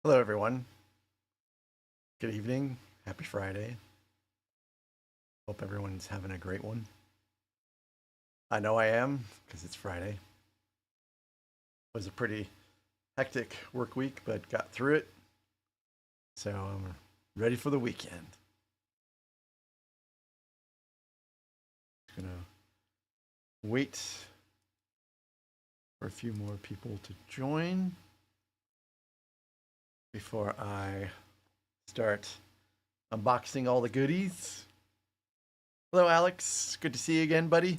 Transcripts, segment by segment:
Hello, everyone. Good evening. Happy Friday. Hope everyone's having a great one. I know I am because it's Friday. It was a pretty hectic work week, but got through it. So I'm ready for the weekend. Just gonna wait for a few more people to join before I start unboxing all the goodies. Hello, Alex. Good to see you again, buddy.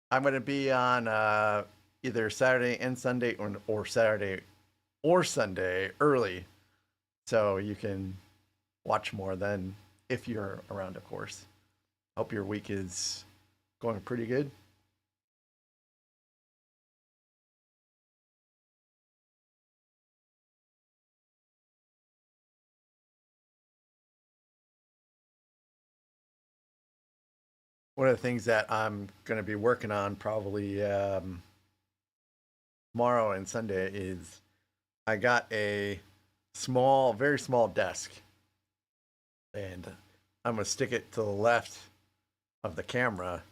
I'm going to be on either Saturday and Sunday or Saturday or Sunday early. So you can watch more than if you're around, of course. Hope your week is going pretty good. One of the things that I'm going to be working on probably tomorrow and Sunday is I got a small, very small desk, and I'm going to stick it to the left of the camera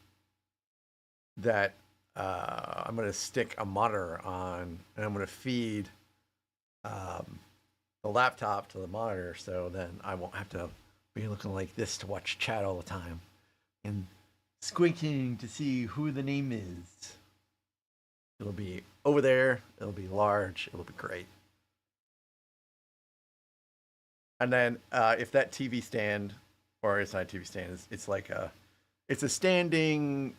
that I'm going to stick a monitor on, and I'm going to feed um, the laptop to the monitor, so then I won't have to be looking like this to watch chat all the time and squinting to see who the name is. It'll be over there. It'll be large. It'll be great. And then if that TV stand, or it's not a TV stand, it's like it's a standing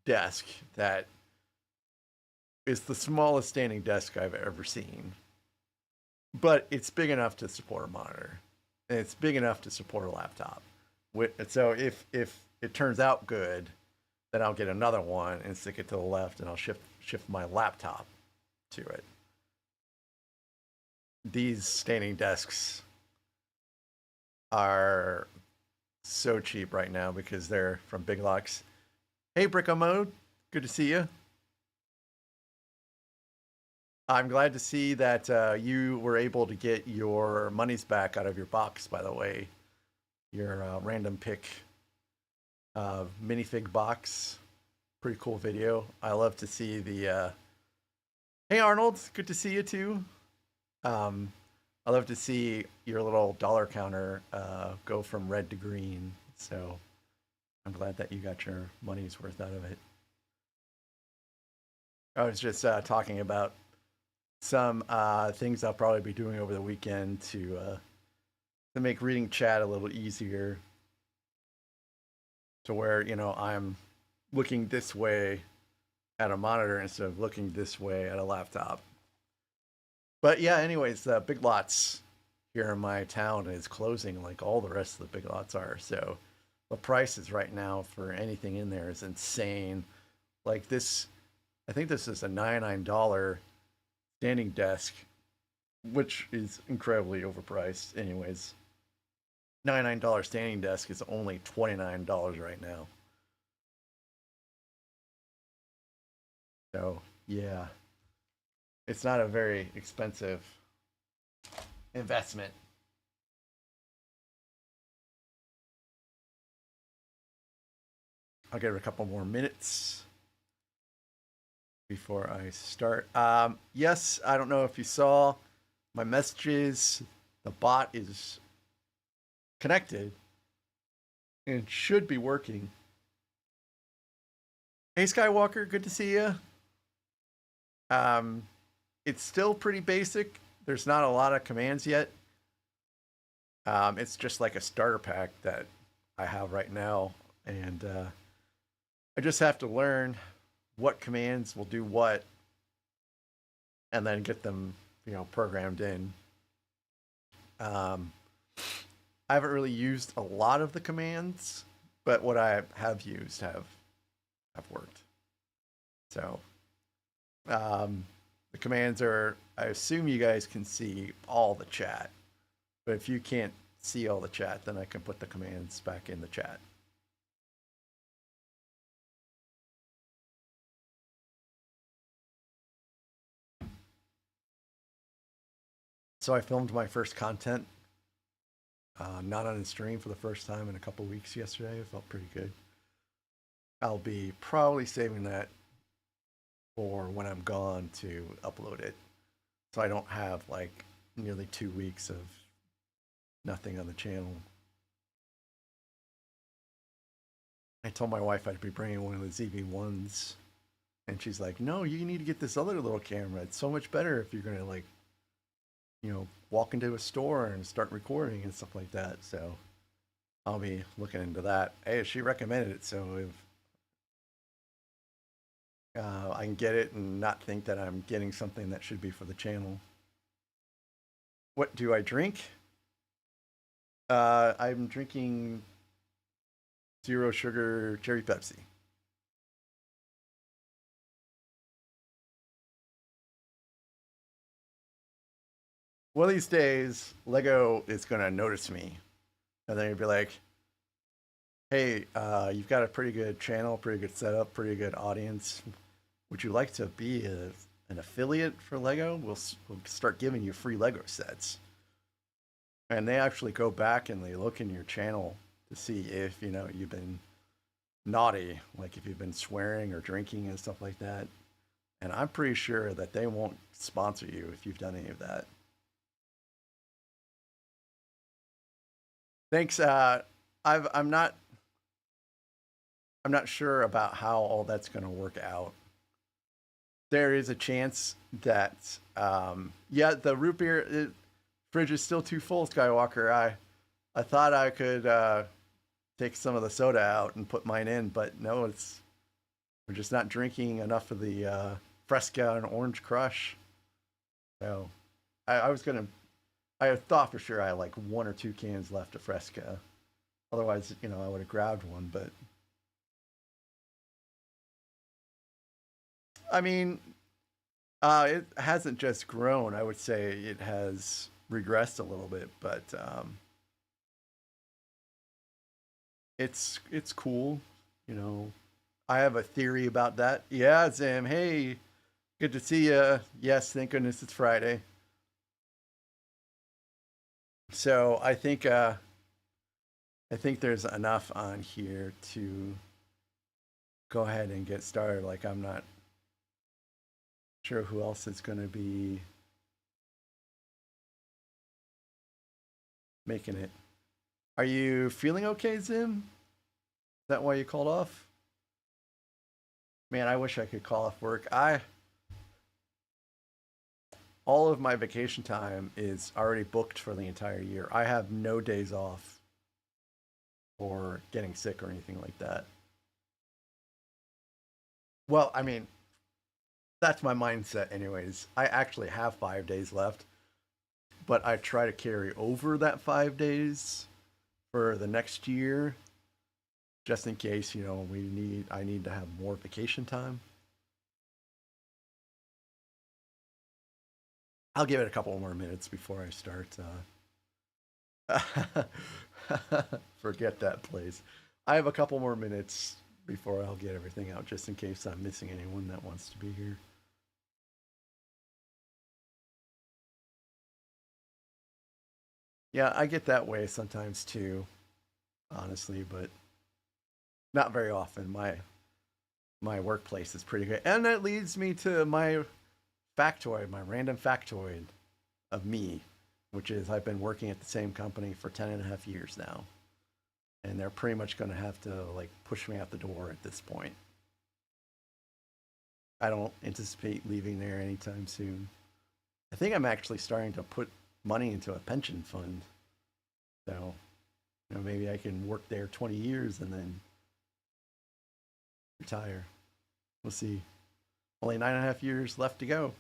desk that is the smallest standing desk I've ever seen. But it's big enough to support a monitor, and it's big enough to support a laptop. So if it turns out good, then I'll get another one and stick it to the left, and I'll shift my laptop to it. These standing desks are so cheap right now because they're from Big Lots. Hey, Bricko Mode, good to see you. I'm glad to see that you were able to get your monies back out of your box, by the way. Your random pick minifig box. Pretty cool video. I love to see the. Hey, Arnold, good to see you too. I love to see your little dollar counter go from red to green. So I'm glad that you got your money's worth out of it. I was just talking about some things I'll probably be doing over the weekend to make reading chat a little easier. To where I'm looking this way at a monitor instead of looking this way at a laptop. But yeah, anyways, Big Lots here in my town is closing like all the rest of the Big Lots are. So the prices right now for anything in there is insane. Like this, I think this is a $99 standing desk, which is incredibly overpriced. Anyways, $99 standing desk is only $29 right now. So yeah, it's not a very expensive investment. I'll give it a couple more minutes before I start. Yes, I don't know if you saw my messages. The bot is connected and should be working. Hey, Skywalker, good to see you. Um, it's still pretty basic. There's not a lot of commands yet. It's just like a starter pack that I have right now, and I just have to learn what commands will do what, and then get them, programmed in. I haven't really used a lot of the commands, but what I have used have worked. So the commands are, I assume you guys can see all the chat, but if you can't see all the chat, then I can put the commands back in the chat. So I filmed my first content, not on a stream for the first time in a couple weeks yesterday. It felt pretty good. I'll be probably saving that for when I'm gone to upload it. So I don't have like nearly 2 weeks of nothing on the channel. I told my wife I'd be bringing one of the ZV-1s, and she's like, "No, you need to get this other little camera. It's so much better if you're gonna like, walk into a store and start recording and stuff like that." So I'll be looking into that. Hey, she recommended it, so if I can get it and not think that I'm getting something that should be for the channel. What do I drink? I'm drinking zero sugar cherry Pepsi. One of these days, Lego is going to notice me. And they're going to be like, "Hey, you've got a pretty good channel, pretty good setup, pretty good audience. Would you like to be an affiliate for Lego? We'll start giving you free Lego sets." And they actually go back and they look in your channel to see if, you've been naughty, like if you've been swearing or drinking and stuff like that. And I'm pretty sure that they won't sponsor you if you've done any of that. Thanks. I'm not sure about how all that's going to work out. There is a chance that the root beer fridge is still too full, Skywalker. I thought I could take some of the soda out and put mine in, but no, we're just not drinking enough of the Fresca and Orange Crush. So I thought for sure I had like 1 or 2 cans left of Fresca. Otherwise, I would have grabbed one, but I mean, it hasn't just grown. I would say it has regressed a little bit, but it's cool. I have a theory about that. Yeah, Zim. Hey, good to see you. Yes, thank goodness it's Friday. So I think there's enough on here to go ahead and get started. Like, I'm not sure who else is going to be making it. Are you feeling okay, Zim? Is that why you called off? Man, I wish I could call off work. All of my vacation time is already booked for the entire year. I have no days off or getting sick or anything like that. Well, I mean, that's my mindset anyways. I actually have 5 days left, but I try to carry over that 5 days for the next year just in case, I need to have more vacation time. I'll give it a couple more minutes before I start. Forget that, please. I have a couple more minutes before I'll get everything out, just in case I'm missing anyone that wants to be here. Yeah, I get that way sometimes too, honestly, but not very often. My workplace is pretty good, and that leads me to my factoid, my random factoid of me, which is I've been working at the same company for 10.5 years now. And they're pretty much going to have to like push me out the door at this point. I don't anticipate leaving there anytime soon. I think I'm actually starting to put money into a pension fund. So, maybe I can work there 20 years and then retire. We'll see. Only 9.5 years left to go.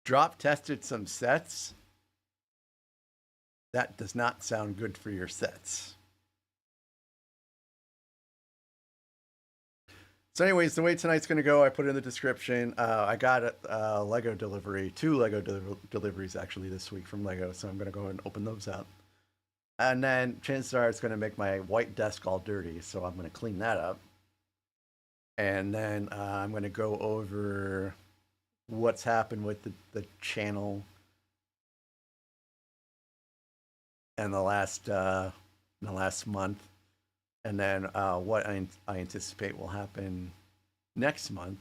Drop tested some sets. That does not sound good for your sets. So anyways, the way tonight's going to go, I put it in the description. I got a Lego delivery, 2 Lego deliveries actually this week from Lego. So I'm going to go ahead and open those up. And then chances are it's going to make my white desk all dirty. So I'm going to clean that up. and then I'm going to go over what's happened with the channel in the last month, and then what I anticipate will happen next month,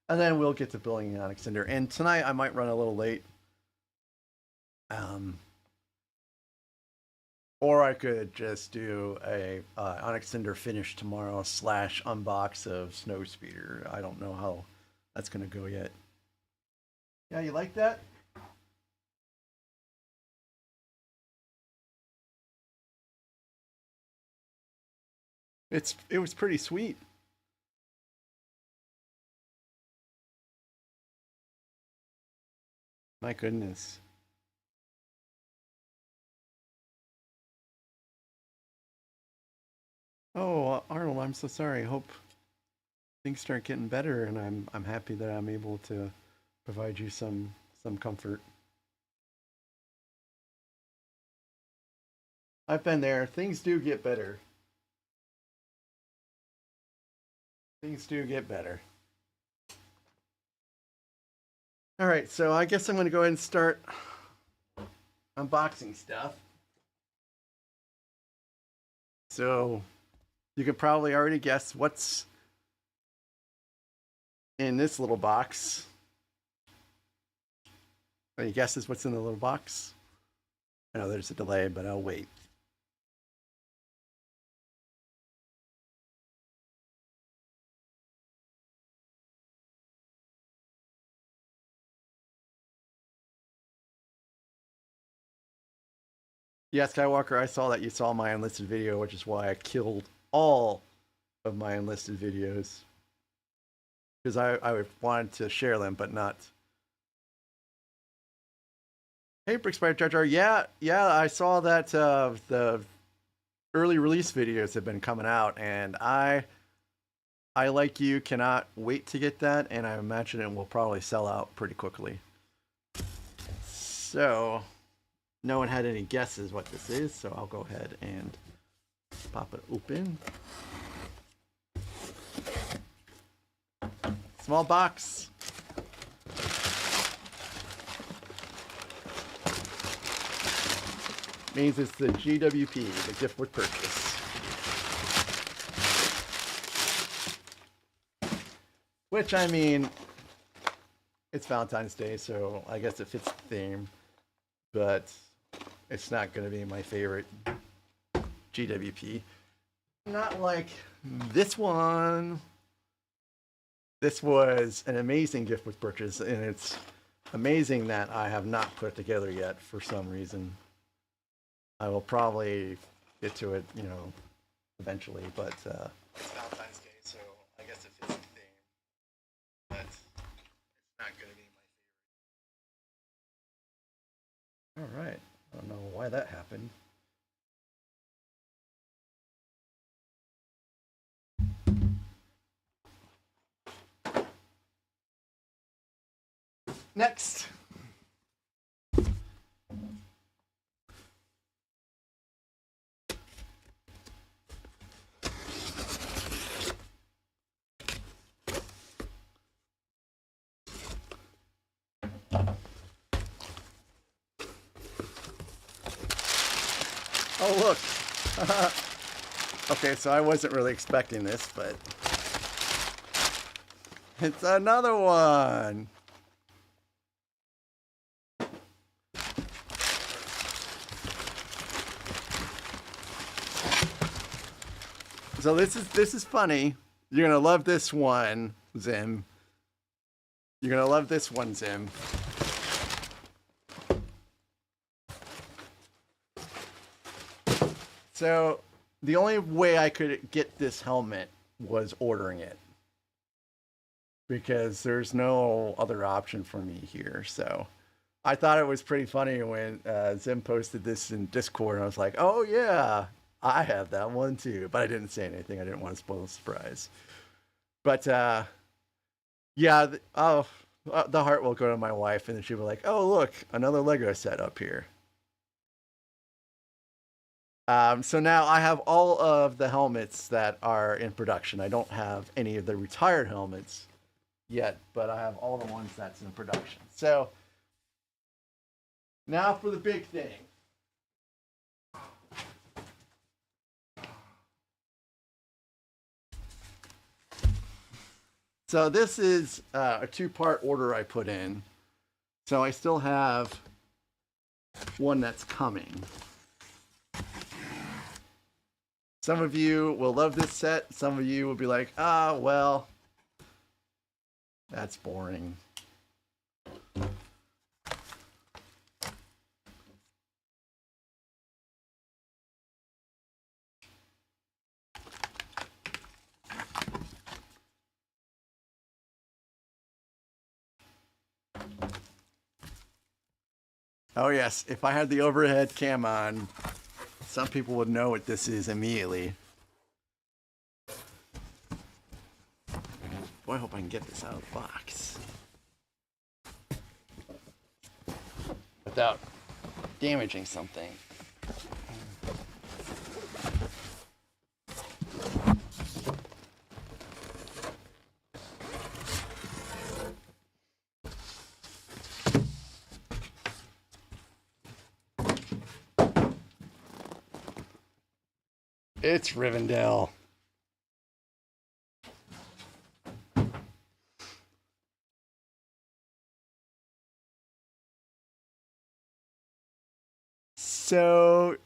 and then we'll get to building an Onyx Cinder. And tonight I might run a little late, or I could just do a Onyx Cinder finish tomorrow / unbox of Snowspeeder. I don't know how that's gonna go yet. Yeah, you like that? It was pretty sweet. My goodness. Oh, Arnold, I'm so sorry. I hope things start getting better, and I'm happy that I'm able to provide you some comfort. I've been there. Things do get better. Things do get better. All right, so I guess I'm going to go ahead and start unboxing stuff. So you can probably already guess what's in this little box. Any guesses what's in the little box? I know there's a delay, but I'll wait. Yeah, Skywalker, I saw that you saw my unlisted video, which is why I killed all of my unlisted videos. Because I wanted to share them, but not. Hey, Brick Spider Jar Jar. Yeah, I saw that the early release videos have been coming out, and I like you cannot wait to get that, and I imagine it will probably sell out pretty quickly. So, no one had any guesses what this is, so I'll go ahead and pop it open. Small box. Means it's the GWP, the gift with purchase. Which, I mean, it's Valentine's Day, so I guess it fits the theme. But it's not going to be my favorite GWP. Not like this one. This was an amazing gift with purchase, and it's amazing that I have not put it together yet for some reason. I will probably get to it, eventually, but it's Valentine's Day, so I guess it fits the theme. But it's not going to be my favorite. All right. I don't know why that happened. Next. Oh, look. Okay, so I wasn't really expecting this, but it's another one. So this is funny. You're gonna love this one, Zim. You're gonna love this one, Zim. So the only way I could get this helmet was ordering it, because there's no other option for me here. So I thought it was pretty funny when Zim posted this in Discord, and I was like, oh yeah, I have that one too. But I didn't say anything. I didn't want to spoil the surprise. But yeah, the heart will go to my wife, and then she'll be like, oh look, another Lego set up here. So now I have all of the helmets that are in production. I don't have any of the retired helmets yet, but I have all the ones that's in production. So now for the big thing. So this is a two-part order I put in. So I still have one that's coming. Some of you will love this set. Some of you will be like, ah, well, that's boring. Oh yes, if I had the overhead cam on, some people would know what this is immediately. Boy, I hope I can get this out of the box without damaging something. It's Rivendell. So,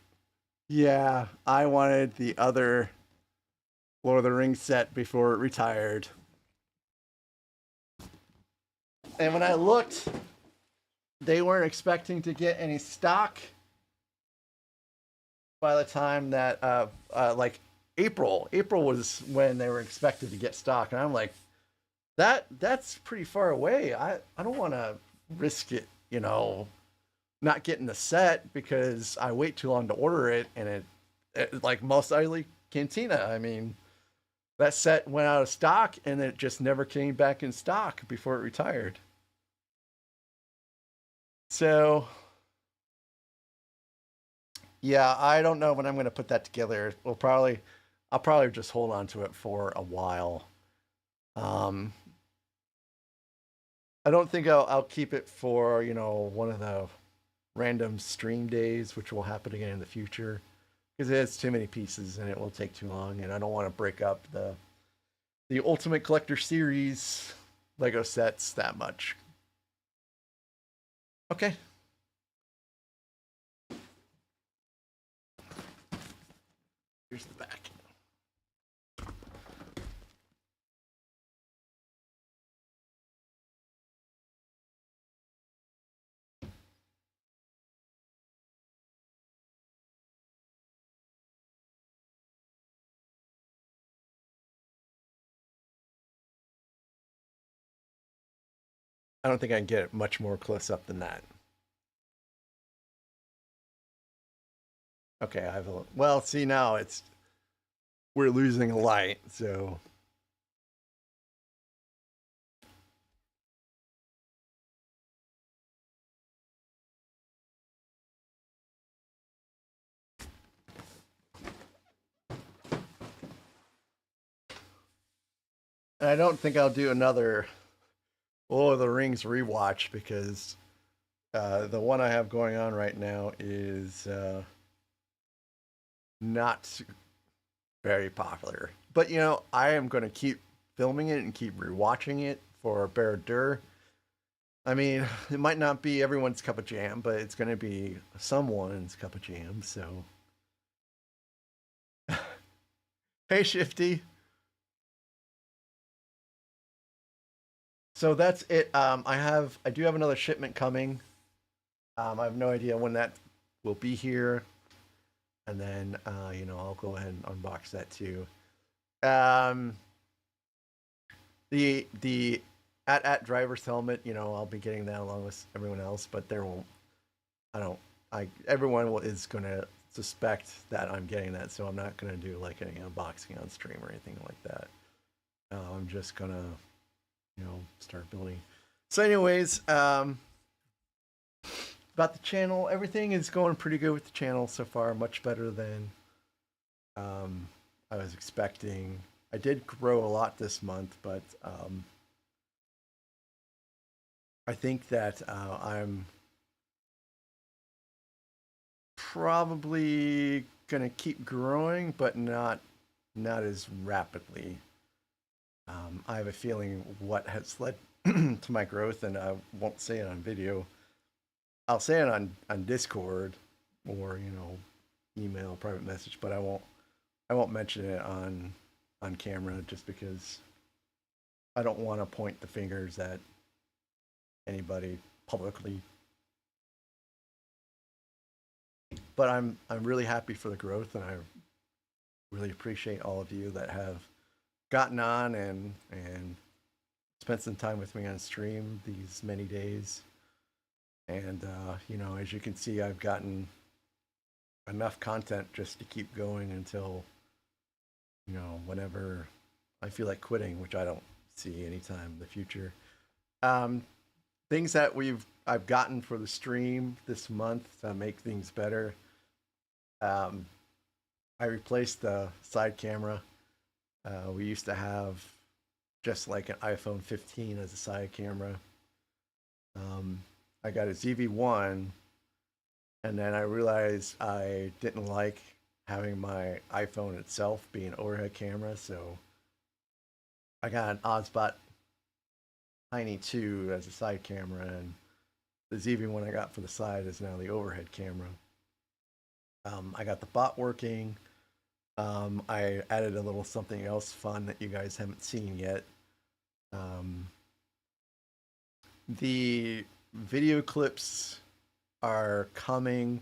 yeah, I wanted the other Lord of the Rings set before it retired. And when I looked, they weren't expecting to get any stock by the time that like April was when they were expected to get stock, and I'm like, that's pretty far away. I don't want to risk it, not getting the set because I wait too long to order it, and it like Most Likely Cantina. I mean, that set went out of stock and it just never came back in stock before it retired. So yeah, I don't know when I'm going to put that together. I'll probably just hold on to it for a while. Um, I don't think I'll keep it for one of the random stream days, which will happen again in the future, because it has too many pieces and it will take too long, and I don't want to break up the Ultimate Collector Series Lego sets that much. Okay. Here's the back. I don't think I can get it much more close up than that. Okay, I have a well. See, now we're losing light, so and I don't think I'll do another Lord of the Rings rewatch because the one I have going on right now is not very popular. But I am going to keep filming it and keep rewatching it for Barad-dûr. I mean, it might not be everyone's cup of jam, but it's going to be someone's cup of jam. So, hey, Shifty. So that's it. I do have another shipment coming. I have no idea when that will be here, and then I'll go ahead and unbox that too. The at driver's helmet, I'll be getting that along with everyone else, but there won't. I don't. Everyone is gonna suspect that I'm getting that, so I'm not gonna do like any unboxing on stream or anything like that. I'm just gonna start building. So anyways, About the channel, everything is going pretty good with the channel so far. Much better than I was expecting. I did grow a lot this month, but I think that I'm probably gonna keep growing, but not as rapidly. I have a feeling what has led to my growth, and I won't say it on video. I'll say it on Discord or email, private message, but I won't mention it on camera just because I don't want to point the fingers at anybody publicly. But I'm really happy for the growth, and I really appreciate all of you that have gotten on and spent some time with me on stream these many days. And as you can see, I've gotten enough content just to keep going until whenever I feel like quitting, which I don't see anytime in the future. Things that I've gotten for the stream this month to make things better. I replaced the side camera. We used to have just like an iPhone 15 as a side camera. I got a ZV-1, and then I realized I didn't like having my iPhone itself be an overhead camera, so I got an Oddspot Tiny 2 as a side camera, and the ZV-1 I got for the side is now the overhead camera. I got the bot working. I added a little something else fun that you guys haven't seen yet. The video clips are coming,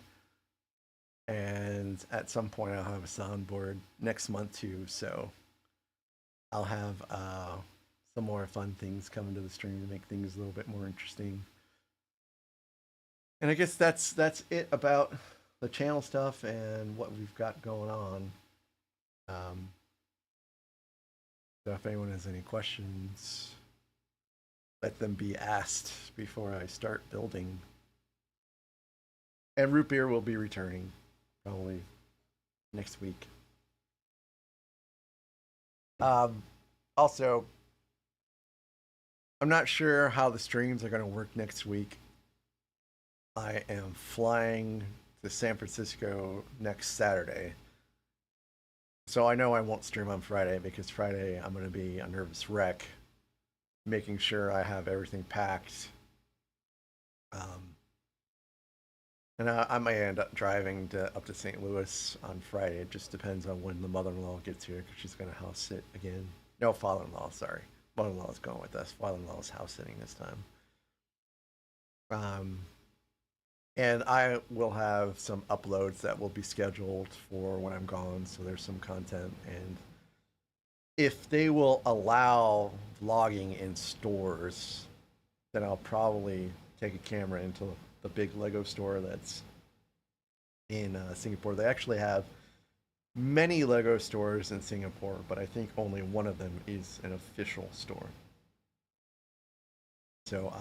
and at some point I'll have a soundboard next month too, so I'll have some more fun things coming to the stream to make things a little bit more interesting. And I guess that's it about the channel stuff and what we've got going on. So if anyone has any questions, let them be asked before I start building. And Root Beer will be returning probably next week. Also, I'm not sure how the streams are going to work next week. I am flying to San Francisco next Saturday. So I know I won't stream on Friday because Friday I'm going to be a nervous wreck, making sure I have everything packed. And I might end up driving up to St. Louis on Friday. It just depends on when the mother-in-law gets here because she's going to house sit again. No, father-in-law, sorry. Mother-in-law is going with us. Father-in-law is house sitting this time. And I will have some uploads that will be scheduled for when I'm gone, so there's some content. And if they will allow vlogging in stores, then I'll probably take a camera into the big Lego store that's in Singapore. They actually have many Lego stores in Singapore, but I think only one of them is an official store. So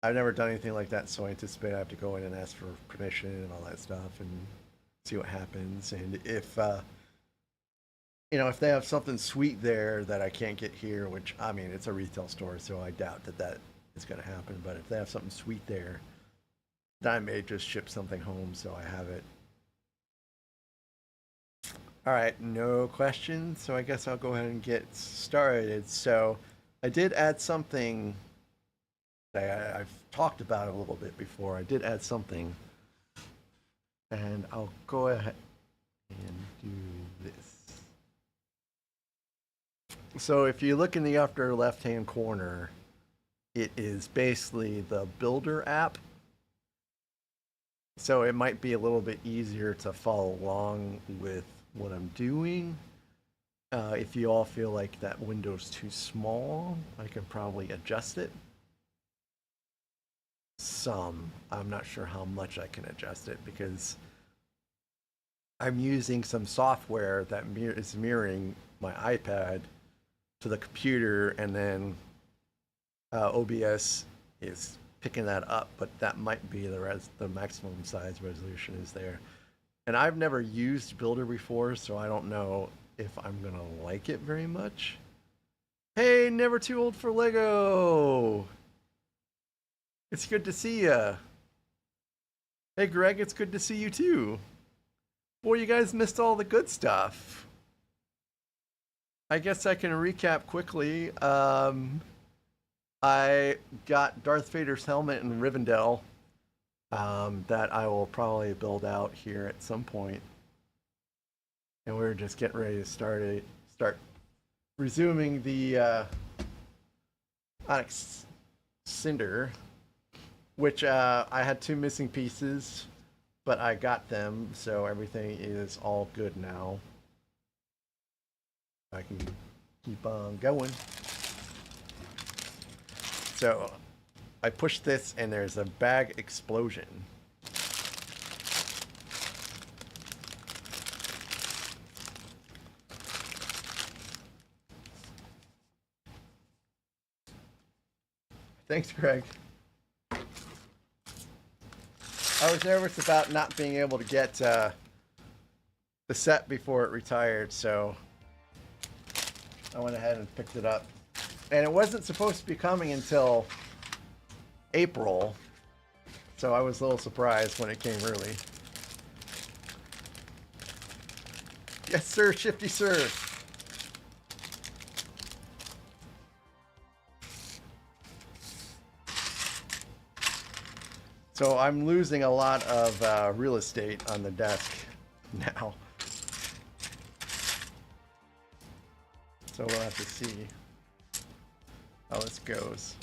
I've never done anything like that, so I anticipate I have to go in and ask for permission and all that stuff and see what happens. And if if they have something sweet there that I can't get here, which I mean it's a retail store, so I doubt that is going to happen. But if they have something sweet there, then I may just ship something home so I have it. All right, no questions, so I guess I'll go ahead and get started. So I did add something. I've talked about it a little bit before. I did add something, and I'll go ahead and do this. So if you look in the upper left-hand corner, it is basically the Builder app. So it might be a little bit easier to follow along with what I'm doing. If you all feel like that window's too small, I can probably adjust it. I'm not sure how much I can adjust it because I'm using some software that is mirroring my iPad to the computer, and then OBS is picking that up, but that might be the maximum size resolution is there. And I've never used Builder before, so I don't know if I'm gonna like it very much. Hey, never too old for Lego. It's good to see ya. Hey, Greg, it's good to see you too. Boy, you guys missed all the good stuff. I guess I can recap quickly. I got Darth Vader's helmet in Rivendell that I will probably build out here at some point. And we're just getting ready to start resuming the Onyx Cinder, which I had 2 missing pieces, but I got them, so everything is all good now. I can keep on going. So I push this and there's a bag explosion. Thanks, Greg. I was nervous about not being able to get the set before it retired, so I went ahead and picked it up. And it wasn't supposed to be coming until April, so I was a little surprised when it came early. Yes, sir, Shifty Sir. So I'm losing a lot of real estate on the desk now. So we'll have to see how this goes.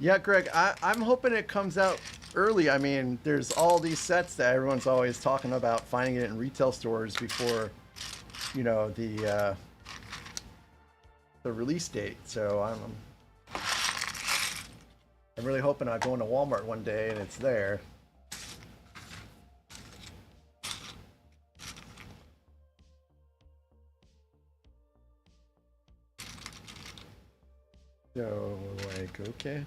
Yeah, Greg, I'm hoping it comes out early. I mean, there's all these sets that everyone's always talking about finding it in retail stores before, you know, the release date. So I'm really hoping I go into Walmart one day and it's there. So, like, okay.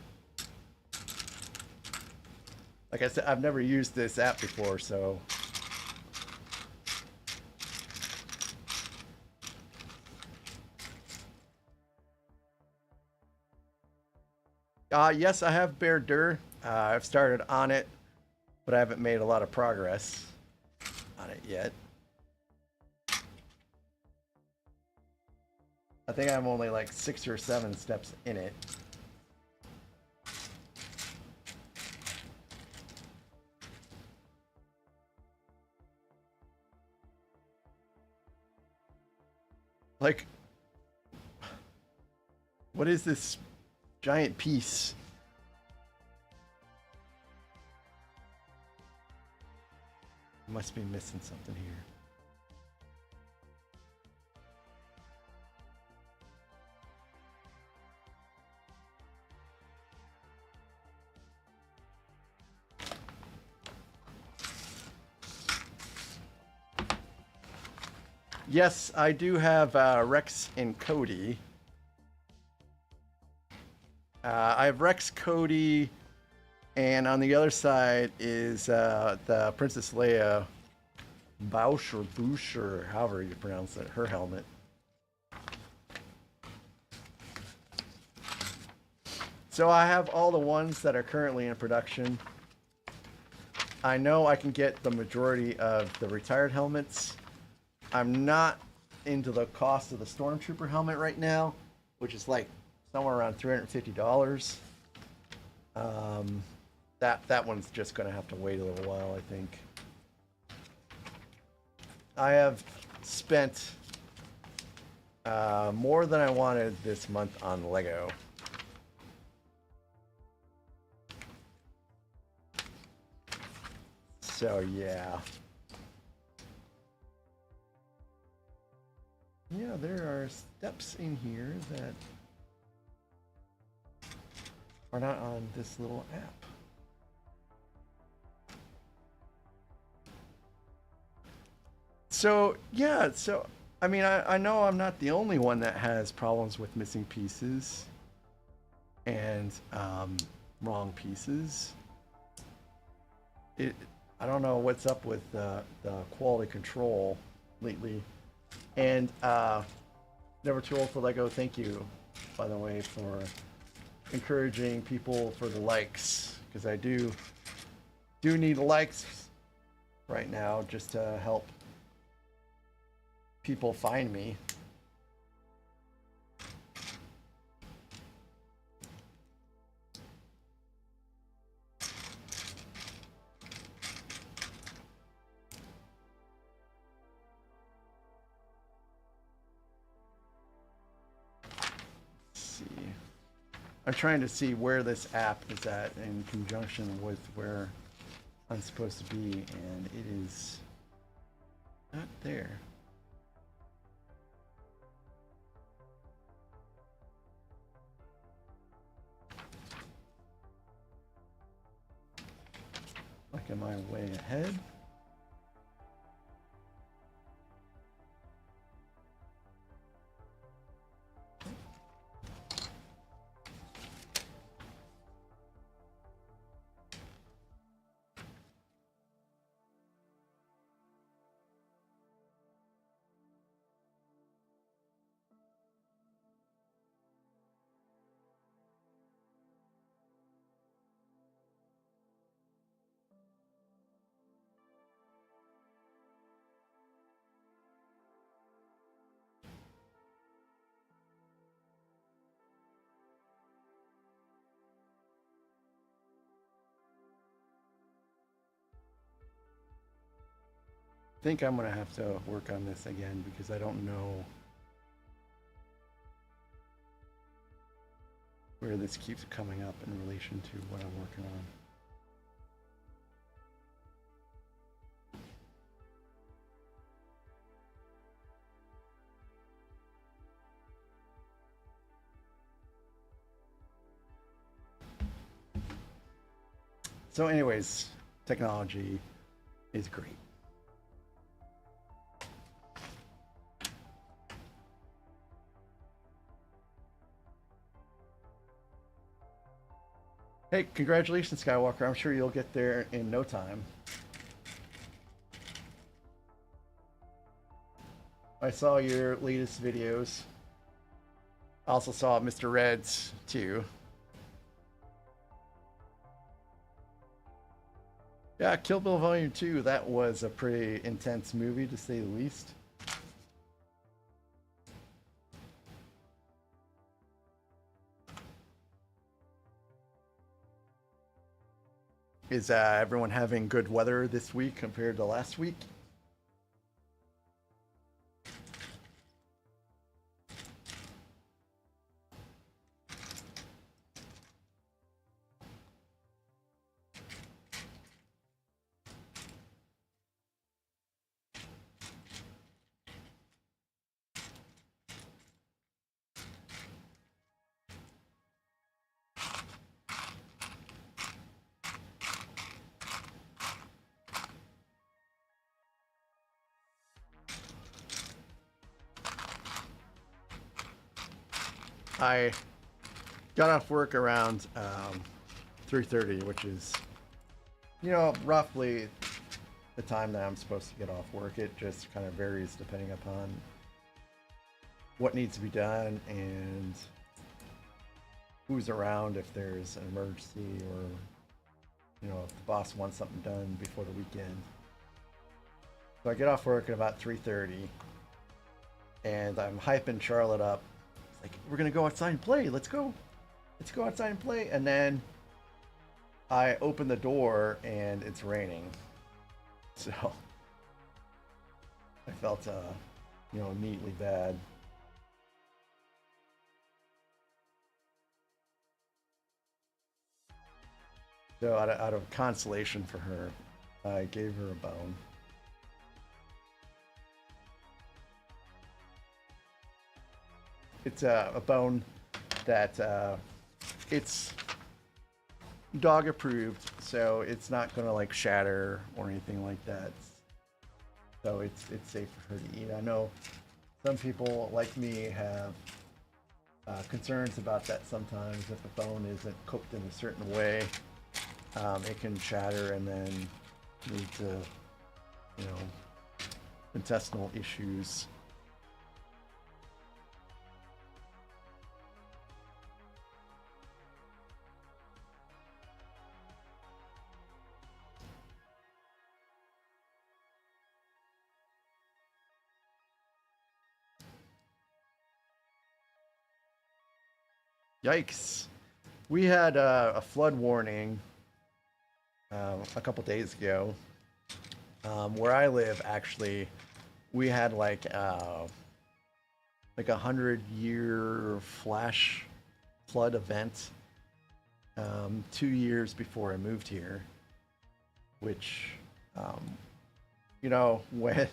Like I said, I've never used this app before, so. Yes, I have Bear Dur. I've started on it, but I haven't made a lot of progress on it yet. I think I'm only like 6 or 7 steps in it. Like, what is this giant piece? Must be missing something here. Yes, I do have Rex and Cody. I have Rex, Cody, and on the other side is the Princess Leia Bausch or Boosh or however you pronounce it, her helmet. So I have all the ones that are currently in production. I know I can get the majority of the retired helmets. I'm not into the cost of the Stormtrooper helmet right now, which is like somewhere around $350. That one's just going to have to wait a little while, I think. I have spent More than I wanted this month on Lego. So yeah. Yeah, there are steps in here that are not on this little app. So yeah, so I mean, I know I'm not the only one that has problems with missing pieces and wrong pieces. It, I don't know what's up with the quality control lately. And Never Too Old for Lego, thank you, by the way, for encouraging people for the likes, because I do need likes right now just to help people find me. Let's see. I'm trying to see where this app is at in conjunction with where I'm supposed to be, and it is not there. Like, am I way ahead? I think I'm gonna have to work on this again because I don't know where this keeps coming up in relation to what I'm working on. So anyways, technology is great. Hey, congratulations, Skywalker. I'm sure you'll get there in no time. I saw your latest videos. I also saw Mr. Red's too. Yeah, Kill Bill Volume 2, that was a pretty intense movie to say the least. Is everyone having good weather this week compared to last week? I got off work around 3:30, which is, roughly the time that I'm supposed to get off work. It just kind of varies depending upon what needs to be done and who's around, if there's an emergency, or if the boss wants something done before the weekend. So I get off work at about 3:30, and I'm hyping Charlotte up. It's like, we're gonna go outside and play. Let's go outside and play. And then I open the door and it's raining. So I felt immediately bad. So out of consolation for her, I gave her a bone. It's a bone that it's dog approved, so it's not gonna like shatter or anything like that. So it's safe for her to eat. I know some people like me have concerns about that sometimes. If the bone isn't cooked in a certain way, it can shatter and then lead to, you know, intestinal issues. Yikes. We had a flood warning a couple days ago. Where I live, actually, we had like a 100-year flash flood event 2 years before I moved here, which, you know, when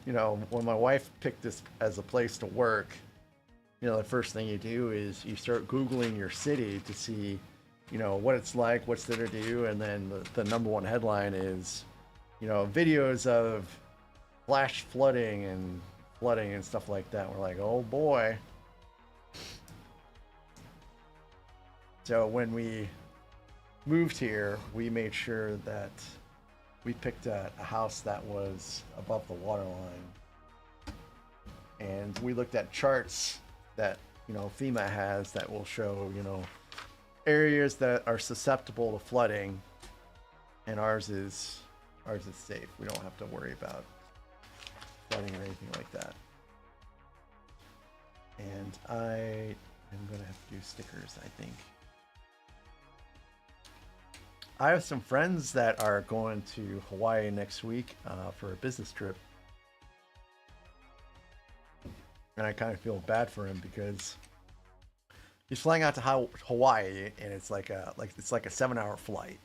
when my wife picked this as a place to work, the first thing you do is you start Googling your city to see, what it's like, what's there to do, and then the number one headline is, videos of flash flooding and stuff like that. We're like, oh boy. So when we moved here, we made sure that we picked a house that was above the water line. And we looked at charts that FEMA has that will show areas that are susceptible to flooding, and ours is safe. We don't have to worry about flooding or anything like that. And I am gonna have to do stickers, I think. I have some friends that are going to Hawaii next week for a business trip. And I kind of feel bad for him because he's flying out to Hawaii, and it's like a 7-hour flight,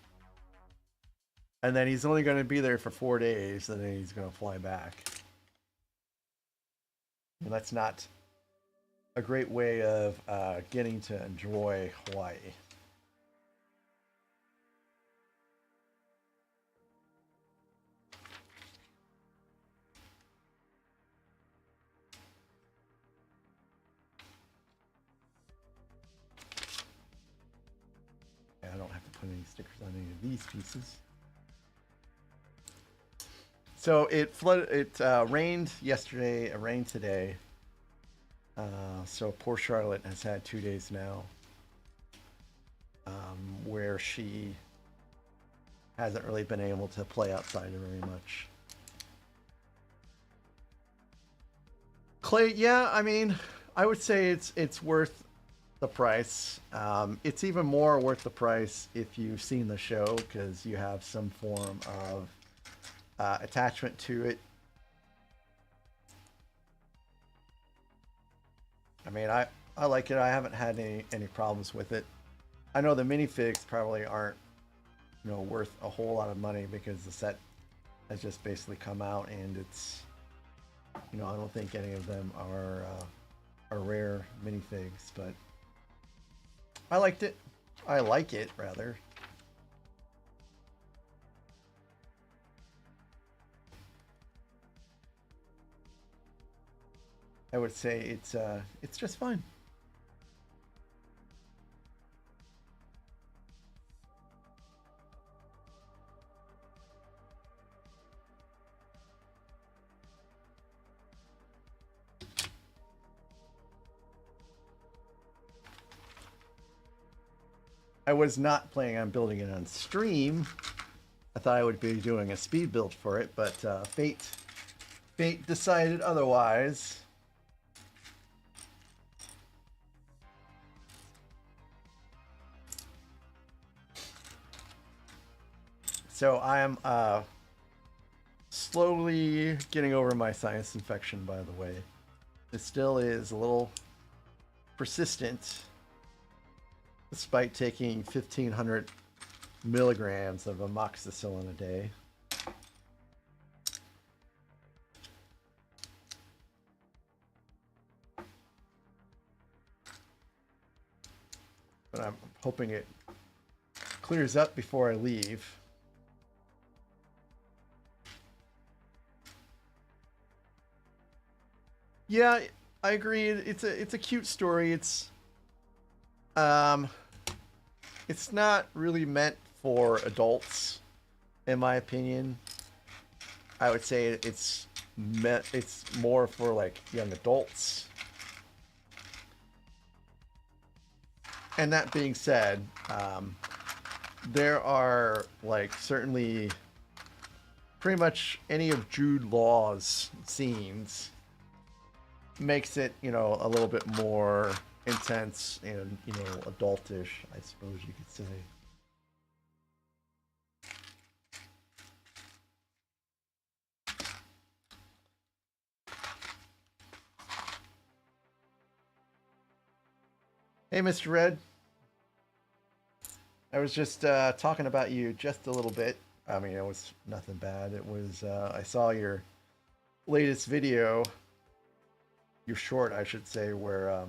and then he's only going to be there for 4 days, and then he's going to fly back. And that's not a great way of getting to enjoy Hawaii. I don't have to put any stickers on any of these pieces. So it flooded. It rained yesterday. It rained today. So poor Charlotte has had 2 days now, where she hasn't really been able to play outside very much. Clay, yeah, I mean, I would say it's worth the price. It's even more worth the price if you've seen the show, because you have some form of attachment to it. I mean, I like it. I haven't had any problems with it. I know the minifigs probably aren't worth a whole lot of money because the set has just basically come out, and it's I don't think any of them are rare minifigs, but I liked it. I like it, rather. I would say it's just fine. I was not planning on building it on stream. I thought I would be doing a speed build for it, but fate decided otherwise. So I am slowly getting over my sinus infection, by the way. It still is a little persistent, despite taking 1,500 milligrams of amoxicillin a day. But I'm hoping it clears up before I leave. Yeah, I agree. It's a cute story. It's not really meant for adults, in my opinion. I would say it's more for like young adults. And that being said, there are like certainly pretty much any of Jude Law's scenes makes it, you know, a little bit more intense and, you know, adultish, I suppose you could say. Hey, Mr. Red. I was just talking about you just a little bit. I mean, it was nothing bad. It was, I saw your latest video, your short, I should say, where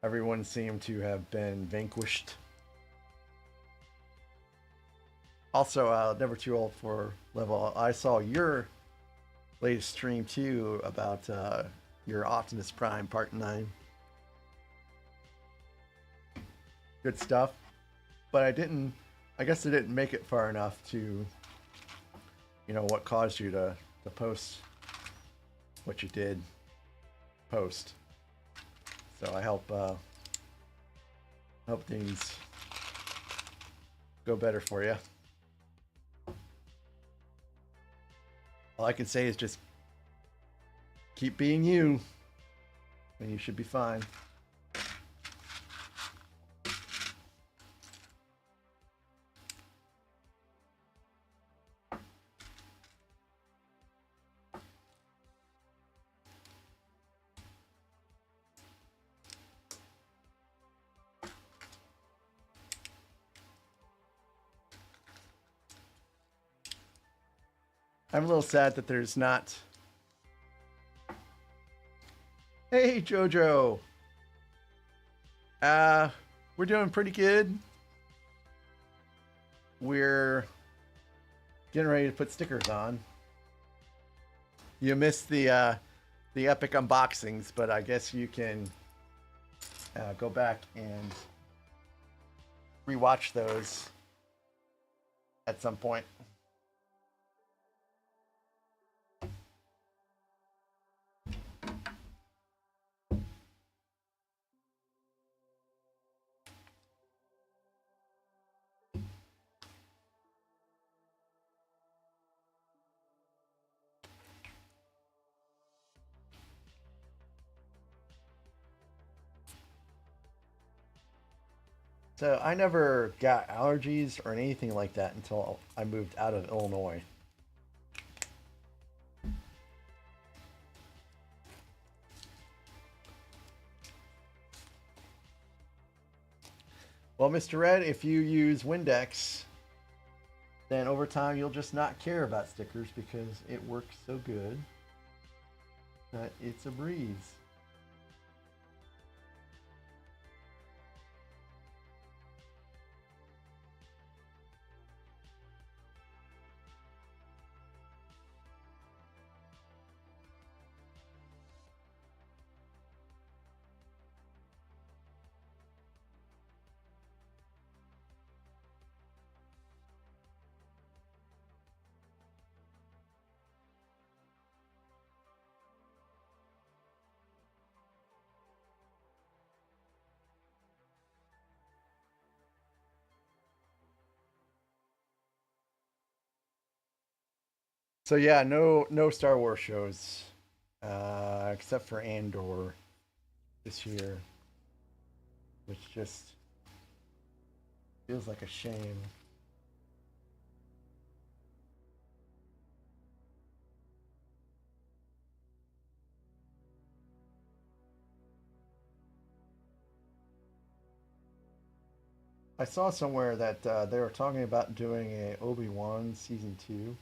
everyone seemed to have been vanquished. Also, never too old for level. I saw your latest stream too about your Optimus Prime Part 9. Good stuff. But I guess I didn't make it far enough to, you know, what caused you to post what you did post. So I hope things go better for you. All I can say is just keep being you, and you should be fine. I'm a little sad that there's not... Hey, Jojo! We're doing pretty good. We're getting ready to put stickers on. You missed the epic unboxings, but I guess you can go back and rewatch those at some point. So I never got allergies or anything like that until I moved out of Illinois. Well, Mr. Red, if you use Windex, then over time you'll just not care about stickers because it works so good that it's a breeze. So yeah, no Star Wars shows, except for Andor this year, which just feels like a shame. I saw somewhere that they were talking about doing a Obi-Wan season 2.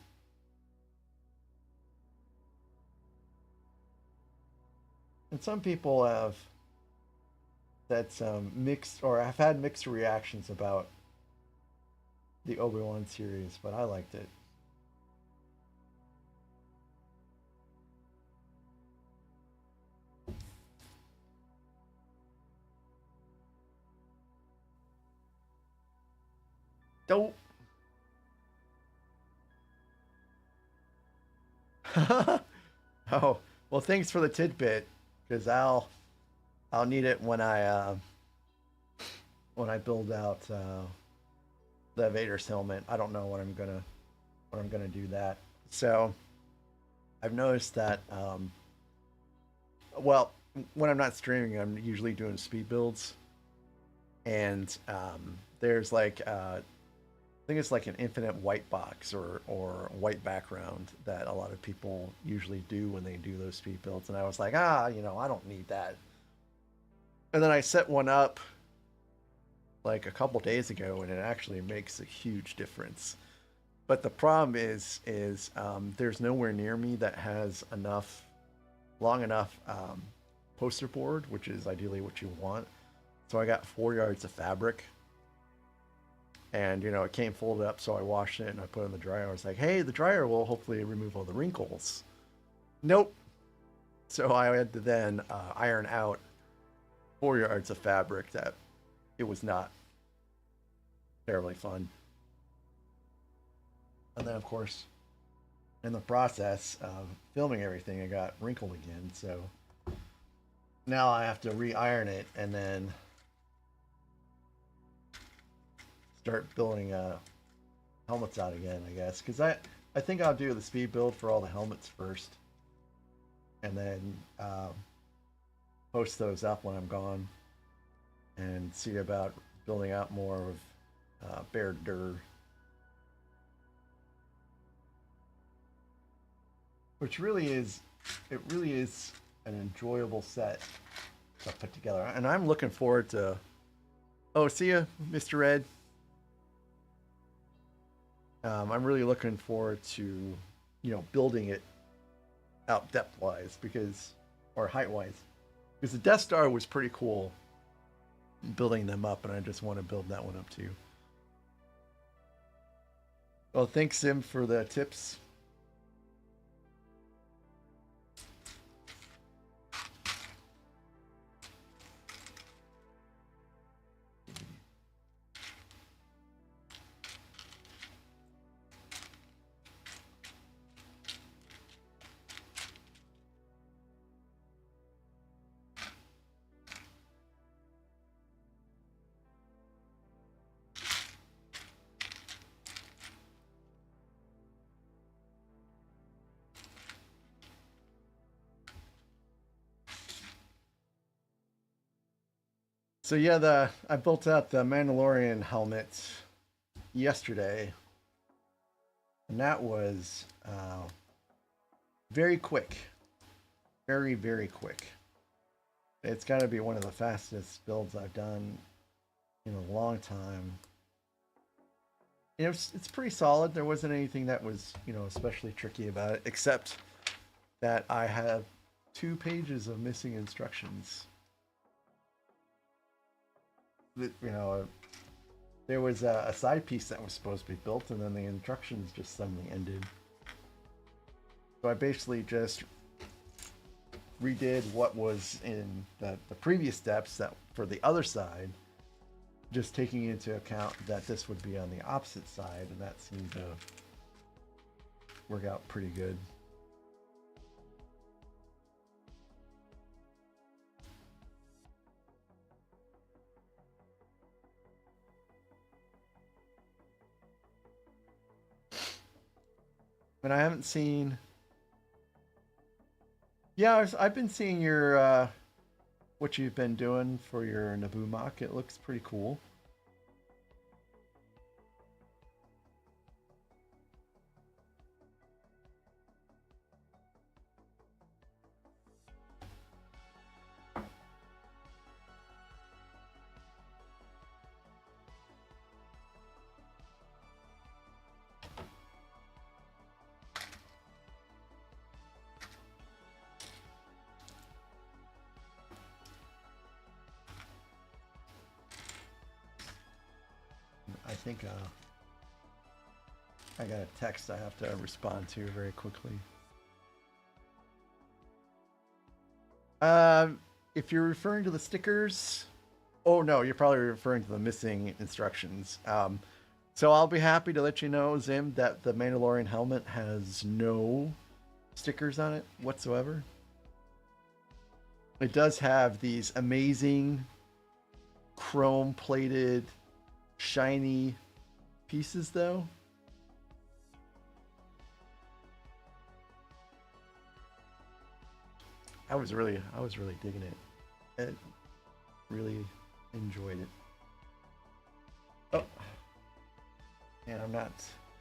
And some people have said some mixed, or have had mixed reactions about the Obi-Wan series, but I liked it. Don't. Oh, well, thanks for the tidbit, because I'll need it when I build out the Vader's helmet. I don't know when I'm gonna do that. So I've noticed that well, when I'm not streaming, I'm usually doing speed builds, and there's like I think it's like an infinite white box or white background that a lot of people usually do when they do those speed builds. And I was like, I don't need that. And then I set one up like a couple days ago, and it actually makes a huge difference. But the problem is there's nowhere near me that has enough long enough poster board, which is ideally what you want. So I got 4 yards of fabric, and it came folded up, so I washed it and I put it in the dryer. I was like, hey, the dryer will hopefully remove all the wrinkles. Nope. So I had to then iron out 4 yards of fabric. That it was not terribly fun. And then, of course, in the process of filming everything, it got wrinkled again. So now I have to re-iron it and then start building helmets out again, I guess. Because I think I'll do the speed build for all the helmets first, and then post those up when I'm gone, and see about building out more of Bear Dur, which really is an enjoyable set to put together, and I'm looking forward to. Oh, see ya, Mr. Red. I'm really looking forward to, building it out depth wise or height wise, because the Death Star was pretty cool building them up, and I just want to build that one up too. Well, thanks, Sim, for the tips. So yeah, I built out the Mandalorian helmet yesterday, and that was very quick, very very quick. It's got to be one of the fastest builds I've done in a long time. It's pretty solid. There wasn't anything that was especially tricky about it, except that I have 2 pages of missing instructions. There was a side piece that was supposed to be built, and then the instructions just suddenly ended. So I basically just redid what was in the previous steps that for the other side, just taking into account that this would be on the opposite side, and that seemed to work out pretty good. And I haven't seen. Yeah, I've been seeing your what you've been doing for your Naboo mock. It looks pretty cool. think I got a text I have to respond to very quickly. If you're referring to the stickers, oh no, you're probably referring to the missing instructions. So I'll be happy to let you know, Zim, that the Mandalorian helmet has no stickers on it whatsoever. It does have these amazing chrome plated shiny pieces though. I was really digging it. I really enjoyed it. Oh, and I'm not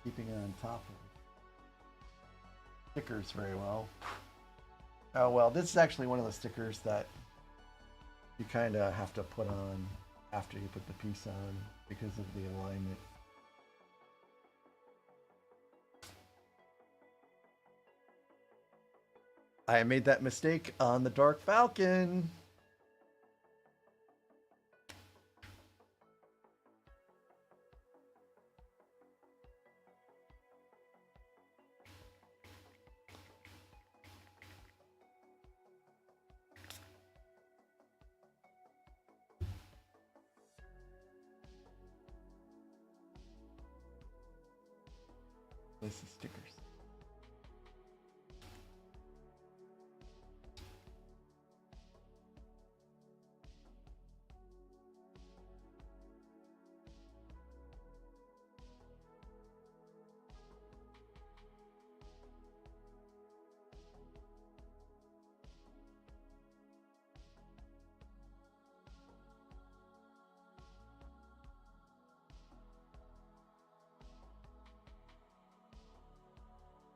keeping it on top of stickers very well. Oh well, this is actually one of the stickers that you kind of have to put on after you put the piece on because of the alignment. I made that mistake on the Dark Falcon. This is stickers.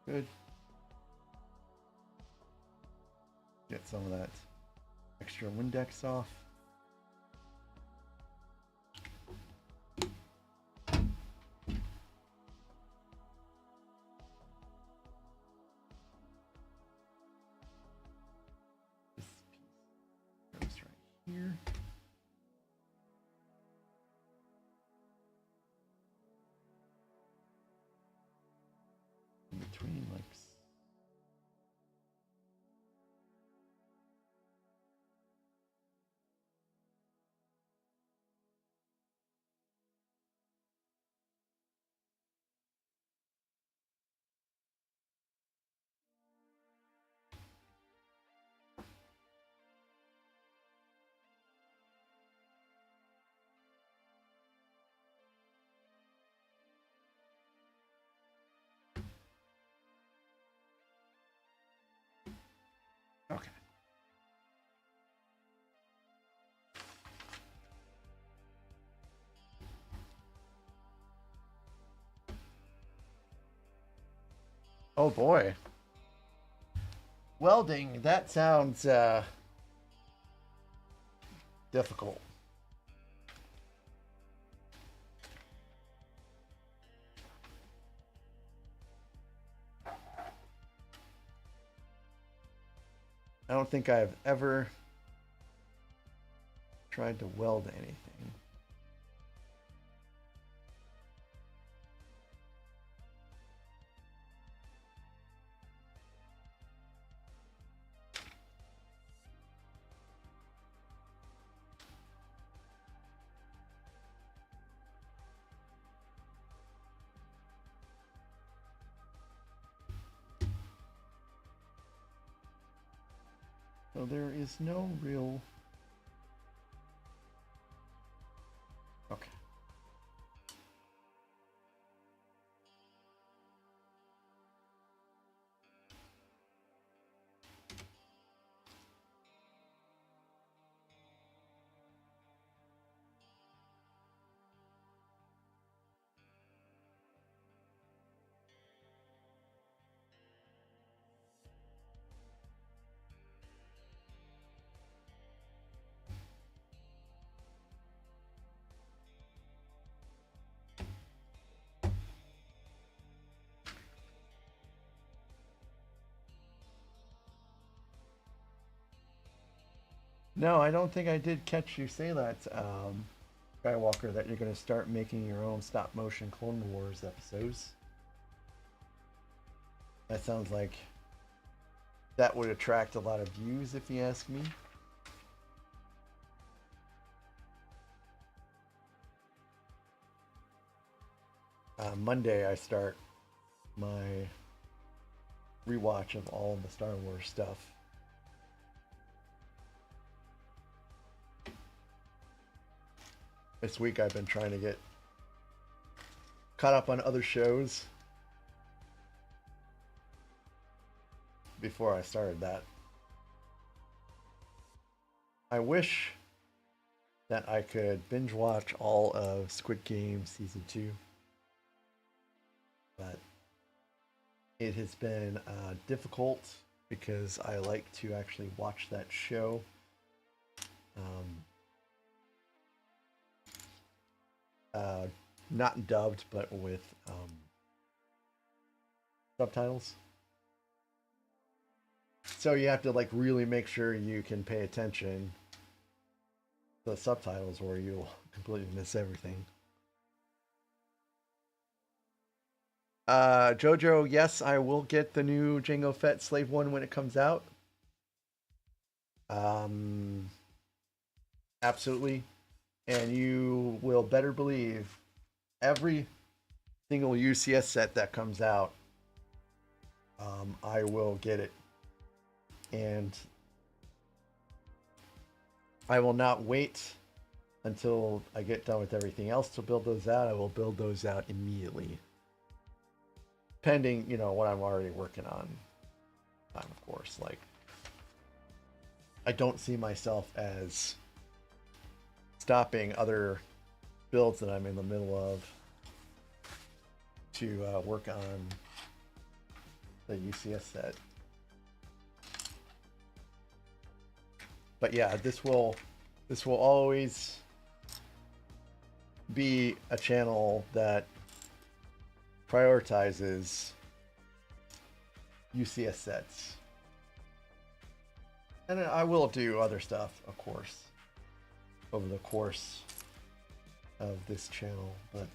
Good. Get some of that extra Windex off. This piece goes right here. In between, like. Okay. Oh boy. Welding, that sounds difficult. I don't think I've ever tried to weld anything. So there is no real... Okay. No, I don't think I did catch you say that Skywalker, that you're going to start making your own stop motion Clone Wars episodes. That sounds like that would attract a lot of views, if you ask me. Monday, I start my rewatch of all of the Star Wars stuff. This week, I've been trying to get caught up on other shows before I started that. I wish that I could binge watch all of Squid Game Season 2. But it has been difficult because I like to actually watch that show. Not dubbed, but with subtitles. So you have to like really make sure you can pay attention to the subtitles, or you'll completely miss everything. Jojo, yes, I will get the new Jango Fett Slave 1 when it comes out. Absolutely. And you will better believe every single UCS set that comes out, I will get it. And I will not wait until I get done with everything else to build those out. I will build those out immediately. Pending, what I'm already working on. Of course, like, I don't see myself as stopping other builds that I'm in the middle of to work on the UCS set. But yeah, this will always be a channel that prioritizes UCS sets. And I will do other stuff, of course, over the course of this channel, but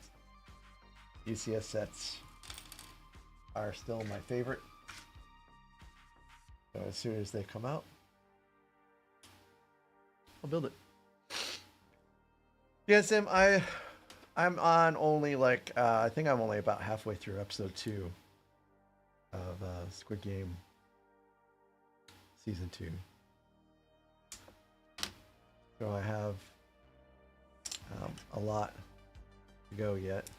UCS sets are still my favorite. So as soon as they come out, I'll build it. Yeah, Sim, I'm on only like I think I'm only about halfway through episode 2 of Squid Game Season 2. So I have a lot to go yet.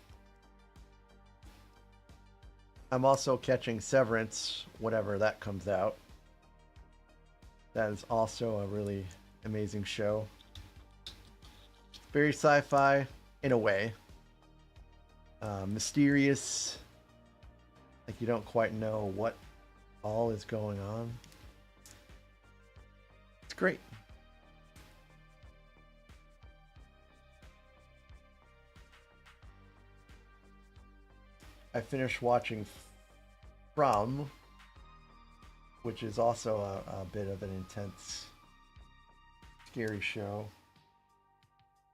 I'm also catching Severance, whenever that comes out. That is also a really amazing show. Very sci-fi in a way. Mysterious. Like you don't quite know what all is going on. It's great. I finished watching From, which is also a bit of an intense, scary show.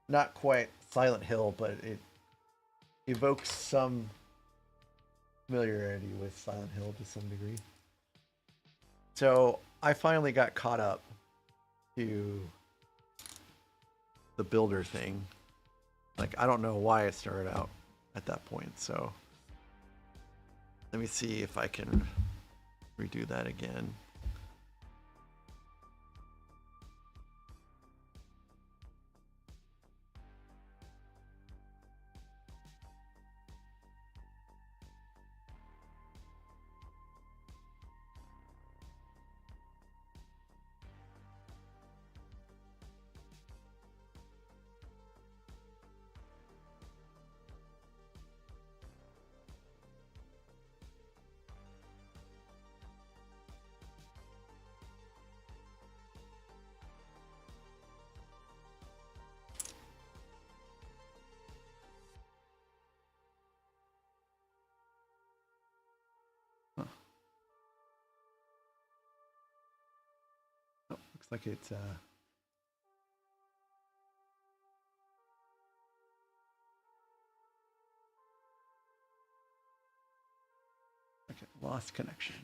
Not quite Silent Hill, but it evokes some familiarity with Silent Hill to some degree. So I finally got caught up to the builder thing. Like, I don't know why it started out at that point, so let me see if I can redo that again. Looks like it's Okay, lost connection.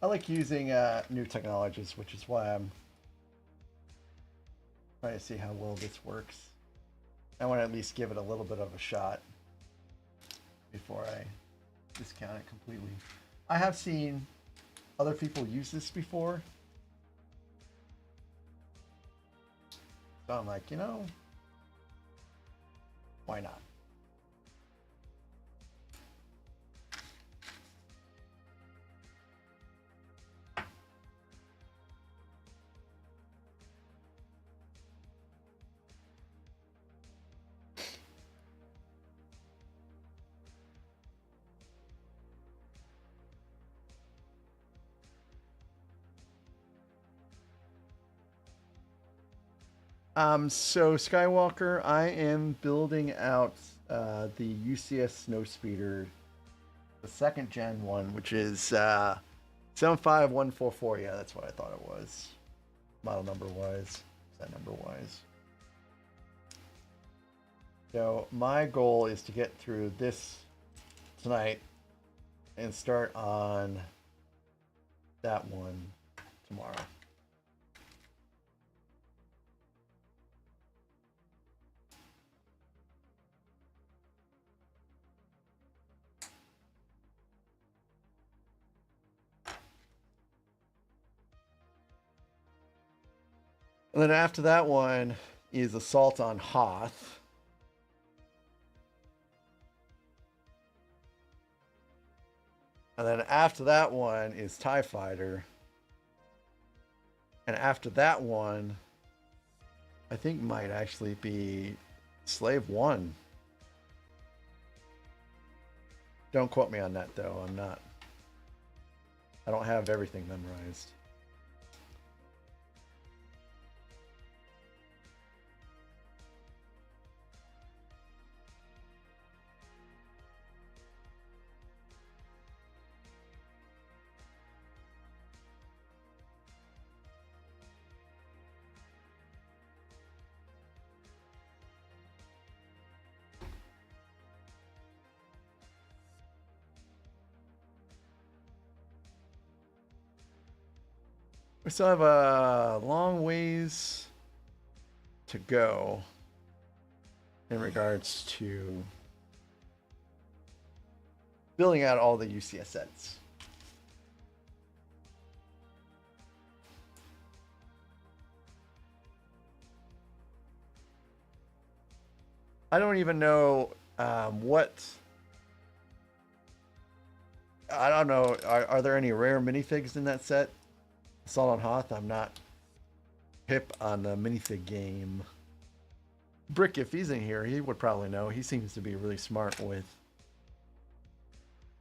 I like using new technologies, which is why I'm trying to see how well this works. I want to at least give it a little bit of a shot before I discount it completely. I have seen other people use this before. So I'm like, why not? So Skywalker, I am building out the UCS Snowspeeder, the second gen one, which is 75144. Yeah, that's what I thought it was. Model number wise, set number wise. So my goal is to get through this tonight and start on that one tomorrow. And then after that one is Assault on Hoth. And then after that one is TIE Fighter. And after that one, I think might actually be Slave 1. Don't quote me on that though. I don't have everything memorized. We still have a long ways to go in regards to building out all the UCS sets. I don't even know what. I don't know. Are there any rare minifigs in that set? Assault on Hoth, I'm not hip on the minifig game. Brick, if he's in here, he would probably know. He seems to be really smart with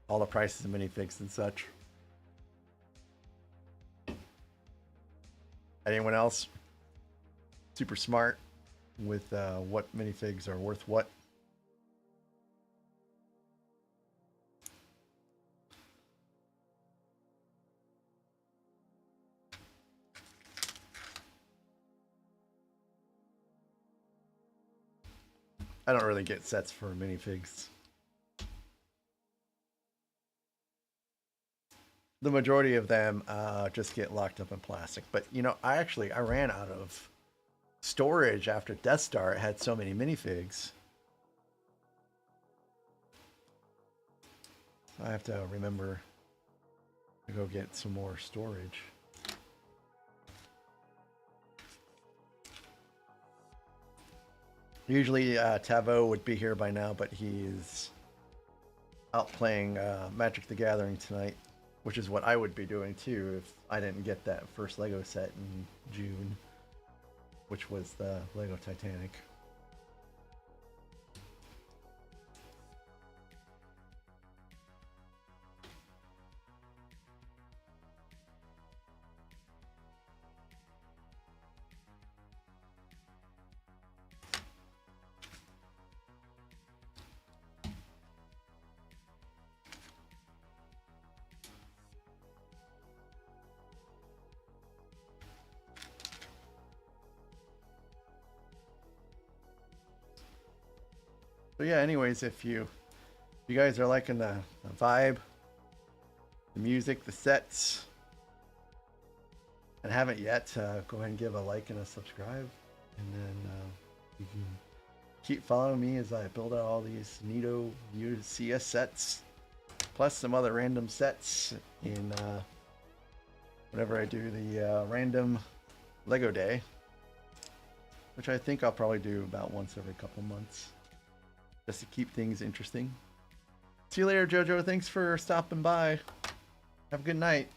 all the prices of minifigs and such. Anyone else super smart with what minifigs are worth what? I don't really get sets for minifigs. The majority of them just get locked up in plastic. But I ran out of storage after Death Star. It had so many minifigs. I have to remember to go get some more storage. Usually Tavo would be here by now, but he's out playing Magic the Gathering tonight, which is what I would be doing too if I didn't get that first Lego set in June, which was the Lego Titanic. So yeah, anyways, if you guys are liking the vibe, the music, the sets, and haven't yet, go ahead and give a like and a subscribe, and then you can keep following me as I build out all these neato UCS sets, plus some other random sets in whenever I do the random Lego day, which I think I'll probably do about once every couple months, just to keep things interesting. See you later, JoJo. Thanks for stopping by. Have a good night.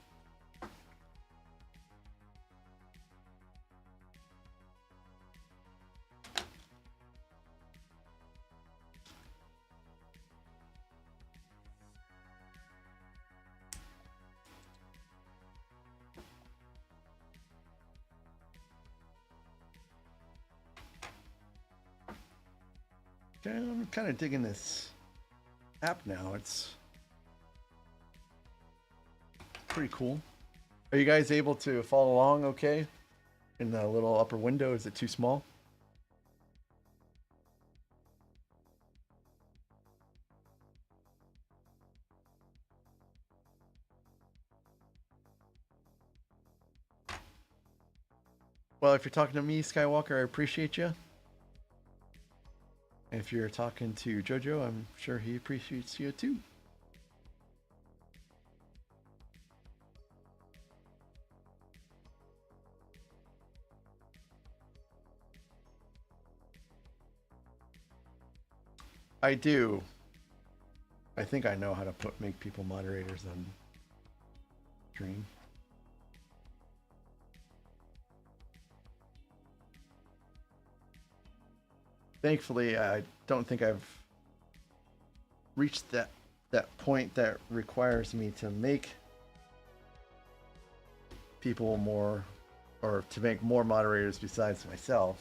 Okay, I'm kind of digging this app now. It's pretty cool. Are you guys able to follow along okay? In the little upper window, is it too small? Well, if you're talking to me, Skywalker, I appreciate you. If you're talking to JoJo, I'm sure he appreciates you too. I do. I think I know how to make people moderators on stream. Thankfully, I don't think I've reached that point that requires me to make people more, or to make more moderators besides myself.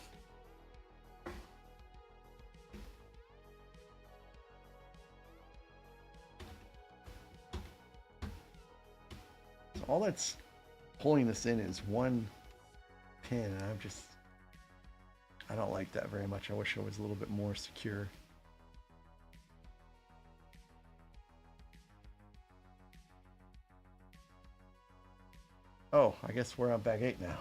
So all that's pulling this in is one pin, and I don't like that very much. I wish it was a little bit more secure. Oh, I guess we're on bag 8 now.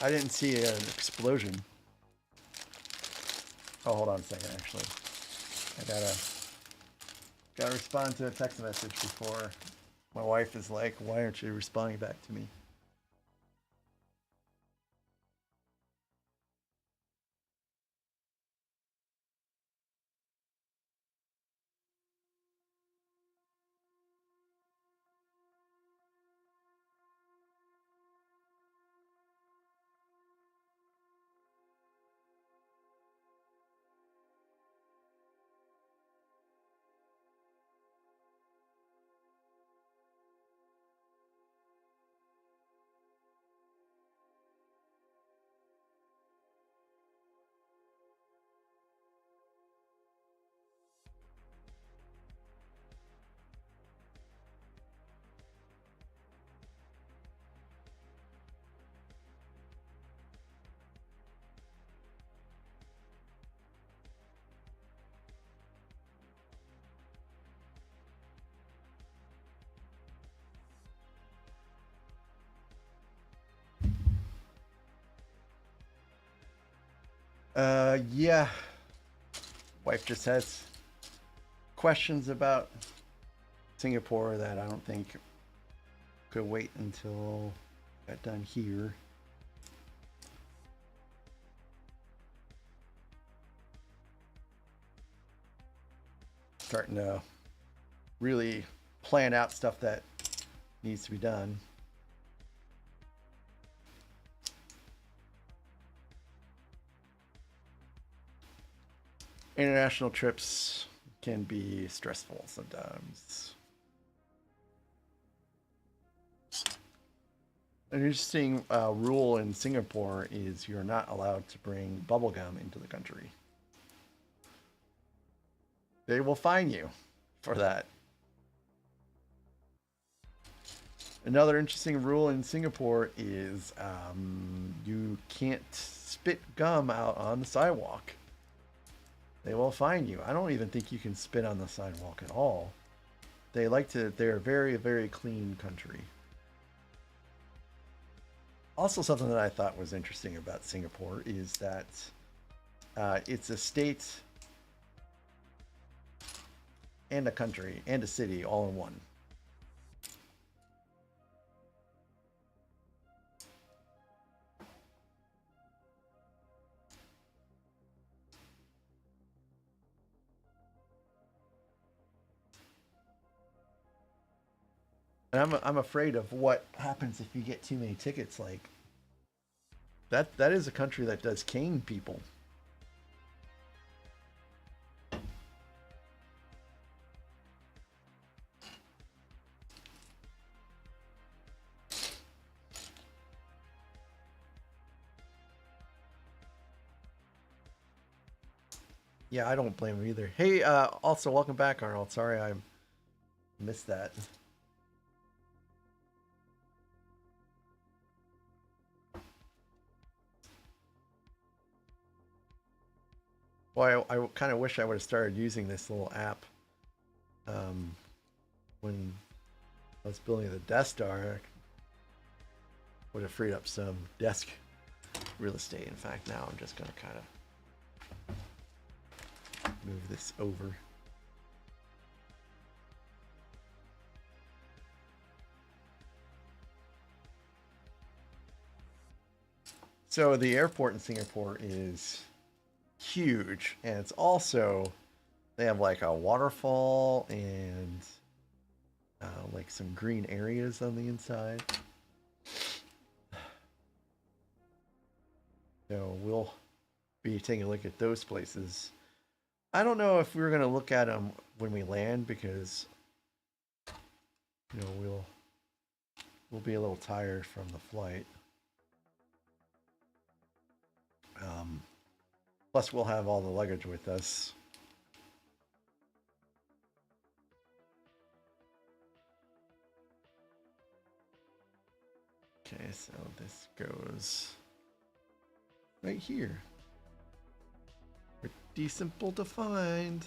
I didn't see an explosion. Oh, hold on a second, actually. I gotta respond to a text message before my wife is like, why aren't you responding back to me? Yeah. Wife just has questions about Singapore that I don't think could wait until I got done here. Starting to really plan out stuff that needs to be done. International trips can be stressful sometimes. An interesting rule in Singapore is you're not allowed to bring bubblegum into the country. They will fine you for that. Another interesting rule in Singapore is you can't spit gum out on the sidewalk. They will fine you. I don't even think you can spit on the sidewalk at all. They like to, they're a very, very clean country. Also, something that I thought was interesting about Singapore is that it's a state and a country and a city all in one. And I'm afraid of what happens if you get too many tickets. Like that is a country that does cane people. Yeah, I don't blame him either. Hey, also welcome back, Arnold. Sorry I missed that. Well, I kind of wish I would have started using this little app when I was building the Death Star. Would have freed up some desk real estate. In fact, now I'm just going to kind of move this over. So the airport in Singapore is huge, and it's also, they have like a waterfall and like some green areas on the inside. So we'll be taking a look at those places. I don't know if we're going to look at them when we land because, you know, we'll be a little tired from the flight. Plus, we'll have all the luggage with us. Okay, so this goes right here. Pretty simple to find.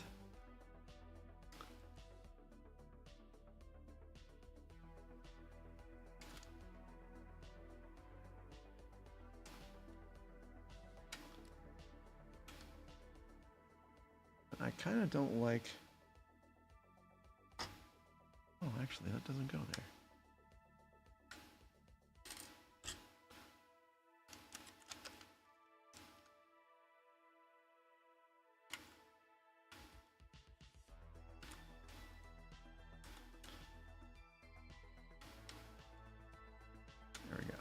I kind of don't like... Oh, actually, that doesn't go there. There we go.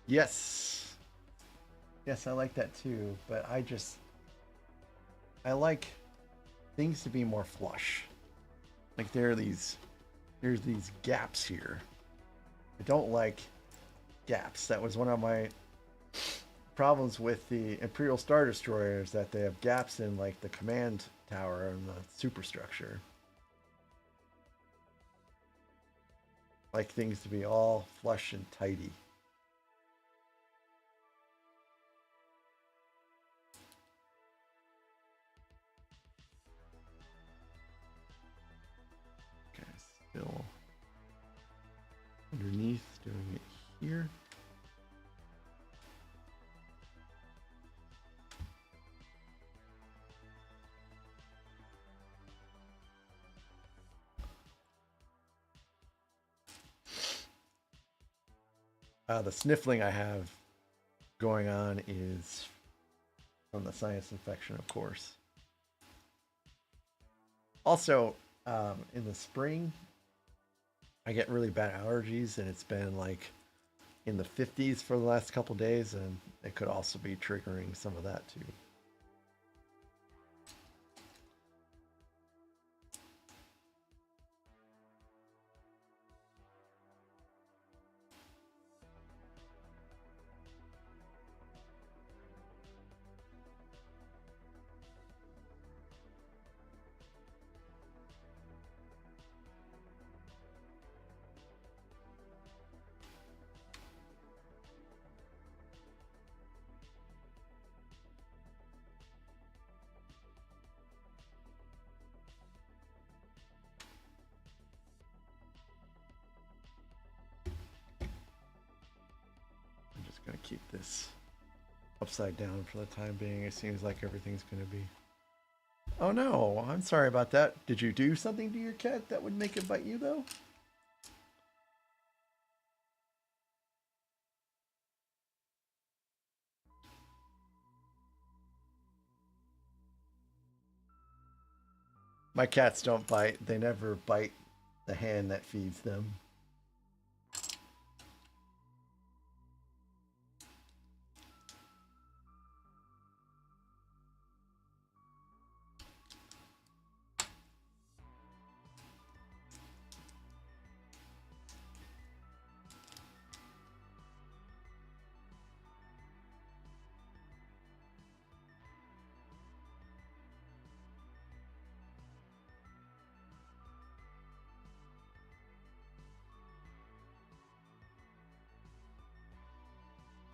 Yes. Yes, I like that too, but I like things to be more flush. Like there's these gaps here. I don't like gaps. That was one of my problems with the Imperial Star Destroyers, that they have gaps in like the command tower and the superstructure. Like things to be all flush and tidy. Okay, still underneath, doing it here. The sniffling I have going on is from the sinus infection, of course. Also, in the spring, I get really bad allergies, and it's been like, in the 50s for the last couple days, and it could also be triggering some of that too. I'm just going to keep this upside down for the time being. It seems like everything's going to be... Oh no, I'm sorry about that. Did you do something to your cat that would make it bite you though? My cats don't bite. They never bite the hand that feeds them.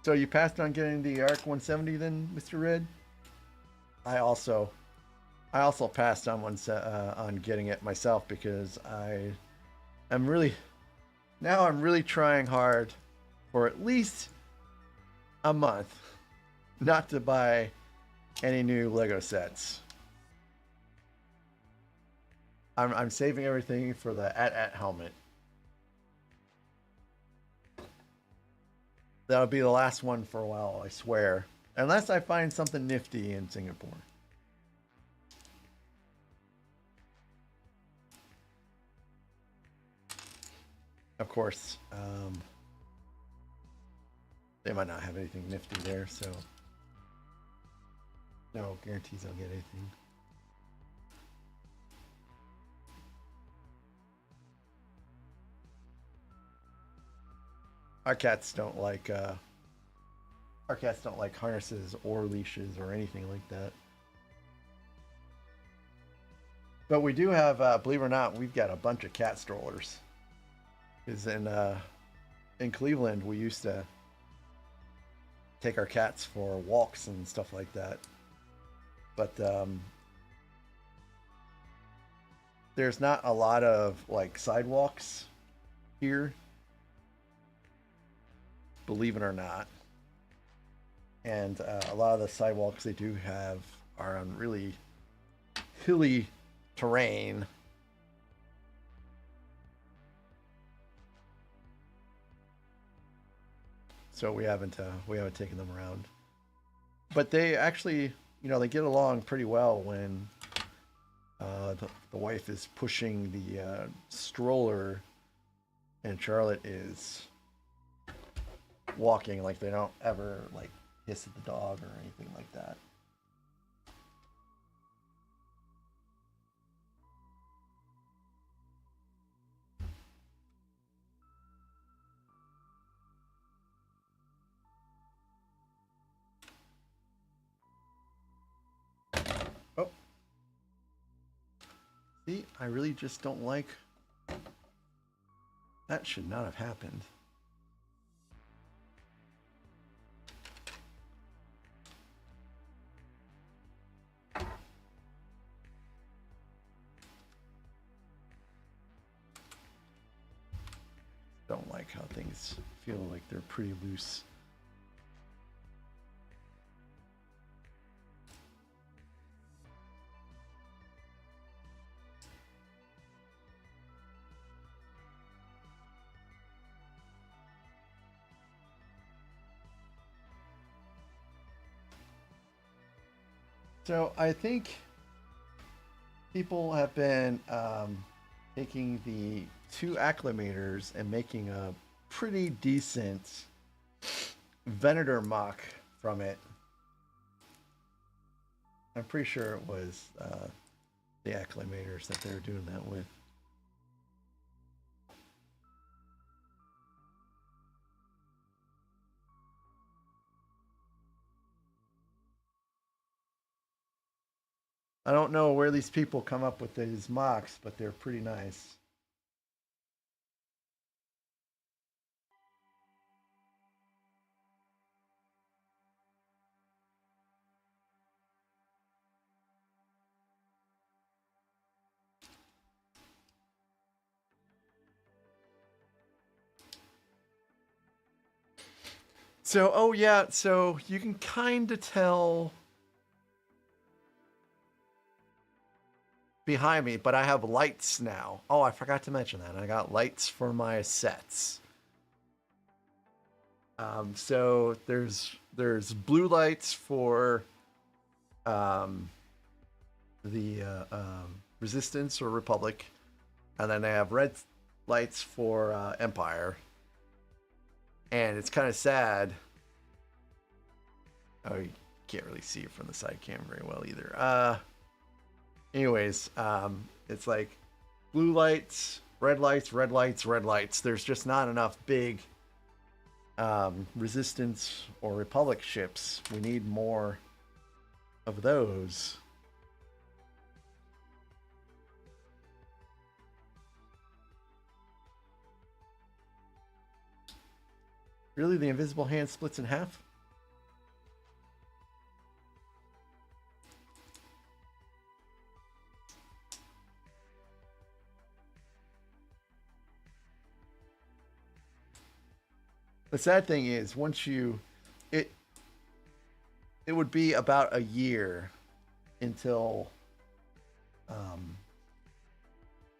So you passed on getting the ARC 170 then, Mr. Red? I also passed on getting it myself because I'm really trying hard for at least a month not to buy any new Lego sets. I'm saving everything for the at helmet. That'll be the last one for a while, I swear. Unless I find something nifty in Singapore. Of course, they might not have anything nifty there, so no guarantees I'll get anything. Our cats don't like harnesses or leashes or anything like that. But we do have, believe it or not, we've got a bunch of cat strollers. Because in Cleveland, we used to take our cats for walks and stuff like that. But there's not a lot of like sidewalks here, believe it or not. And a lot of the sidewalks they do have are on really hilly terrain. So we haven't taken them around. But they actually, they get along pretty well when the wife is pushing the stroller and Charlotte is walking. Like they don't ever like hiss at the dog or anything like that. Oh. See, I really just don't like... That should not have happened. Don't like how things feel like they're pretty loose. So I think people have been taking the two acclimators and making a pretty decent Venator mock from it. I'm pretty sure it was the acclimators that they were doing that with. I don't know where these people come up with these mocks, but they're pretty nice. So, oh yeah, so you can kind of tell behind me, but I have lights now. Oh, I forgot to mention that. I got lights for my sets. So there's blue lights for the Resistance or Republic, and then I have red lights for Empire. And it's kind of sad. Oh, you can't really see it from the side cam very well either. Anyways, it's like blue lights, red lights, red lights, red lights. There's just not enough big Resistance or Republic ships. We need more of those. Really, the invisible hand splits in half? The sad thing is, once you, it would be about a year until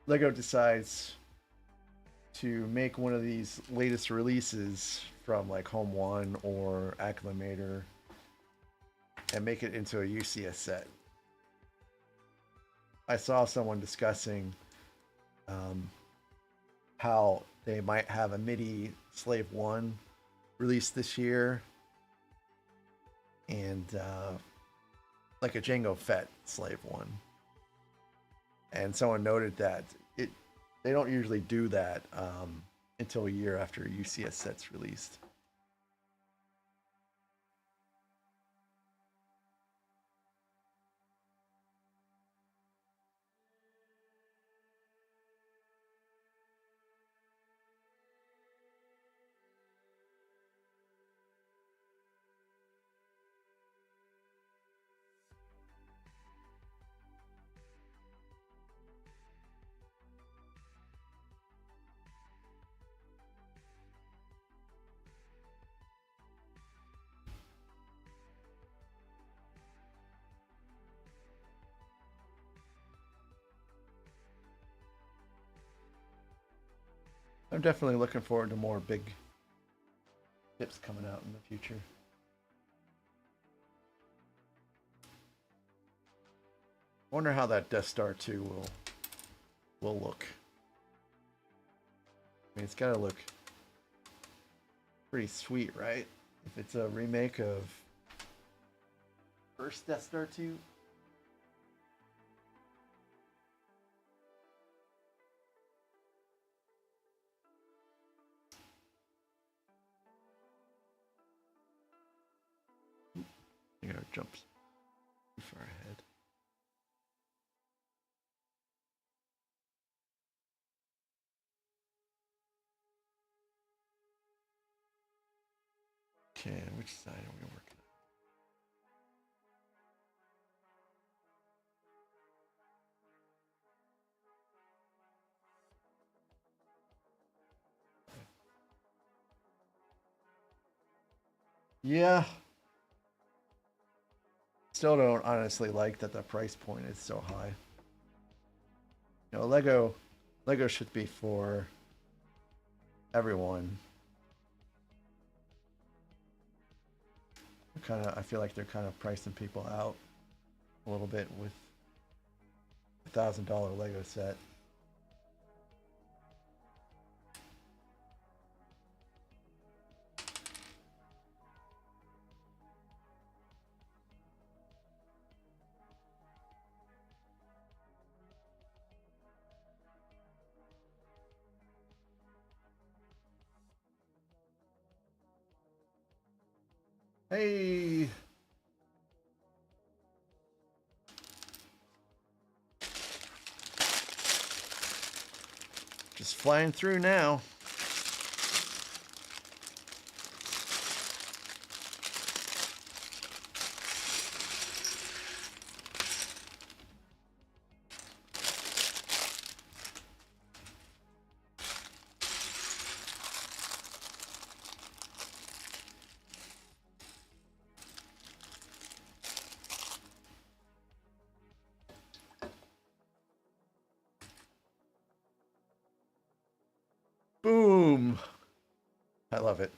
Lego decides to make one of these latest releases from like Home One or Acclimator and make it into a UCS set. I saw someone discussing how they might have a MIDI Slave 1 released this year and like a Jango Fett Slave 1. And someone noted that they don't usually do that until a year after a UCS set's released. I'm definitely looking forward to more big ships coming out in the future. I wonder how that Death Star 2 will look. I mean, it's got to look pretty sweet, right? If it's a remake of first Death Star 2. I think our jumps too far ahead. Okay, which side are we working on? Yeah. Still don't honestly like that the price point is so high. You know, Lego should be for everyone. I feel like they're kind of pricing people out a little bit with $1,000 Lego set. Hey! Just flying through now. Boom! I love it.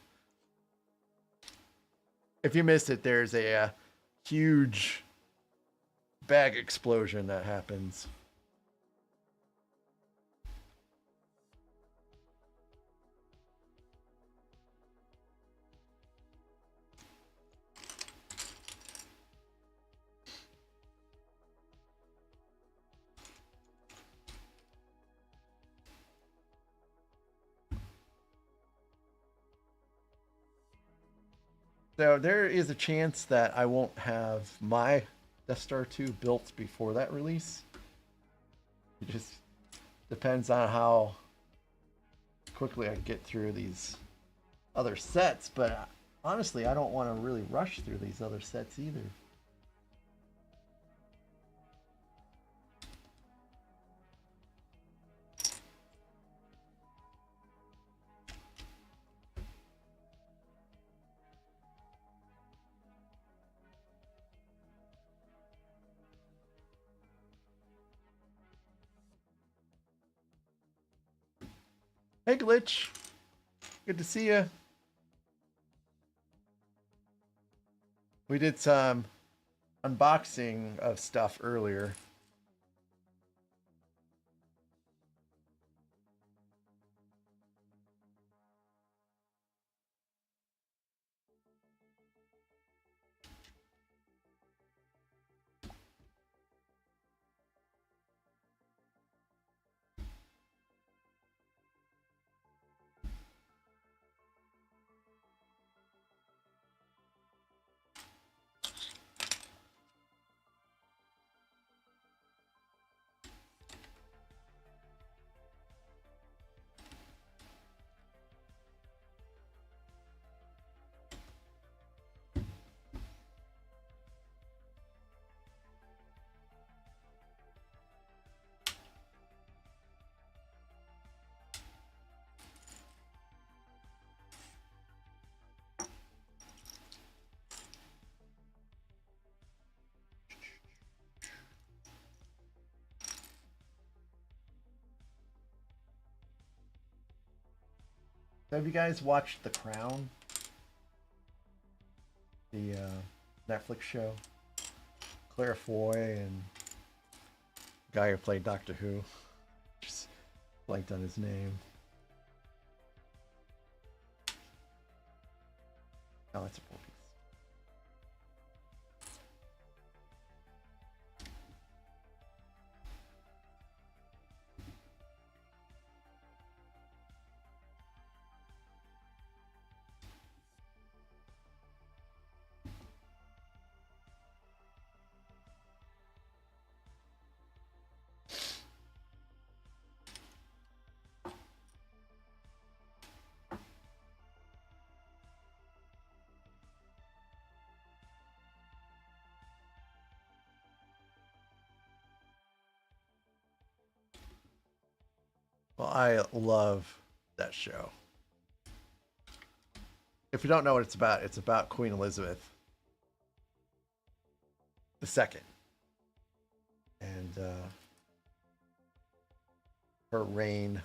If you missed it, there's a huge bag explosion that happens. So there is a chance that I won't have my Death Star 2 built before that release. It just depends on how quickly I get through these other sets, but honestly, I don't want to really rush through these other sets either. Hey, Glitch. Good to see you. We did some unboxing of stuff earlier. Have you guys watched The Crown? The Netflix show? Claire Foy and the guy who played Doctor Who. Just blanked on his name. Oh, that's a poor piece. Well, I love that show. If you don't know what it's about Queen Elizabeth II and her reign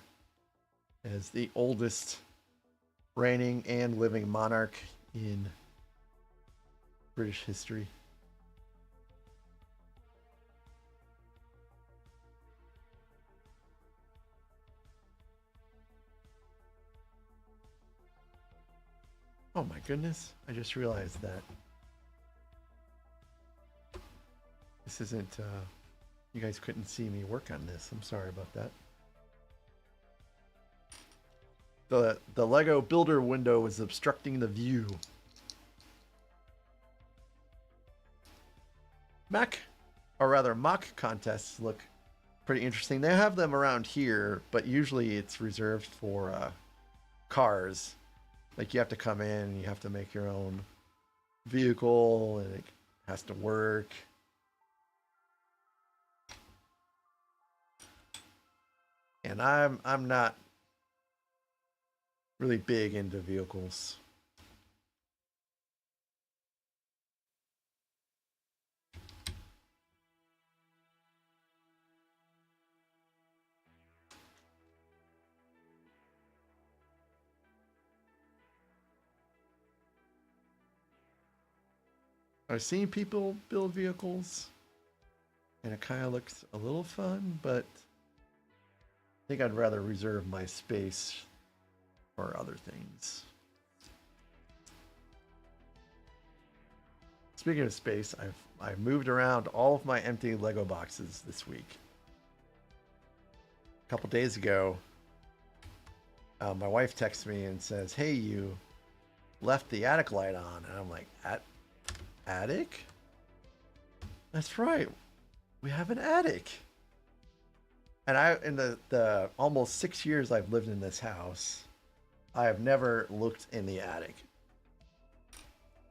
as the oldest reigning and living monarch in British history. Oh my goodness, I just realized that. This isn't, you guys couldn't see me work on this. I'm sorry about that. The Lego builder window is obstructing the view. Mac, or rather mock contests look pretty interesting. They have them around here, but usually it's reserved for cars. Like you have to come in, you have to make your own vehicle, and it has to work. And I'm not really big into vehicles. I've seen people build vehicles, and it kind of looks a little fun, but I think I'd rather reserve my space for other things. Speaking of space, I've moved around all of my empty Lego boxes this week. A couple days ago, my wife texts me and says, "Hey, you left the attic light on," and I'm like, "Attic? That's right, we have an attic." And in the almost 6 years I've lived in this house, I have never looked in the attic.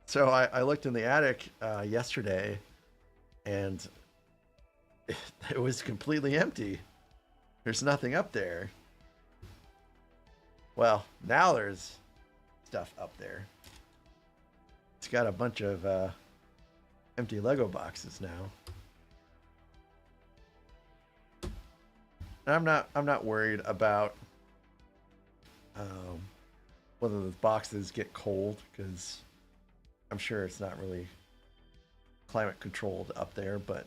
So I looked in the attic yesterday, and it was completely empty. There's nothing up there. Well, now there's stuff up there. It's got a bunch of empty Lego boxes now. And I'm not worried about whether the boxes get cold, because I'm sure it's not really climate controlled up there, but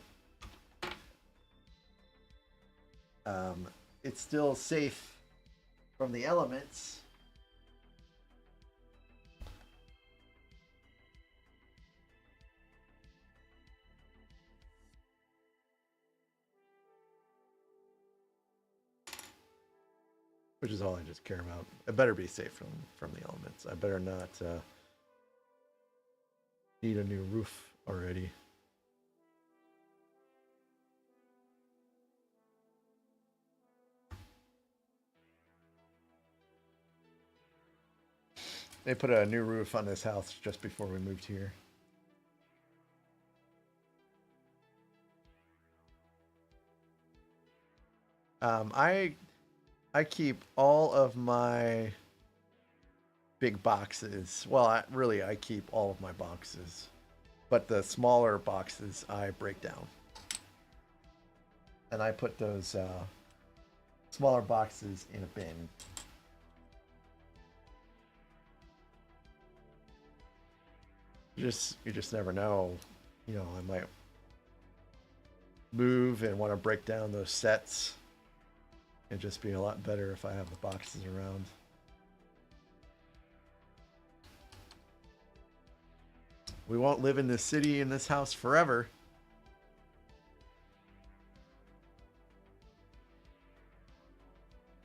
it's still safe from the elements. Which is all I just care about. I better be safe from the elements. I better not need a new roof already. They put a new roof on this house just before we moved here. I keep all of my big boxes. Well, I keep all of my boxes, but the smaller boxes I break down, and I put those smaller boxes in a bin. You just never know. You know, I might move and want to break down those sets. It'd just be a lot better if I have the boxes around. We won't live in this city, in this house forever.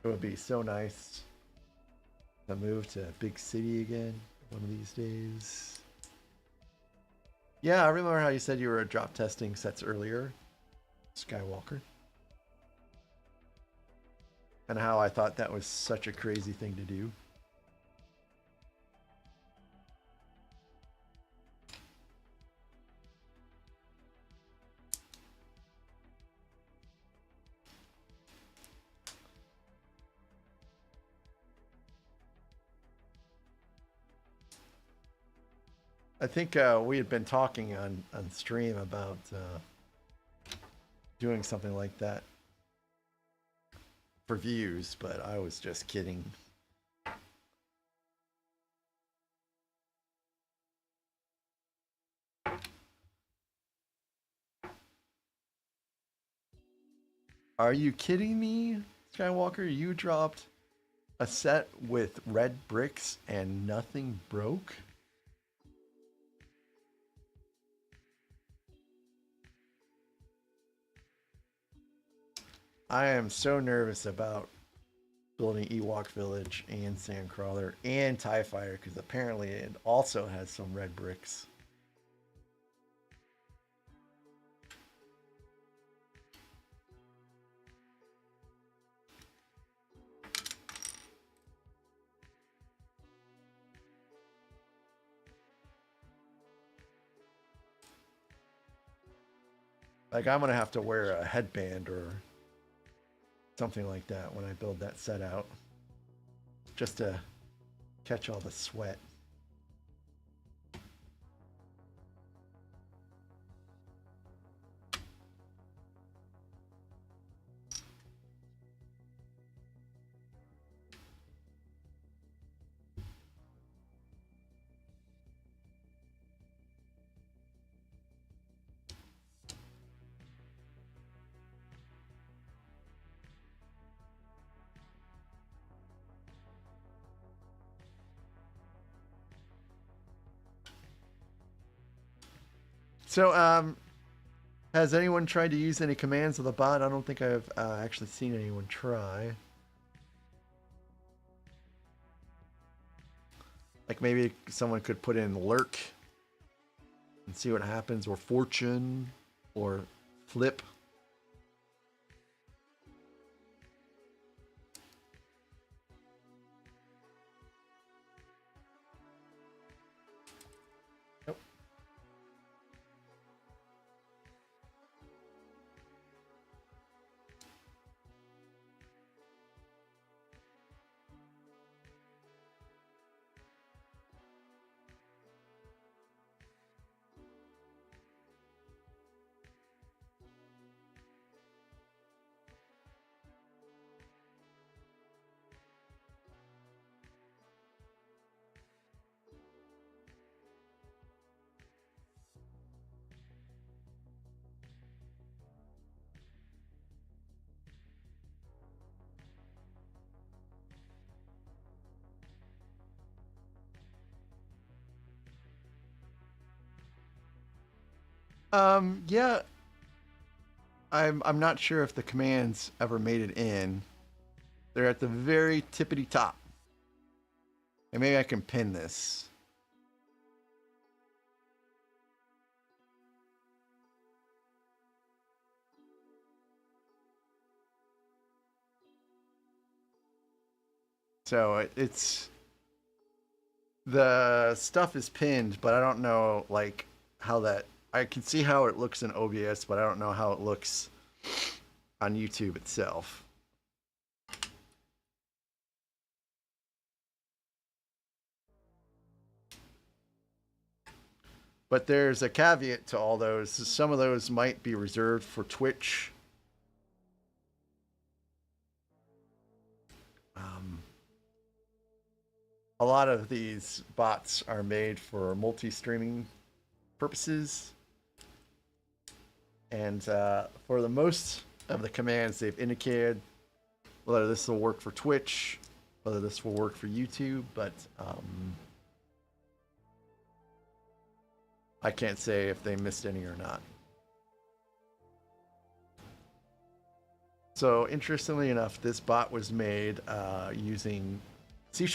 It would be so nice to move to a big city again one of these days. Yeah, I remember how you said you were drop testing sets earlier, Skywalker. And how I thought that was such a crazy thing to do. I think we had been talking on stream about doing something like that for views, but I was just kidding. Are you kidding me, Skywalker? You dropped a set with red bricks and nothing broke? I am so nervous about building Ewok Village and Sandcrawler and TIE Fighter, because apparently it also has some red bricks. Like I'm gonna have to wear a headband or something like that when I build that set out, just to catch all the sweat. So, has anyone tried to use any commands of the bot? I don't think I've actually seen anyone try. Like maybe someone could put in lurk and see what happens, or fortune, or flip. Nope. Yeah, I'm not sure if the commands ever made it in. They're at the very tippity top. And maybe I can pin this. So it's the stuff is pinned, but I don't know like how that. I can see how it looks in OBS, but I don't know how it looks on YouTube itself. But there's a caveat to all those. Some of those might be reserved for Twitch. A lot of these bots are made for multi-streaming purposes. And for the most of the commands, they've indicated whether this will work for Twitch, whether this will work for YouTube, but I can't say if they missed any or not. So interestingly enough, this bot was made using C#,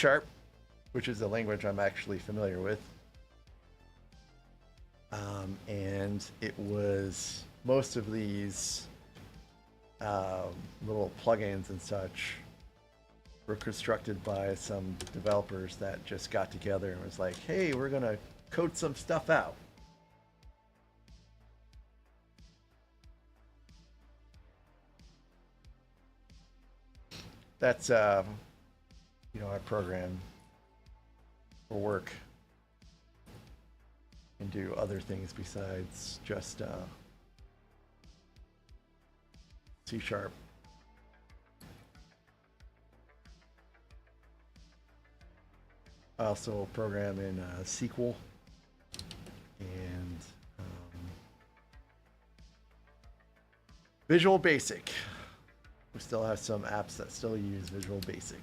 which is a language I'm actually familiar with. And it was most of these little plugins and such were constructed by some developers that just got together and was like, hey, we're going to code some stuff out. That's, you know, I program for work and do other things besides just C#. I also program in SQL and Visual Basic. We still have some apps that still use Visual Basic.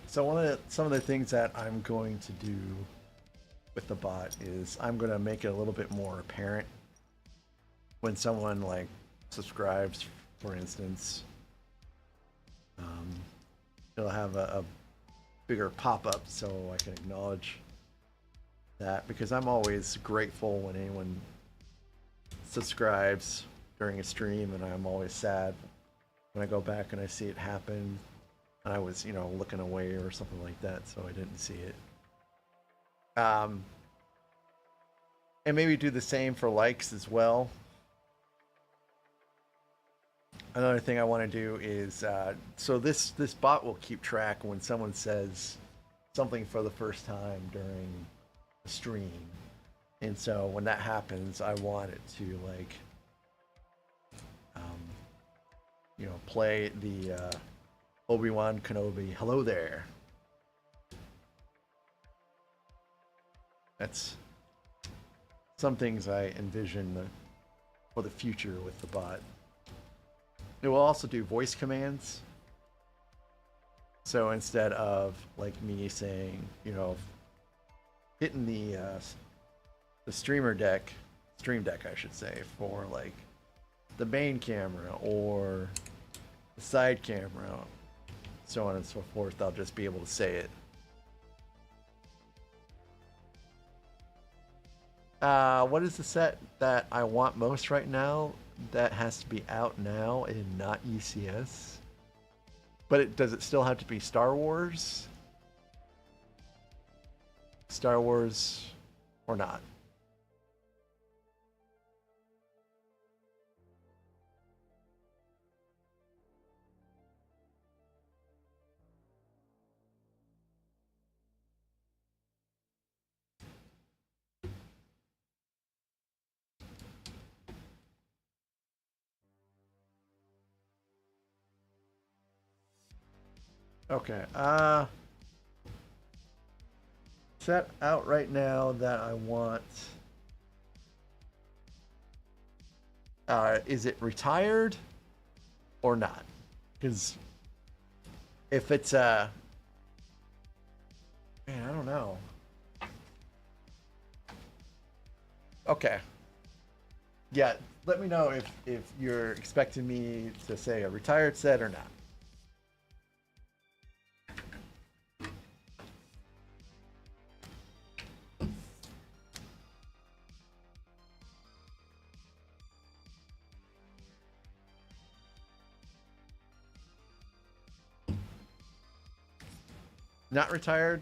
So some of the things that I'm going to do with the bot is I'm going to make it a little bit more apparent when someone like subscribes, for instance, it'll have a bigger pop-up so I can acknowledge that, because I'm always grateful when anyone subscribes during a stream, and I'm always sad when I go back and I see it happen and I was, looking away or something like that, so I didn't see it. And maybe do the same for likes as well. Another thing I want to do is so this bot will keep track when someone says something for the first time during a stream, and so when that happens, I want it to like play the Obi-Wan Kenobi "Hello there." That's some things I envision for the future with the bot. It will also do voice commands. So instead of like me saying, hitting the stream deck, I should say, for like the main camera or the side camera, so on and so forth, I'll just be able to say it. What is the set that I want most right now? That has to be out now and not ECS. But does it still have to be Star Wars? Star Wars or not? Okay. Set out right now that I want. Is it retired or not? Because if it's man, I don't know. Okay. Yeah, let me know if you're expecting me to say a retired set or not. Not retired?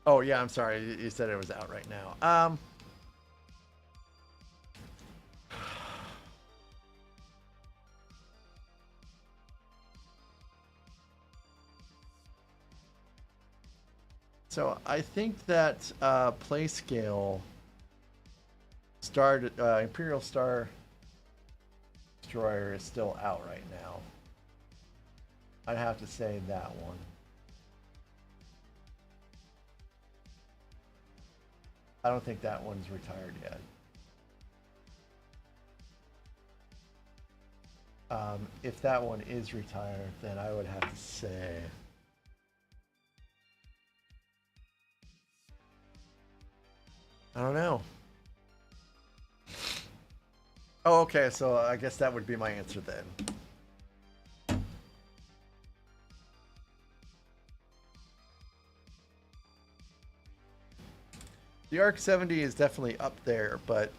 Oh yeah, I'm sorry. You said it was out right now. So I think that Playscale started Imperial Star Destroyer is still out right now. I'd have to say that one. I don't think that one's retired yet. If that one is retired, then I would have to say I don't know. Oh, okay, so I guess that would be my answer then. The ARC 70 is definitely up there, but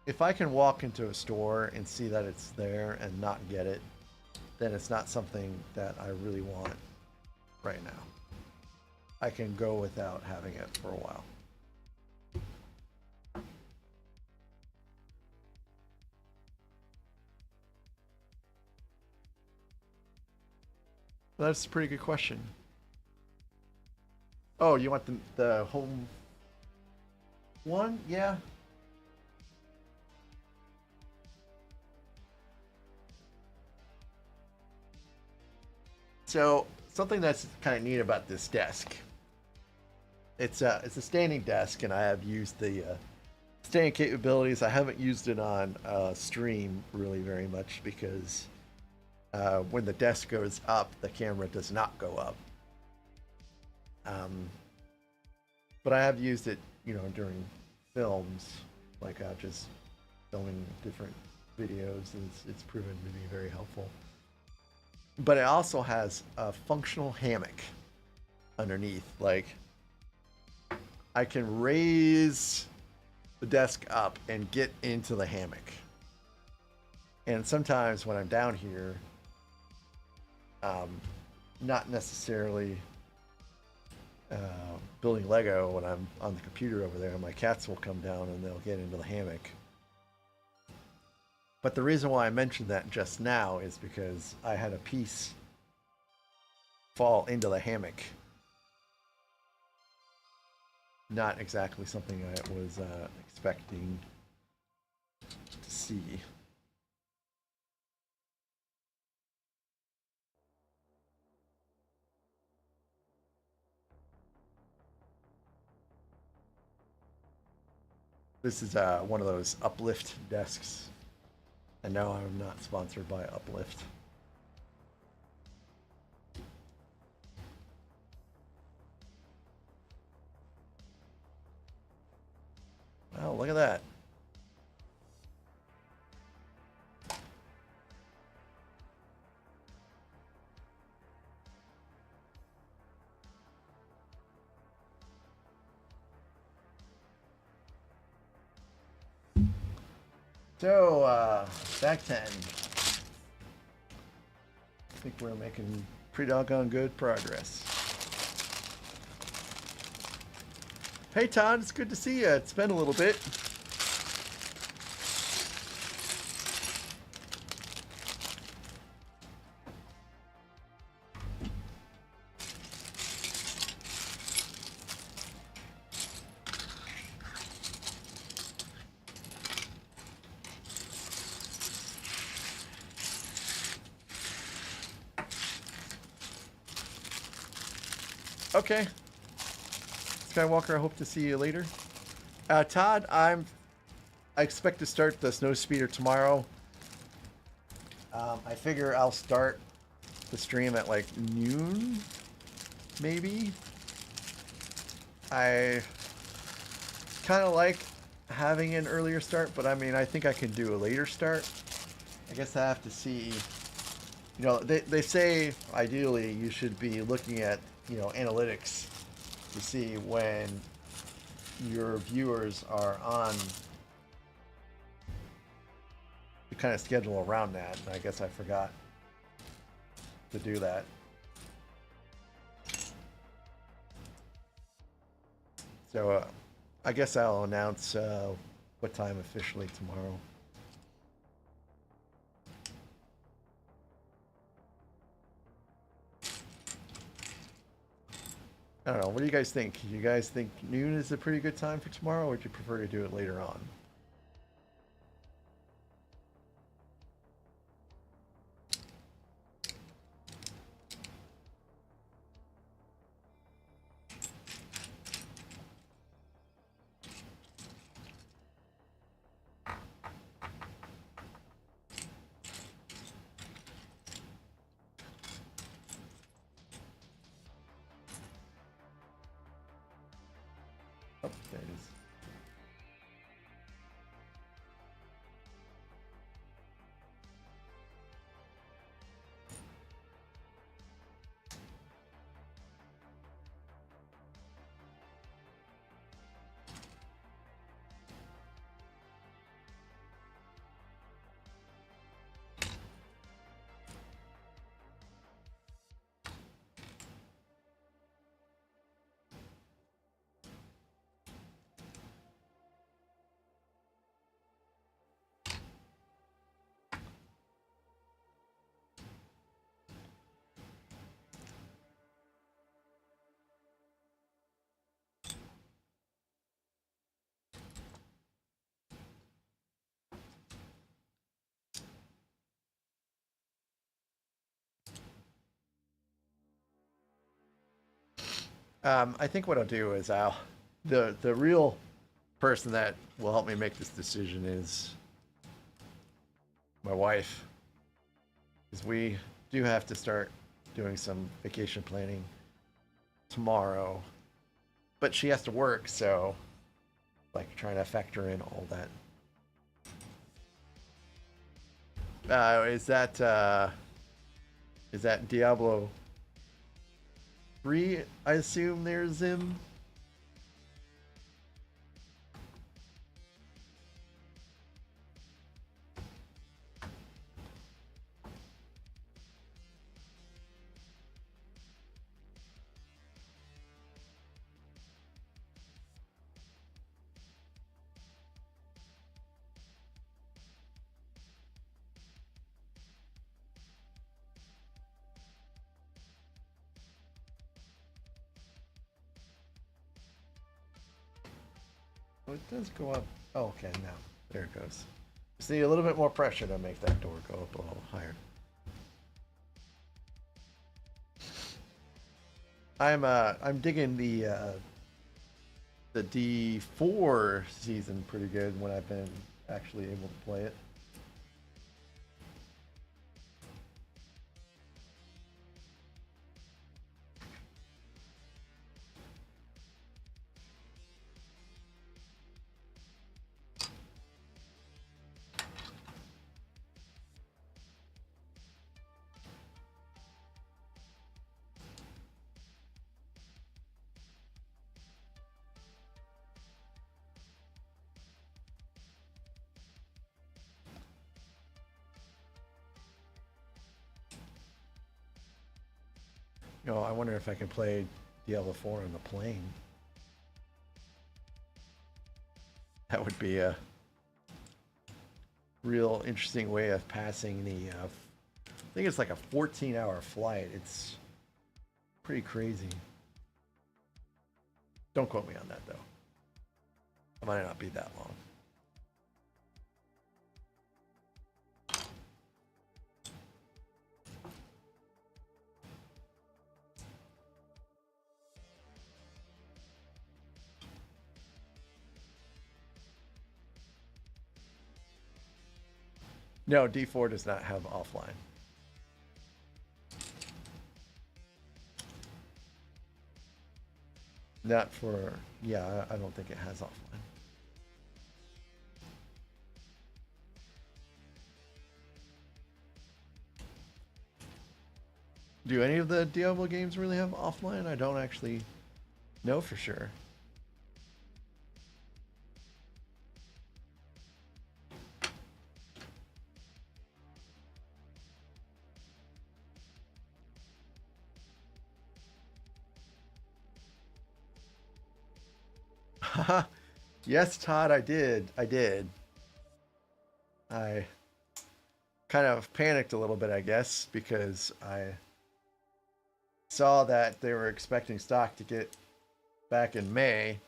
if I can walk into a store and see that it's there and not get it, then it's not something that I really want right now. I can go without having it for a while. That's a pretty good question. Oh, you want the home one? Yeah. So something that's kind of neat about this desk. It's a standing desk, and I have used the standing capabilities. I haven't used it on stream really very much because when the desk goes up, the camera does not go up. But I have used it, during films. Like I'll just filming different videos. It's proven to be very helpful. But it also has a functional hammock underneath. Like, I can raise the desk up and get into the hammock. And sometimes when I'm down here, not necessarily building Lego, when I'm on the computer over there, my cats will come down and they'll get into the hammock. But the reason why I mentioned that just now is because I had a piece fall into the hammock. Not exactly something I was expecting to see. This is one of those Uplift desks. And no, I'm not sponsored by Uplift. Wow, look at that. So, back 10. I think we're making pretty doggone good progress. Hey Todd, it's good to see you. It's been a little bit. Okay. Skywalker, I hope to see you later. Todd, I expect to start the snow speeder tomorrow. I figure I'll start the stream at like noon, maybe. I kind of like having an earlier start, but I mean, I think I can do a later start. I guess I have to see. You know, they say ideally you should be looking at, you know, analytics to see when your viewers are on, to kind of schedule around that. And I guess I forgot to do that. So I guess I'll announce what time officially tomorrow. I don't know. What do you guys think? Do you guys think noon is a pretty good time for tomorrow, or would you prefer to do it later on? Oh, there it is. I think what I'll do is the real person that will help me make this decision is my wife, because we do have to start doing some vacation planning tomorrow, but she has to work, so like trying to factor in all that Is that Diablo 3? I assume there's him. Oh, it does go up. Oh, okay, now there it goes. Just need a little bit more pressure to make that door go up a little higher. I'm digging the D4 season pretty good when I've been actually able to play it. You know, I wonder if I can play Diablo 4 on the plane. That would be a real interesting way of passing the. I think it's like a 14-hour flight. It's pretty crazy. Don't quote me on that though. It might not be that long. No, D4 does not have offline. Not for, yeah, I don't think it has offline. Do any of the Diablo games really have offline? I don't actually know for sure. Yes, Todd, I did. I kind of panicked a little bit, I guess, because I saw that they were expecting stock to get back in May.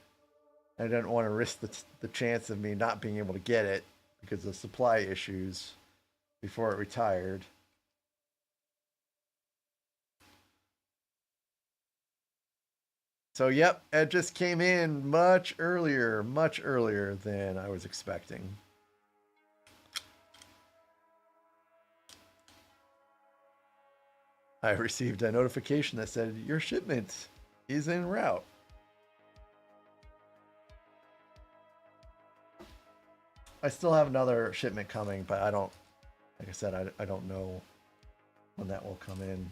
I didn't want to risk the chance of me not being able to get it because of supply issues before it retired. So, yep, it just came in much earlier than I was expecting. I received a notification that said your shipment is en route. I still have another shipment coming, but I don't, like I said, I don't know when that will come in.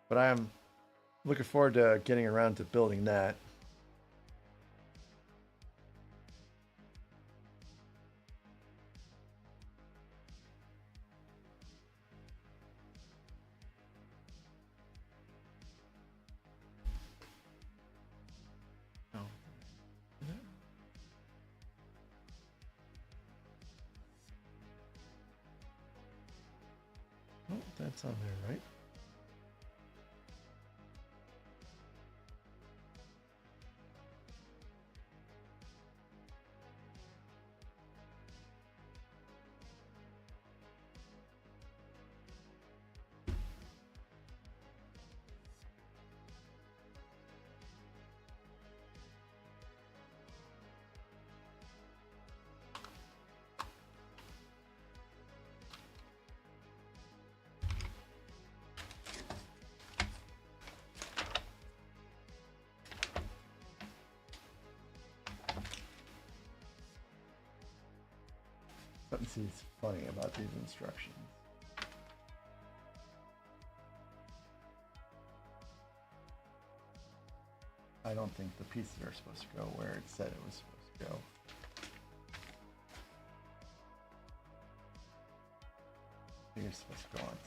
But I'm looking forward to getting around to building that. Oh. Oh, that's on there, right? see is funny about these instructions. I don't think the pieces are supposed to go where it said it was supposed to go. You're supposed to go on.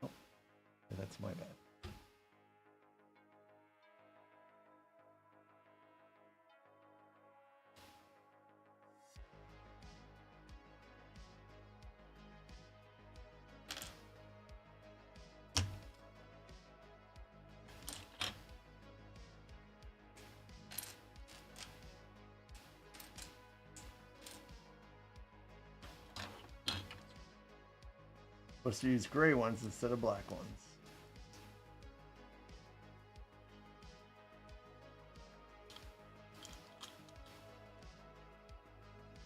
Oh, that's my bad. Supposed to use gray ones instead of black ones.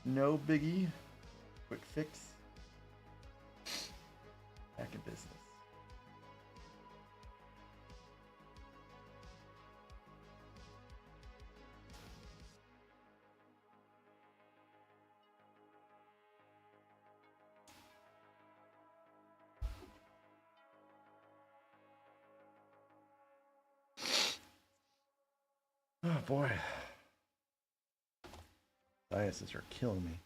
No biggie. Quick fix. Back in business. Oh boy. Biases are killing me.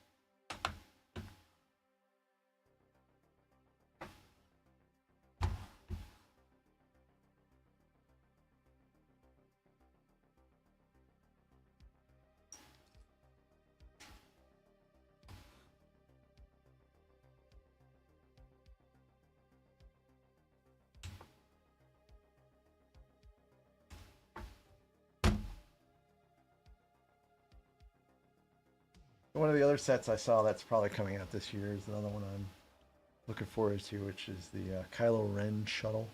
One of the other sets I saw that's probably coming out this year is another one I'm looking forward to, which is the Kylo Ren shuttle.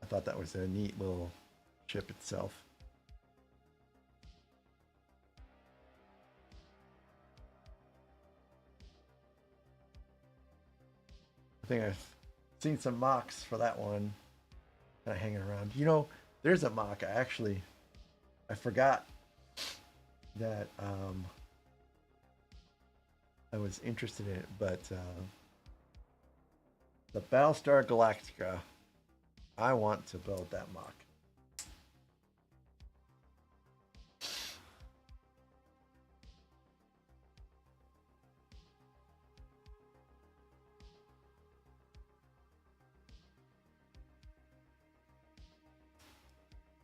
I thought that was a neat little ship itself. I think I've seen some mocks for that one kind of hanging around. You know, there's a mock I forgot that I was interested in it, but the Battlestar Galactica, I want to build that mock.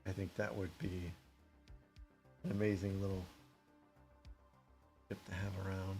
I think that would be an amazing little ship to have around.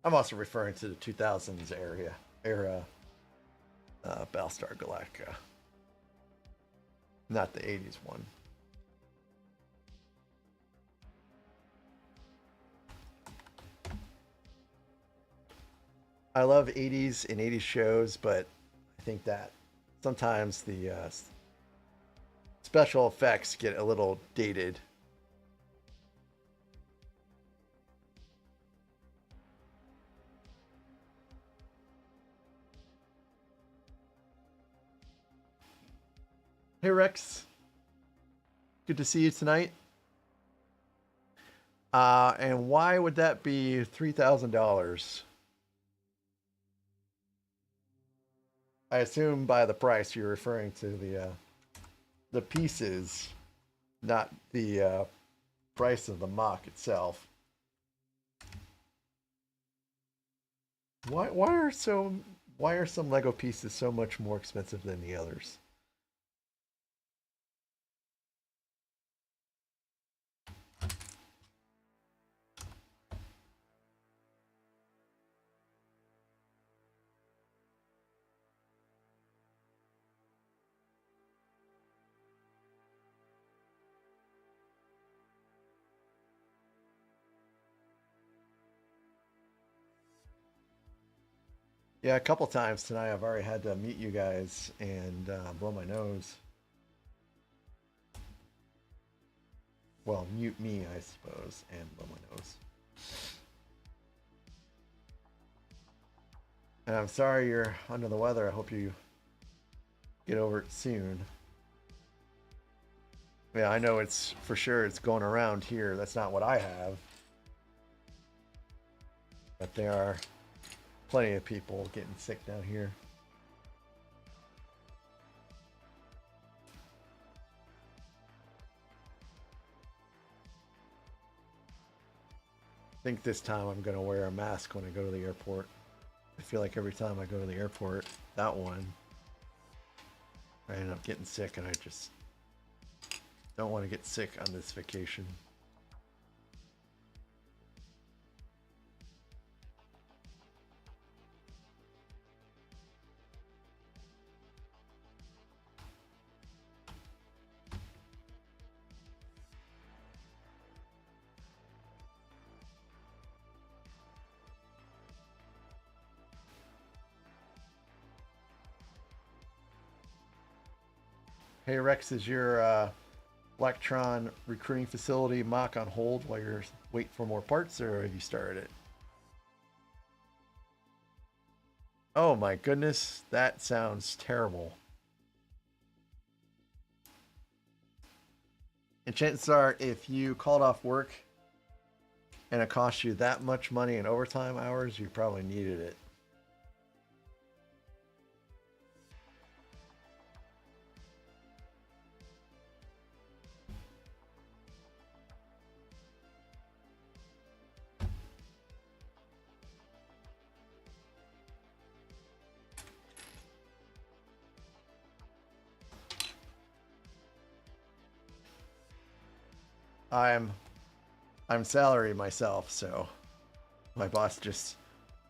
I'm also referring to the 2000s era Battlestar Galactica, not the 80s one. I love 80s and 80s shows, but I think that sometimes the special effects get a little dated. Hey Rex, good to see you tonight. And why would that be $3,000? I assume by the price you're referring to the pieces, not the price of the mock itself. Why are some Lego pieces so much more expensive than the others? Yeah, a couple times tonight I've already had to meet you guys and blow my nose. Well, mute me, I suppose, and blow my nose. And I'm sorry you're under the weather. I hope you get over it soon. Yeah, I know it's for sure it's going around here. That's not what I have. But there are plenty of people getting sick down here. I think this time I'm going to wear a mask when I go to the airport. I feel like every time I go to the airport, that one, I end up getting sick, and I just don't want to get sick on this vacation. Hey Rex, is your Electron recruiting facility mock on hold while you're waiting for more parts, or have you started it? Oh my goodness, that sounds terrible. And chances are, if you called off work and it cost you that much money in overtime hours, you probably needed it. I'm I'm salary myself, so my boss just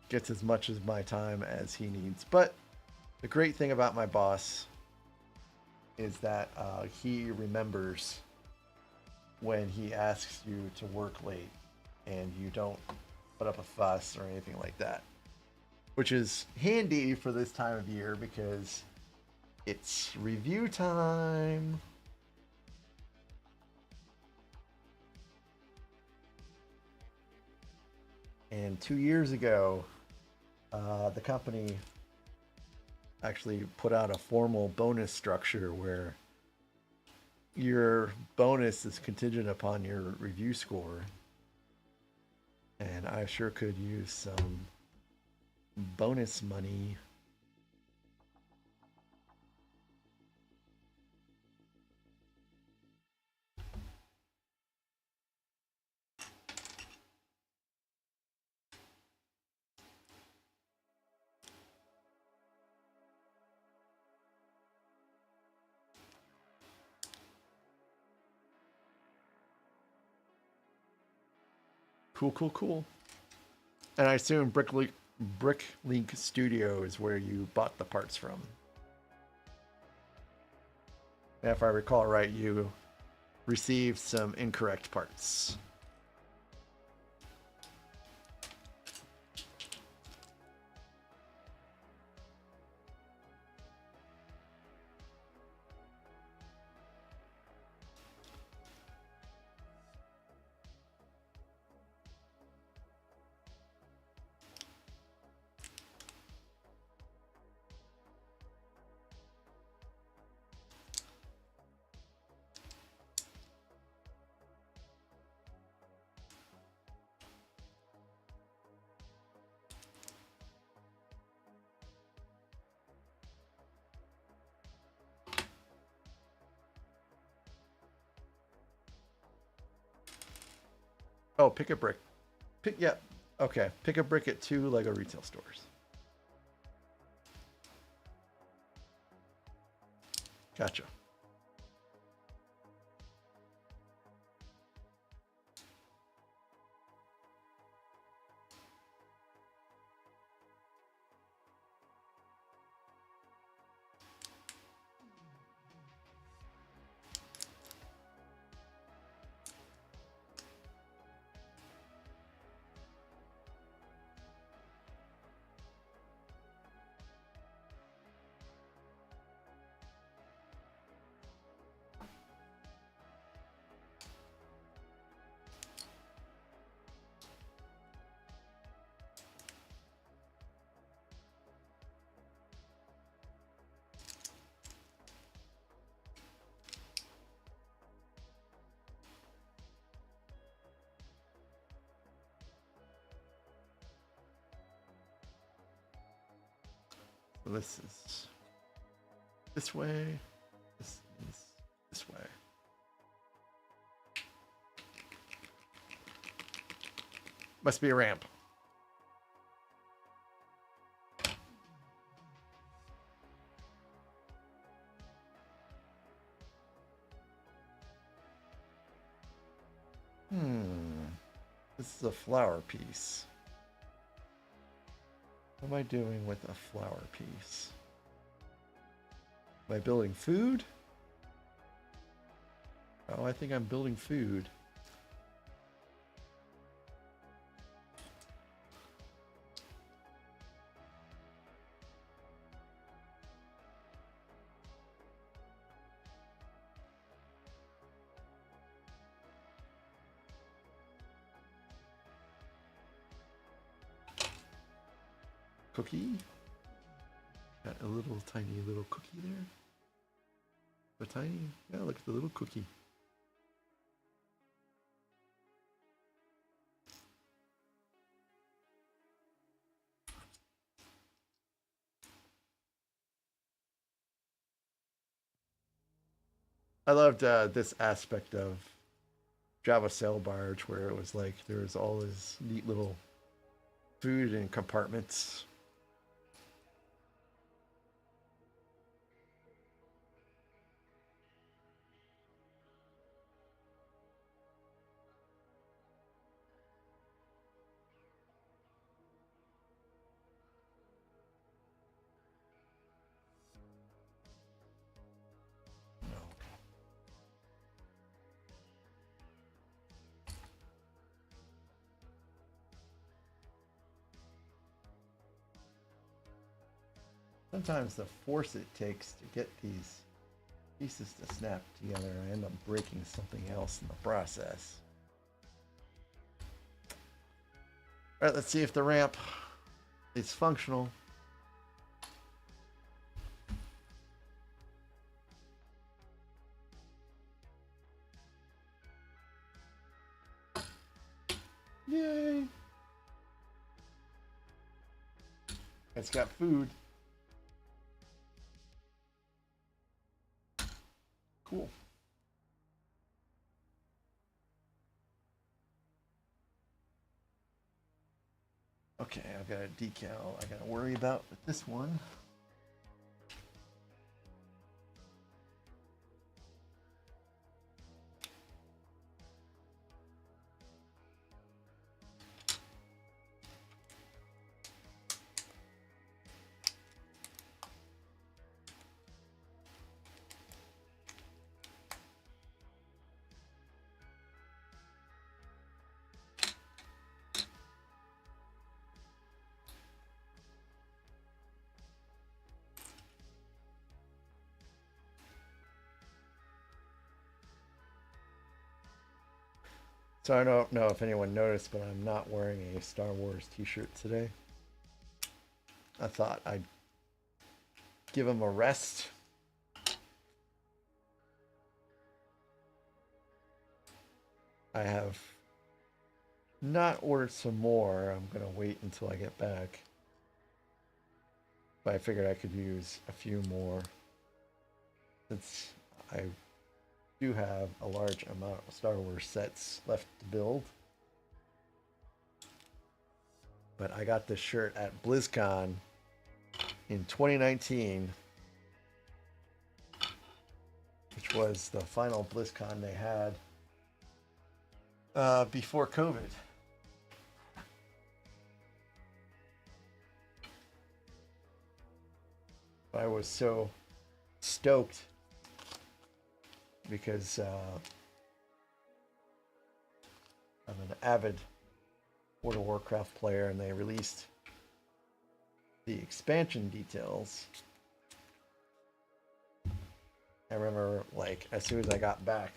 gets as much of my time as he needs. But the great thing about my boss is that he remembers when he asks you to work late and you don't put up a fuss or anything like that, which is handy for this time of year because it's review time. And 2 years ago, the company actually put out a formal bonus structure where your bonus is contingent upon your review score. And I sure could use some bonus money. Cool, cool, cool. And I assume Bricklink Studio is where you bought the parts from. And if I recall right, you received some incorrect parts. Oh, pick a brick. Yeah. Okay. Pick a brick at 2 Lego retail stores. Gotcha. this is this way. This is this way. Must be a ramp. This is a flower piece. What am I doing with a flower piece? Am I building food? Oh, I think I'm building food. Cookie? Got a little tiny little cookie there. A tiny, yeah, look at the little cookie. I loved this aspect of Java Sail Barge where it was like there was all this neat little food in compartments. Sometimes the force it takes to get these pieces to snap together, I end up breaking something else in the process. All right, let's see if the ramp is functional. Yay! It's got food. Cool. Okay, I've got a decal I gotta worry about with this one. So I don't know if anyone noticed, but I'm not wearing a Star Wars t-shirt today. I thought I'd give them a rest. I have not ordered some more. I'm going to wait until I get back. But I figured I could use a few more since I do have a large amount of Star Wars sets left to build. But I got this shirt at BlizzCon in 2019, which was the final BlizzCon they had before COVID. I was so stoked because I'm an avid World of Warcraft player, and they released the expansion details. I remember, like, as soon as I got back,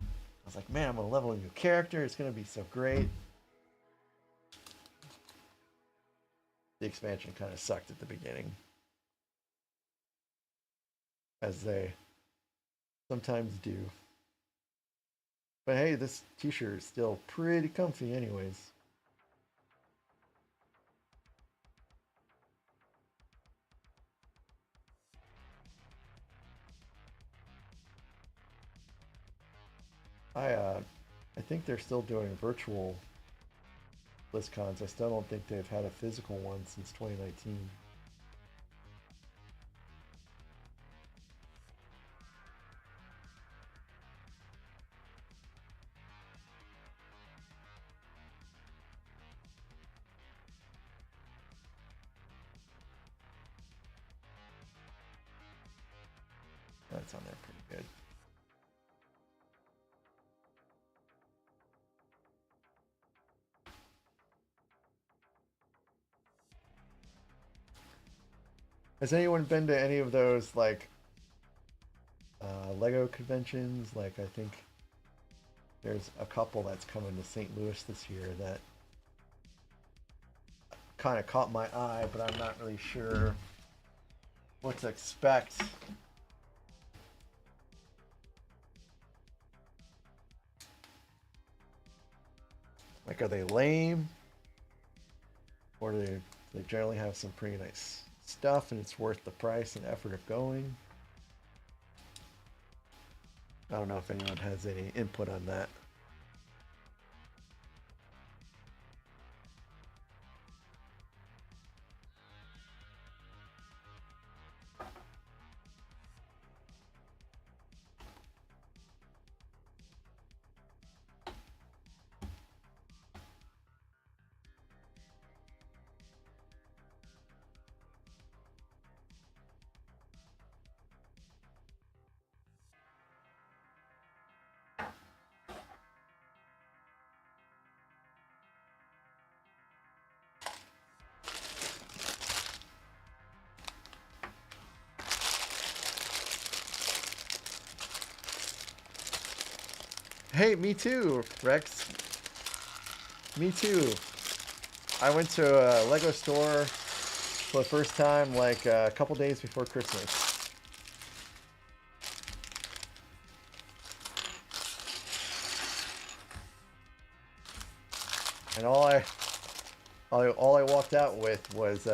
I was like, man, I'm gonna level a new character. It's gonna be so great. The expansion kind of sucked at the beginning, as they sometimes do. But hey, this t-shirt is still pretty comfy anyways. I think they're still doing virtual BlizzCons. I still don't think they've had a physical one since 2019. That's on there pretty good. Has anyone been to any of those like Lego conventions? Like I think there's a couple that's coming to St. Louis this year that kind of caught my eye, but I'm not really sure what to expect. Like, are they lame? Or do they generally have some pretty nice stuff and it's worth the price and effort of going? I don't know if anyone has any input on that. Hey, me too, Rex. Me too. I went to a Lego store for the first time like a couple days before Christmas. And all I walked out with was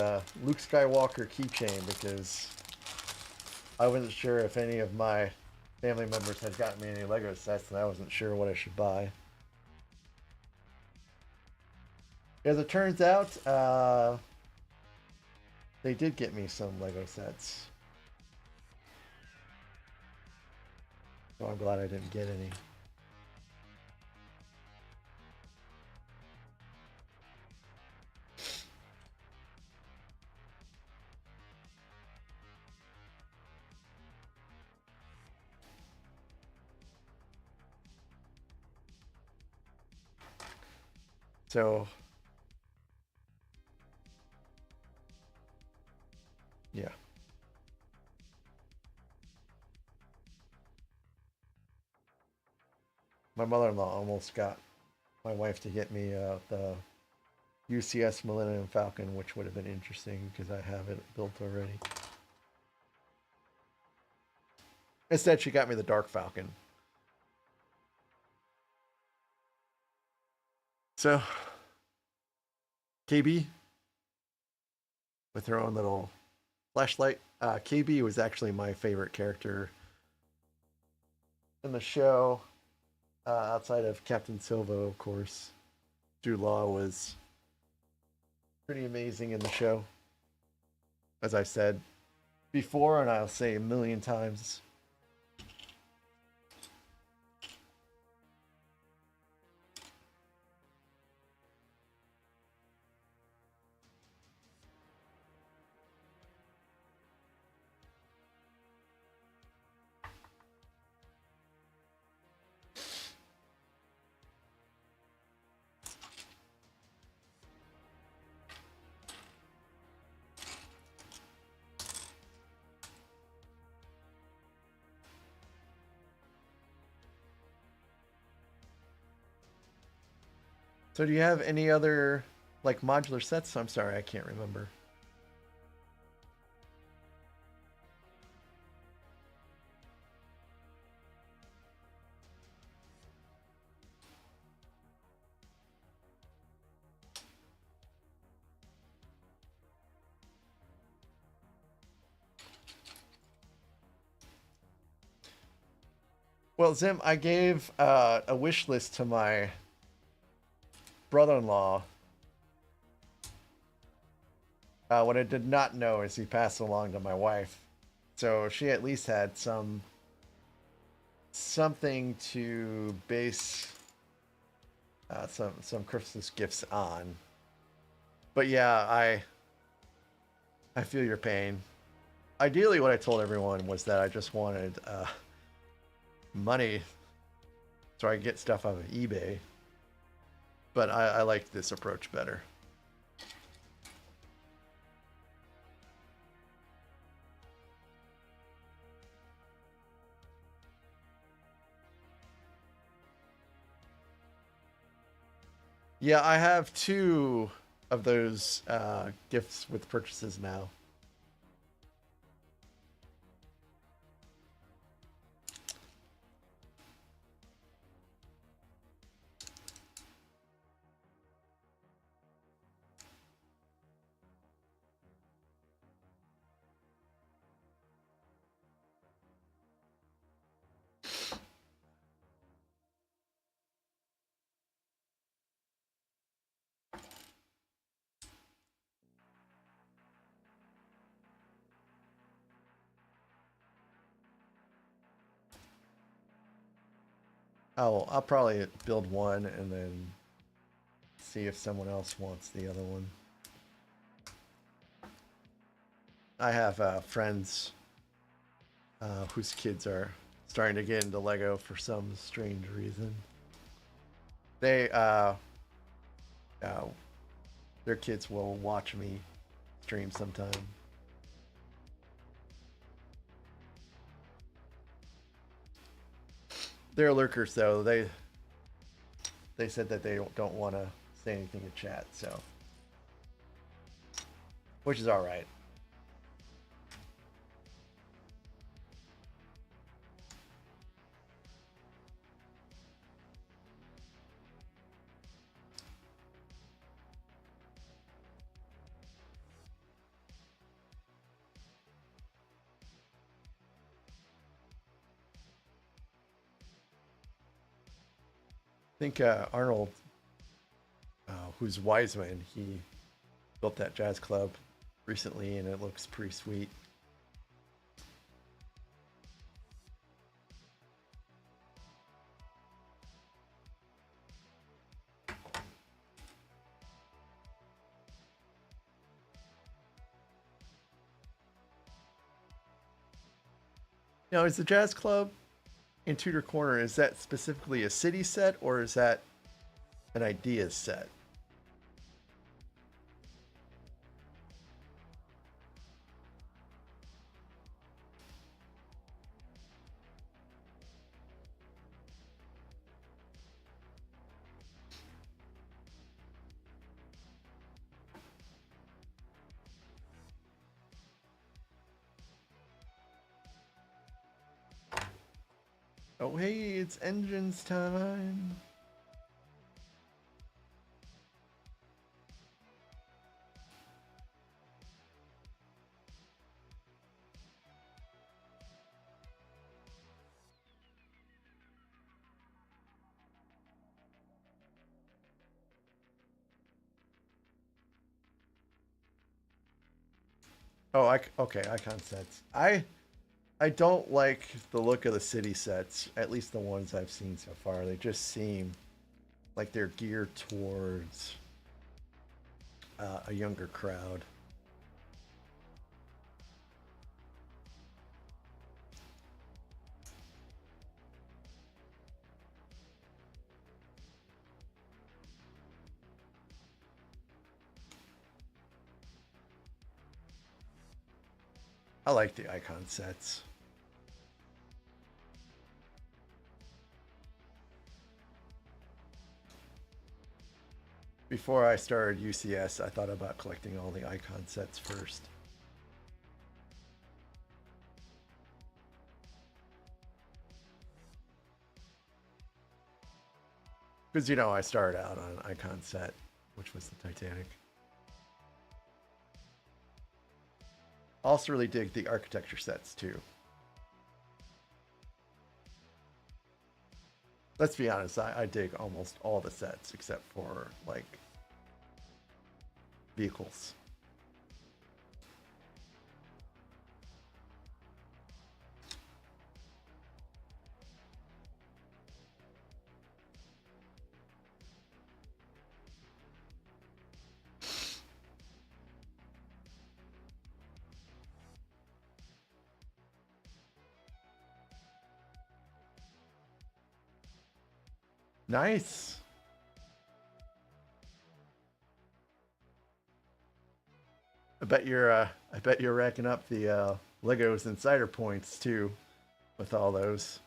Luke Skywalker keychain because I wasn't sure if any of my family members had gotten me any Lego sets, and I wasn't sure what I should buy. As it turns out, they did get me some Lego sets. So I'm glad I didn't get any. So, yeah. My mother-in-law almost got my wife to get me the UCS Millennium Falcon, which would have been interesting because I have it built already. Instead, she got me the Dark Falcon. So, KB, with her own little flashlight. KB was actually my favorite character in the show, outside of Captain Silva, of course. Jude Law was pretty amazing in the show, as I said before, and I'll say a million times. So do you have any other like modular sets? I'm sorry, I can't remember. Well, Zim, I gave a wish list to my brother-in-law. What I did not know is he passed along to my wife, so she at least had something to base some Christmas gifts on. But yeah, I feel your pain. Ideally, what I told everyone was that I just wanted money so I could get stuff off of eBay. But I like this approach better. Yeah, I have two of those gifts with purchases now. I'll probably build one and then see if someone else wants the other one. I have friends whose kids are starting to get into Lego for some strange reason. They uh, their kids will watch me stream sometime. They're lurkers though. They said that they don't want to say anything in chat, so which is all right. I think Arnold, who's Wiseman, he built that jazz club recently, and it looks pretty sweet. Now, is the jazz club in Tudor Corner, is that specifically a city set or is that an ideas set? Oh, hey, it's engines time. Oh, okay, icon sets. I don't like the look of the city sets, at least the ones I've seen so far. They just seem like they're geared towards a younger crowd. I like the icon sets. Before I started UCS, I thought about collecting all the icon sets first. Because, you know, I started out on an icon set, which was the Titanic. Also really dig the architecture sets too. let's be honest, I dig almost all the sets except for like vehicles. Nice. I bet you're racking up the Legos Insider points too with all those.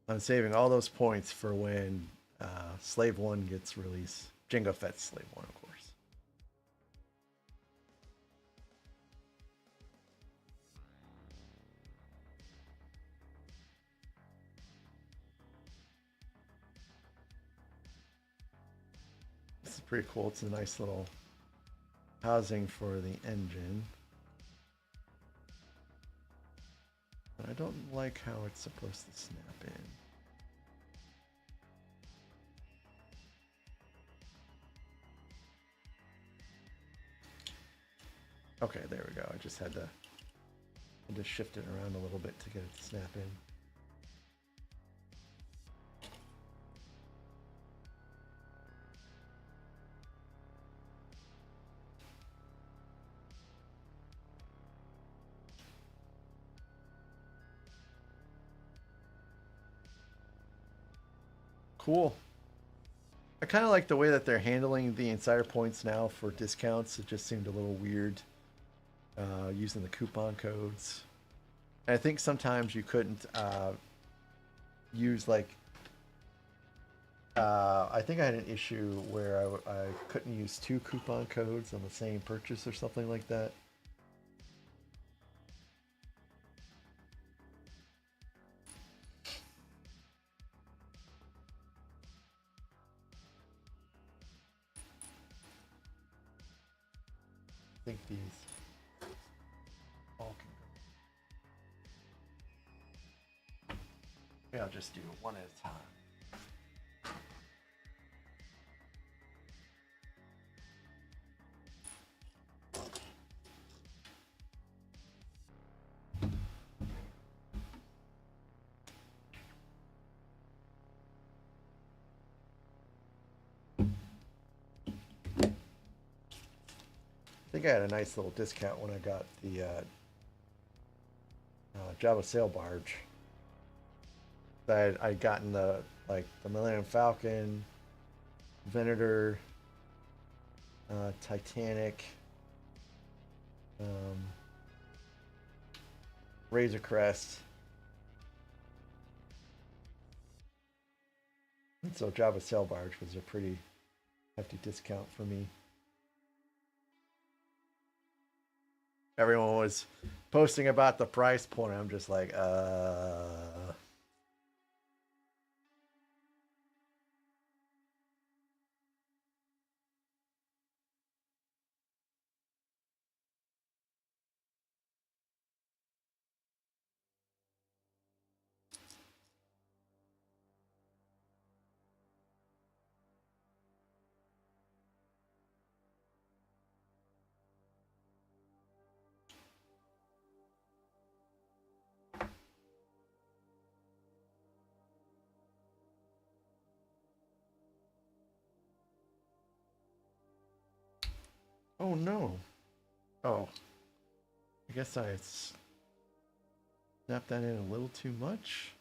I'm saving all those points for when Slave 1 gets released. Jango Fett's Slave 1, of course. This is pretty cool. It's a nice little housing for the engine. But I don't like how it's supposed to snap in. Okay, there we go. I just had to shift it around a little bit to get it to snap in. Cool. I kind of like the way that they're handling the insider points now for discounts. It just seemed a little weird using the coupon codes. And I think sometimes you couldn't use like I think I had an issue where I couldn't use 2 coupon codes on the same purchase or something like that. I think these all can go. Maybe I'll just do it one at a time. I think I had a nice little discount when I got the Java sail barge. I'd gotten the Millennium Falcon, Venator, Titanic, Razor Crest, and so Java sail barge was a pretty hefty discount for me. Everyone was posting about the price point. I'm just like, oh no. Oh, I guess I snapped that in a little too much.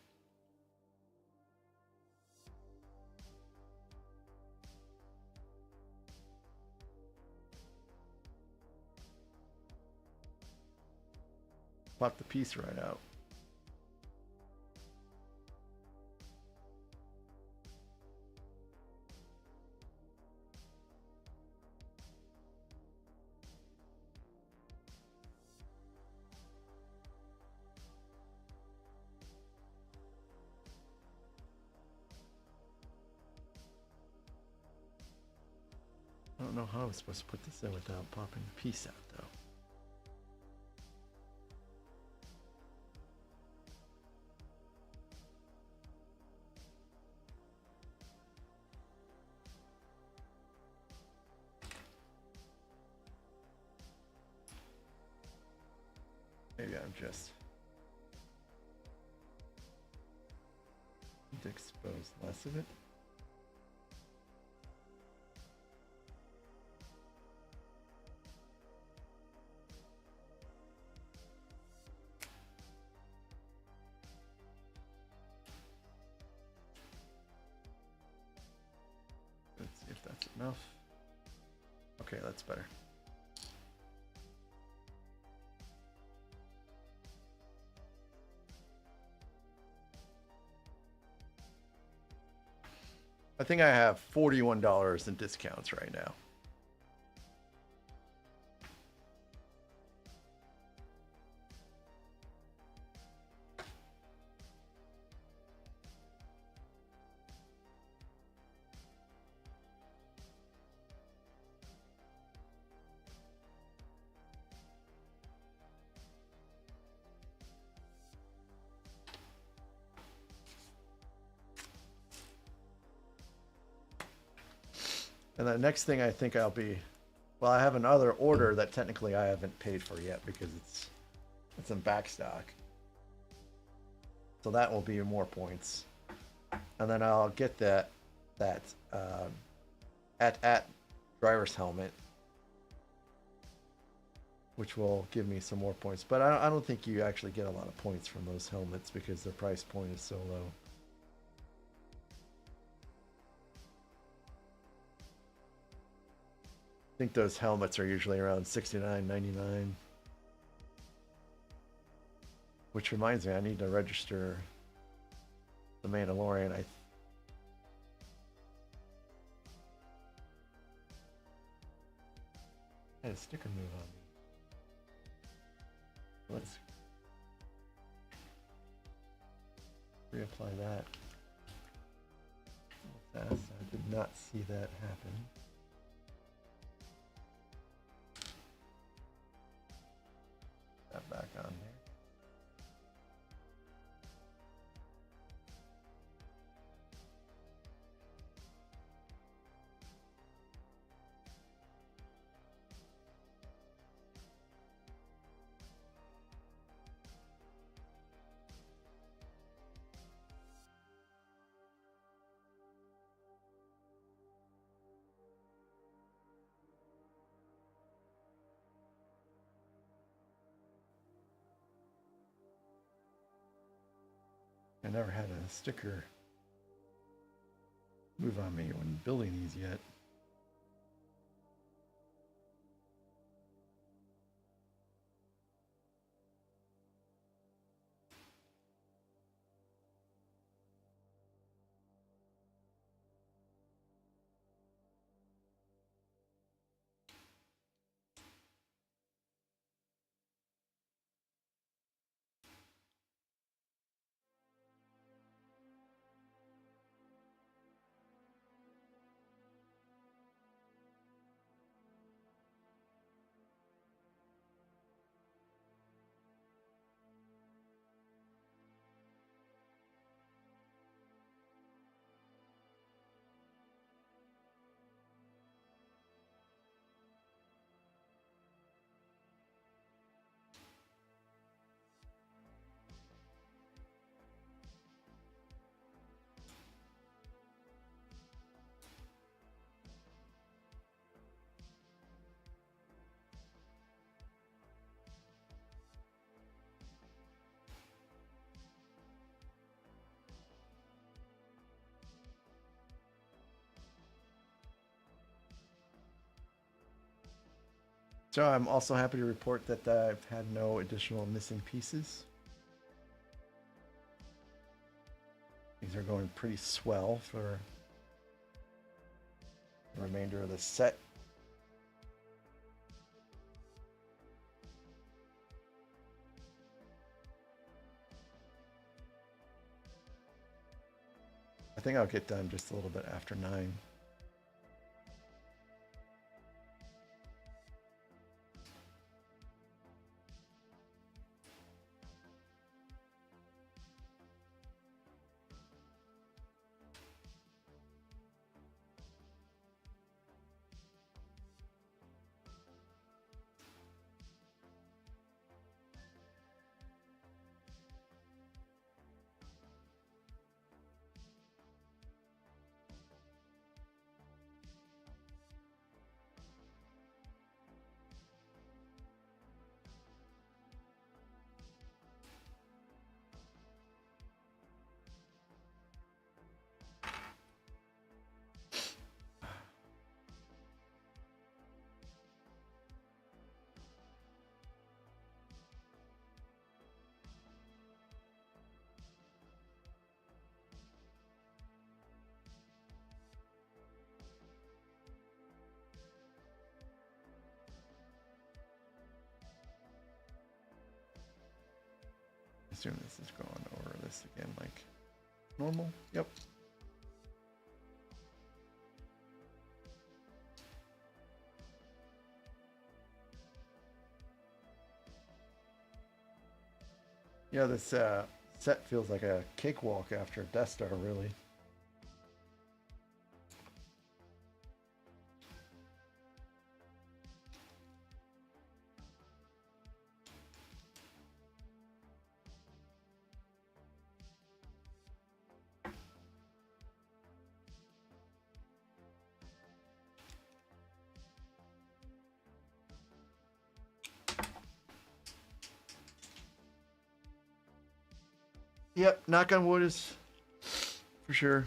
Pop the piece right out. don't know how I'm supposed to put this in without popping the piece out, though. Maybe I'm just need to expose less of it. Let's see if that's enough. Okay, that's better. I think I have $41 in discounts right now. And the next thing I think I'll be, well, I have another order that technically I haven't paid for yet because it's in back stock. So that will be more points. And then I'll get that at driver's helmet, which will give me some more points. But I don't think you actually get a lot of points from those helmets because their price point is so low. I think those helmets are usually around $69.99. Which reminds me, I need to register the Mandalorian. I had a sticker move on me. Let's reapply that. I did not see that happen. That back on there. I never had a sticker move on me when building these yet. So I'm also happy to report that I've had no additional missing pieces. These are going pretty swell for the remainder of the set. I think I'll get done just a little bit after 9. assume this is going over this again like normal. Yep. Yeah, this set feels like a cakewalk after a Death Star, really. Yep, knock on wood is for sure.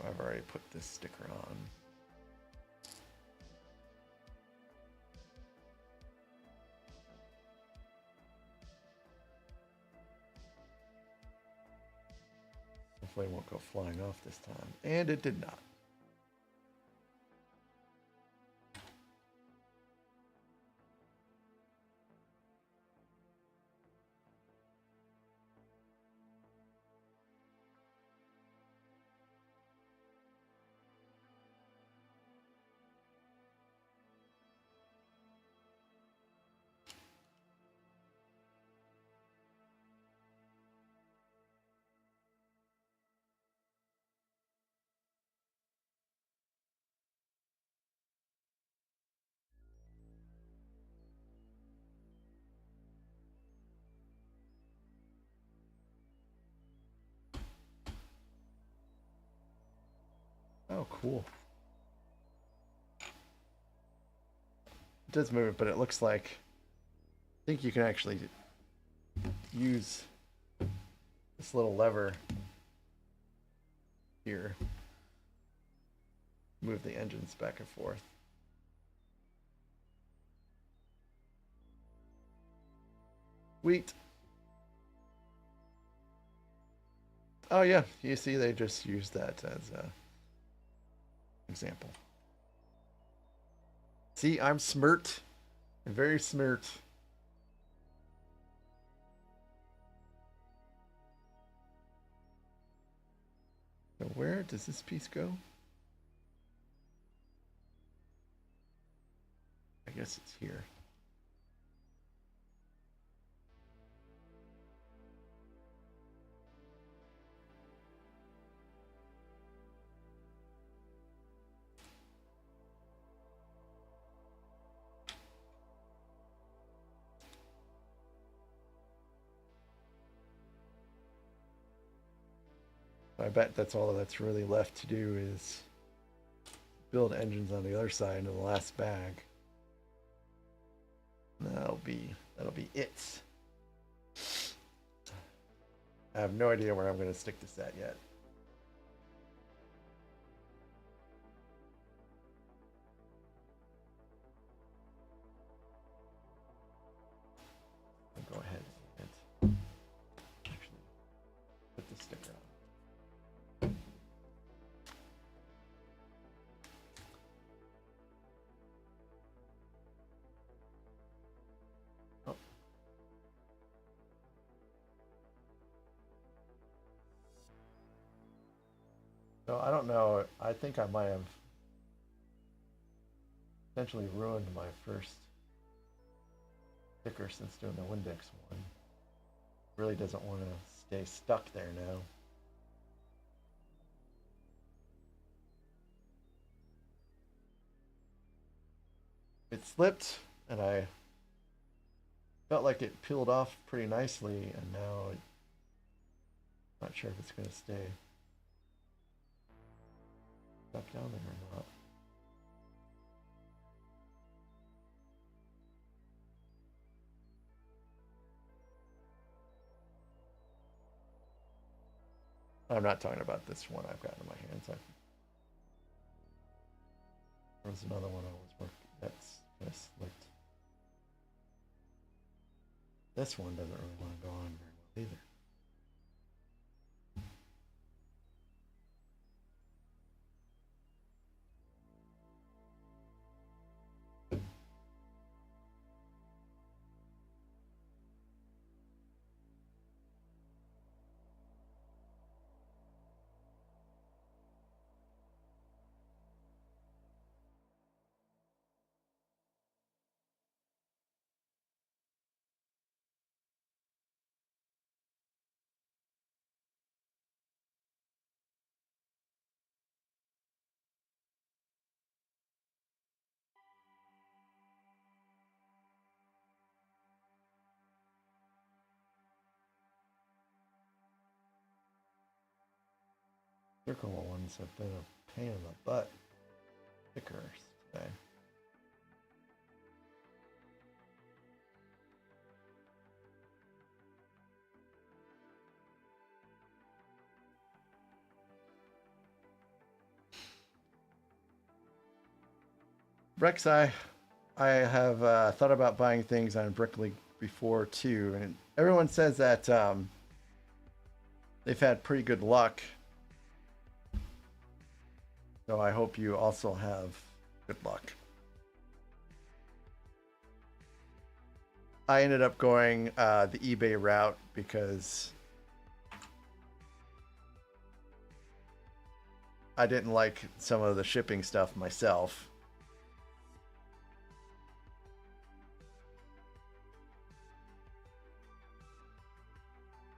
I've already put this sticker on. Hopefully it won't go flying off this time. And it did not. Oh, cool. It does move, but it looks like I think you can actually use this little lever here. Move the engines back and forth. Wheat. Oh yeah, you see they just used that as a example. See, I'm smirt. I'm very smirt. So where does this piece go? I guess it's here. I bet that's all that's really left to do is build engines on the other side into the last bag. That'll be it. I have no idea where I'm going to stick this at yet. I'll go ahead and actually put the sticker on. Oh. So I don't know. I think I might have potentially ruined my first sticker since doing the Windex one. Really doesn't want to stay stuck there now. It slipped and I felt like it peeled off pretty nicely, and now I'm not sure if it's going to stay stuck down there or not. I'm not talking about this one I've got in my hands. There was another one I was working that's kind of slipped. This one doesn't really want to go on very well either. Circle ones have been a pain in the butt. Stickers today. Rex, I have thought about buying things on Brickley before too, and everyone says that they've had pretty good luck. So I hope you also have good luck. I ended up going the eBay route because I didn't like some of the shipping stuff myself.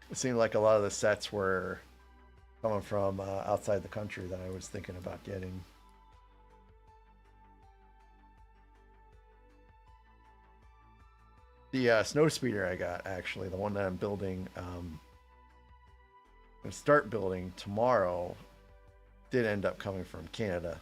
It seemed like a lot of the sets were coming from outside the country that I was thinking about getting. The snow speeder I got, actually, the one that I'm building, I'm going to start building tomorrow, did end up coming from Canada.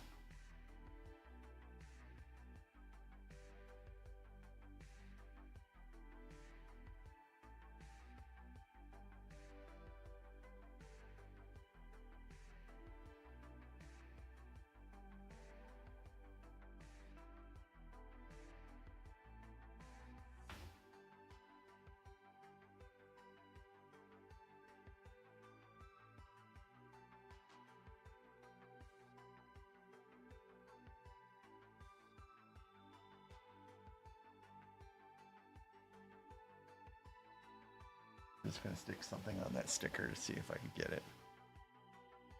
I'm just going to stick something on that sticker to see if I can get it.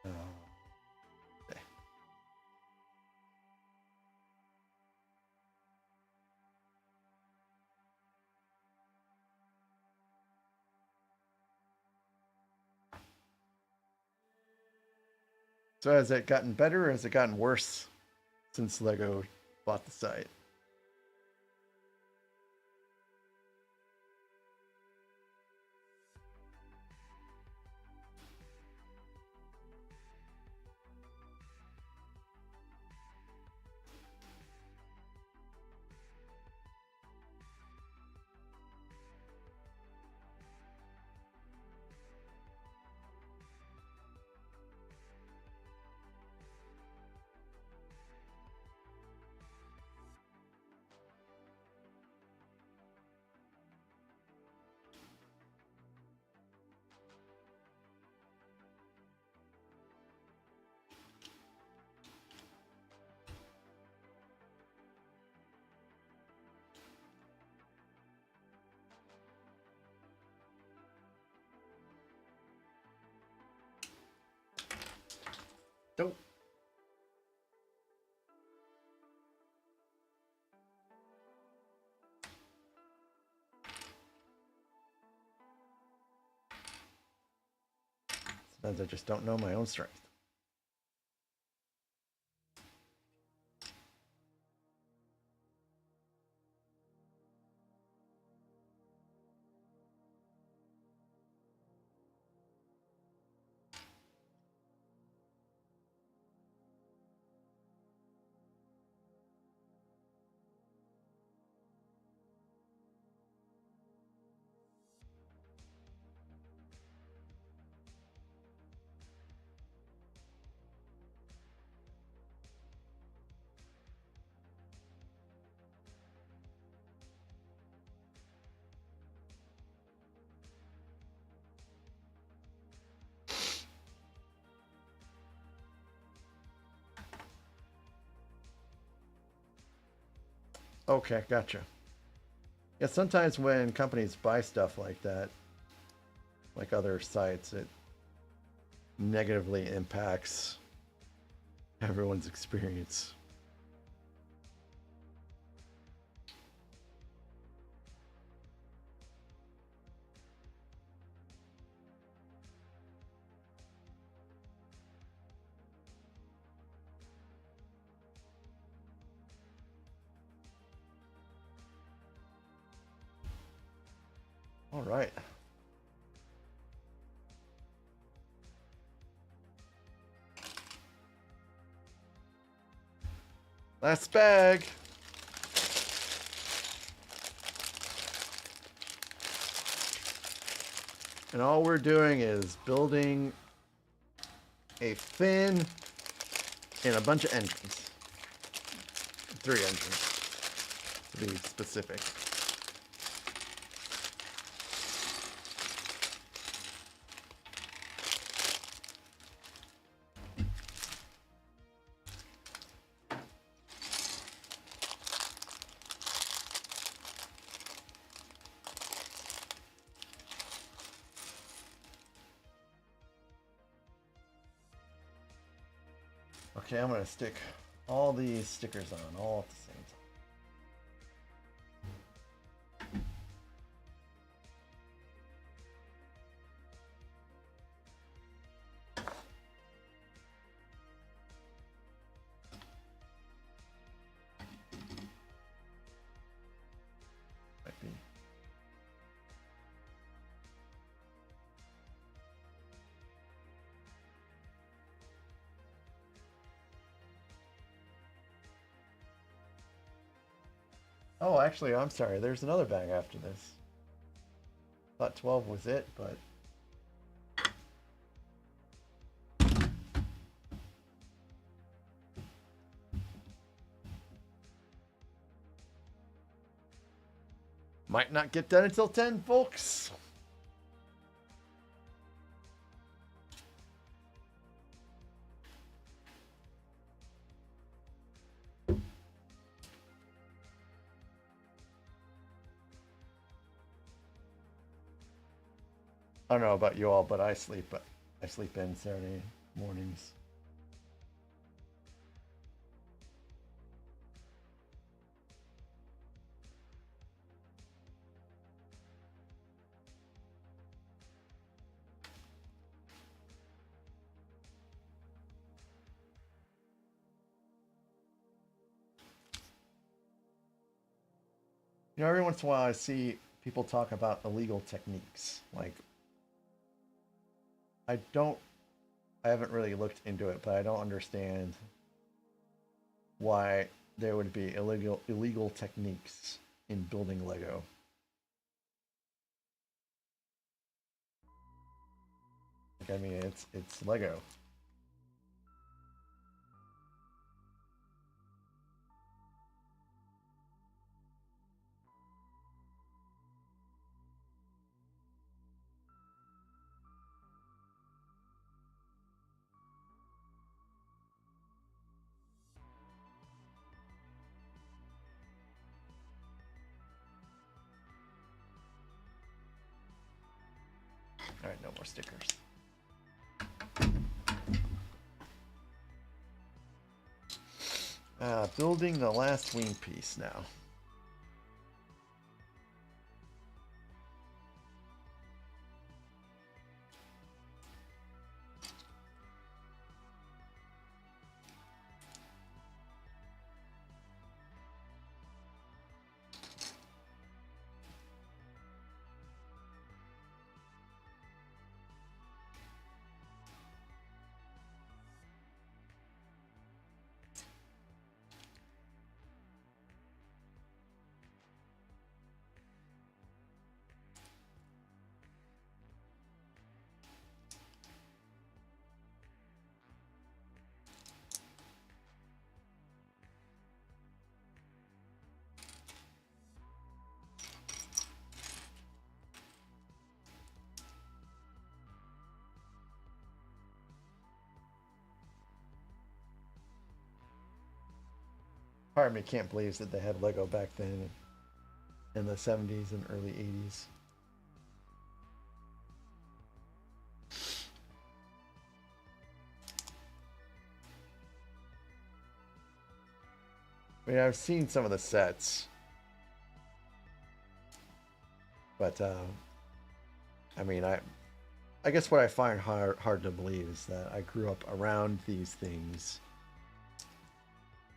Okay. So has it gotten better or has it gotten worse since Lego bought the site? Nope. Sometimes I just don't know my own strength. Okay, gotcha. Yeah, sometimes when companies buy stuff like that, like other sites, it negatively impacts everyone's experience. All right. Last bag. And all we're doing is building a fin and a bunch of engines. 3 engines, to be specific. Okay, I'm going to stick all these stickers on all at the same time. Might be. Oh, actually, I'm sorry. There's another bag after this. Thought 12 was it, but... Might not get done until 10, folks. I don't know about you all, but I sleep in Saturday mornings. You know, every once in a while I see people talk about illegal techniques. Like, I haven't really looked into it, but I don't understand why there would be illegal techniques in building Lego. Like, I mean, it's Lego. All right, no more stickers. Building the last wing piece now. Part of me can't believe that they had Lego back then in the 70s and early 80s. I mean, I've seen some of the sets, but I mean, I guess what I find hard to believe is that I grew up around these things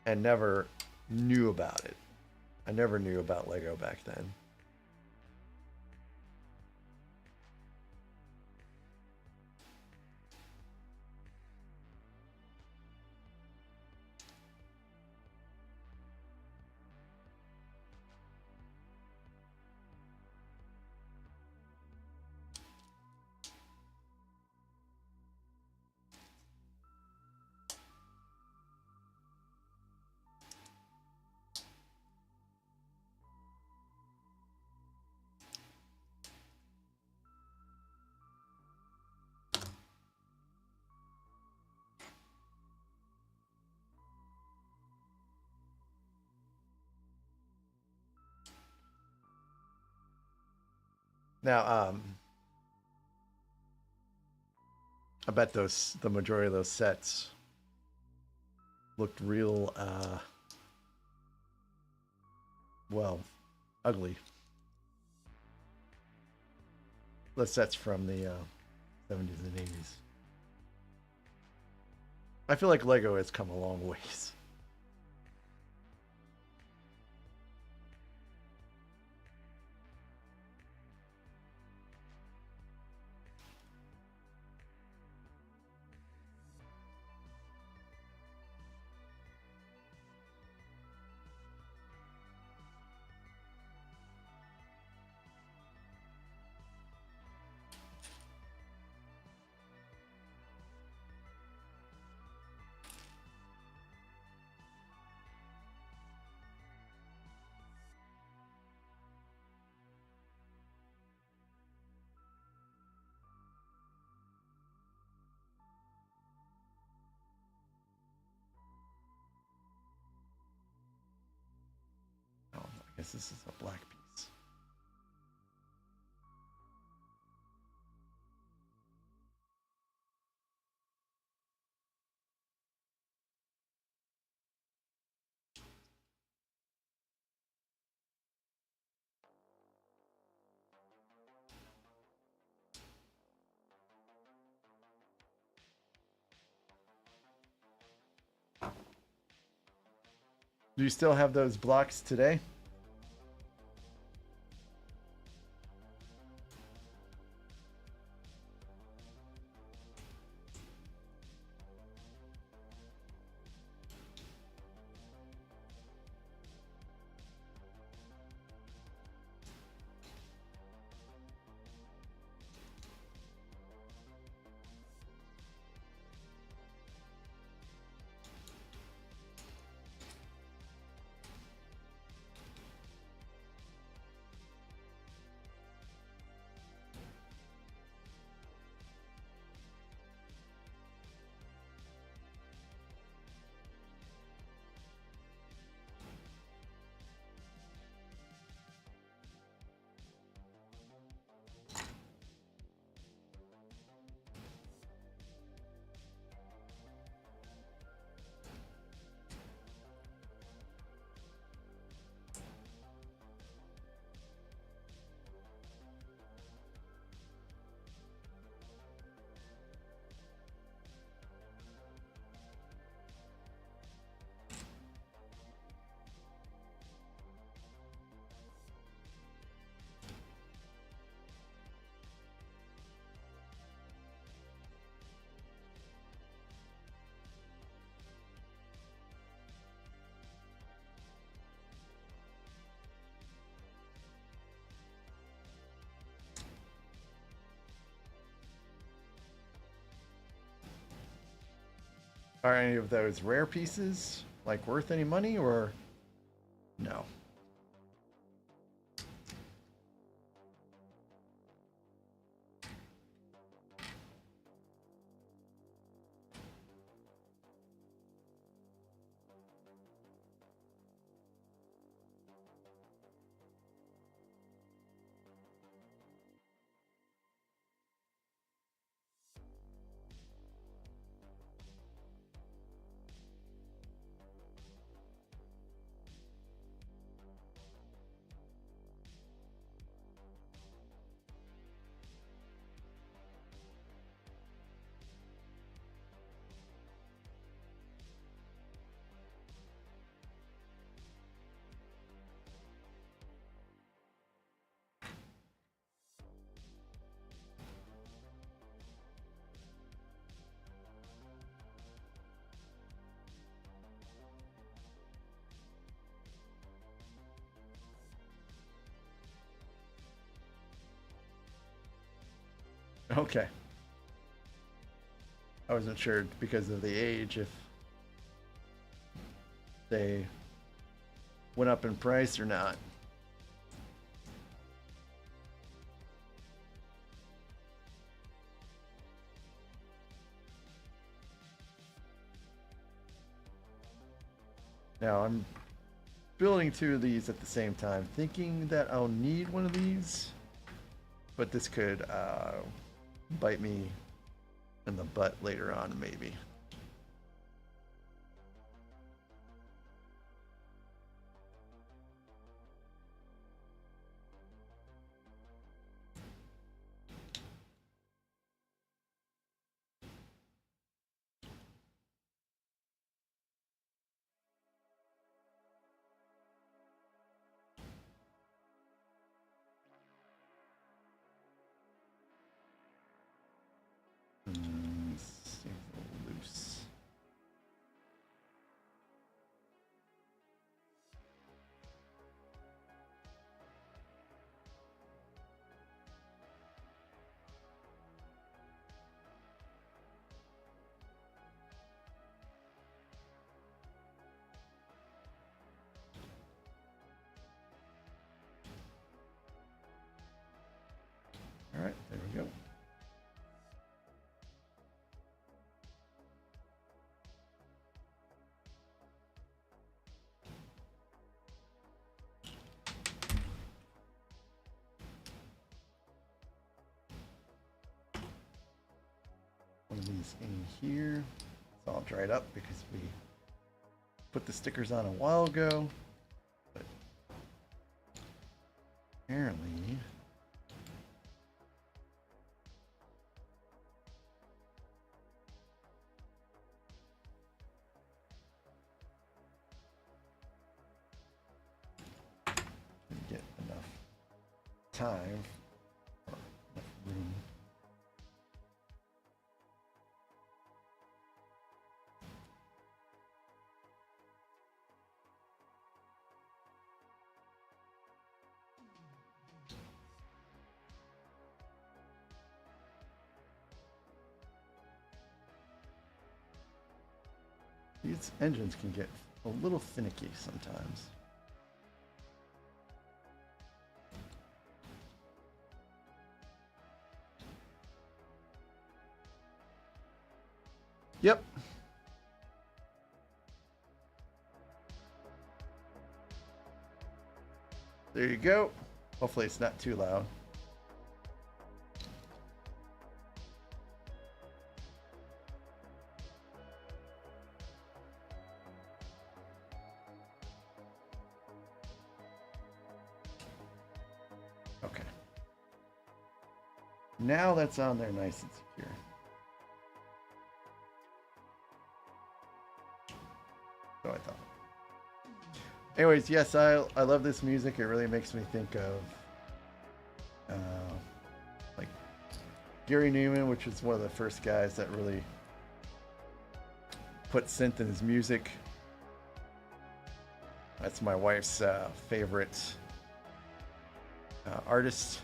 and never knew about it. I never knew about Lego back then. Now, I bet the majority of those sets looked real, well, ugly. The sets from the 70s and 80s. I feel like Lego has come a long ways. Oh, I guess this is a black piece. Do you still have those blocks today? Are any of those rare pieces like worth any money or no? Okay. I wasn't sure because of the age if they went up in price or not. Now I'm building two of these at the same time, thinking that I'll need one of these. but this could bite me in the butt later on, maybe. Seems a little loose. All right, there we go. One of these in here. It's all dried up because we put the stickers on a while ago. But apparently didn't get enough time or enough room. These engines can get a little finicky sometimes. Yep. There you go. Hopefully it's not too loud. Okay. Now that's on there nice and secure. So I thought. Anyways, yes, I love this music. It really makes me think of like Gary Newman, which is one of the first guys that really put synth in his music. That's my wife's favorite artist.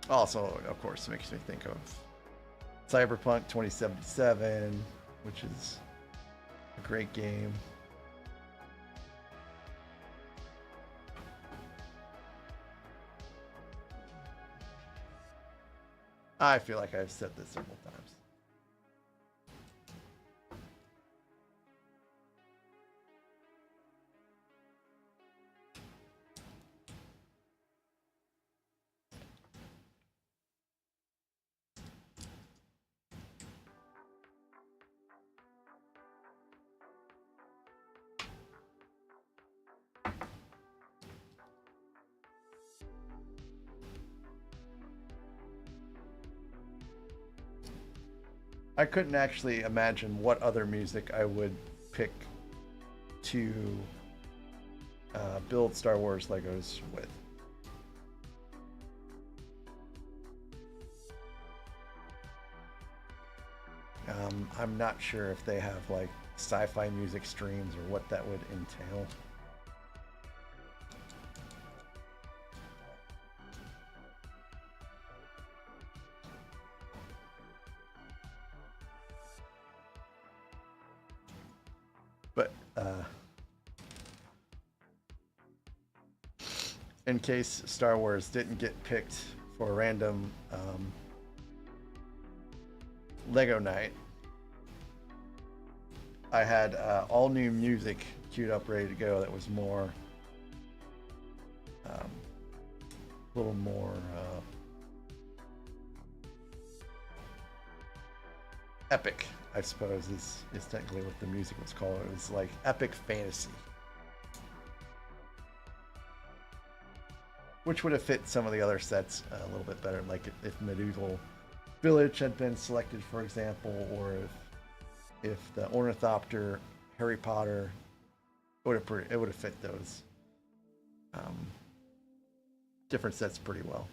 Also, of course, makes me think of Cyberpunk 2077, which is a great game. I feel like I've said this several times. I couldn't actually imagine what other music I would pick to build Star Wars Legos with. I'm not sure if they have like sci-fi music streams or what that would entail. But in case Star Wars didn't get picked for a random Lego night, I had all new music queued up, ready to go. That was more, a little more epic, I suppose, is technically what the music was called. It was like epic fantasy, which would have fit some of the other sets a little bit better, like if Medieval Village had been selected, for example, or if the Ornithopter, Harry Potter, it would have fit those um, different sets pretty well.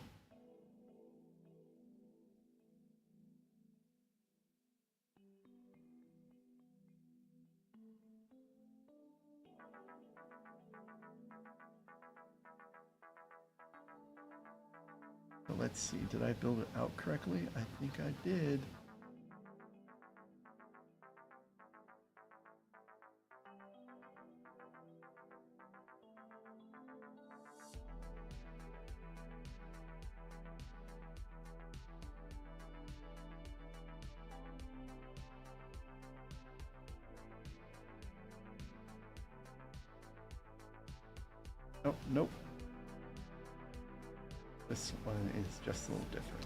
So let's see, did I build it out correctly? I think I did. Oh, nope. This one is just a little different.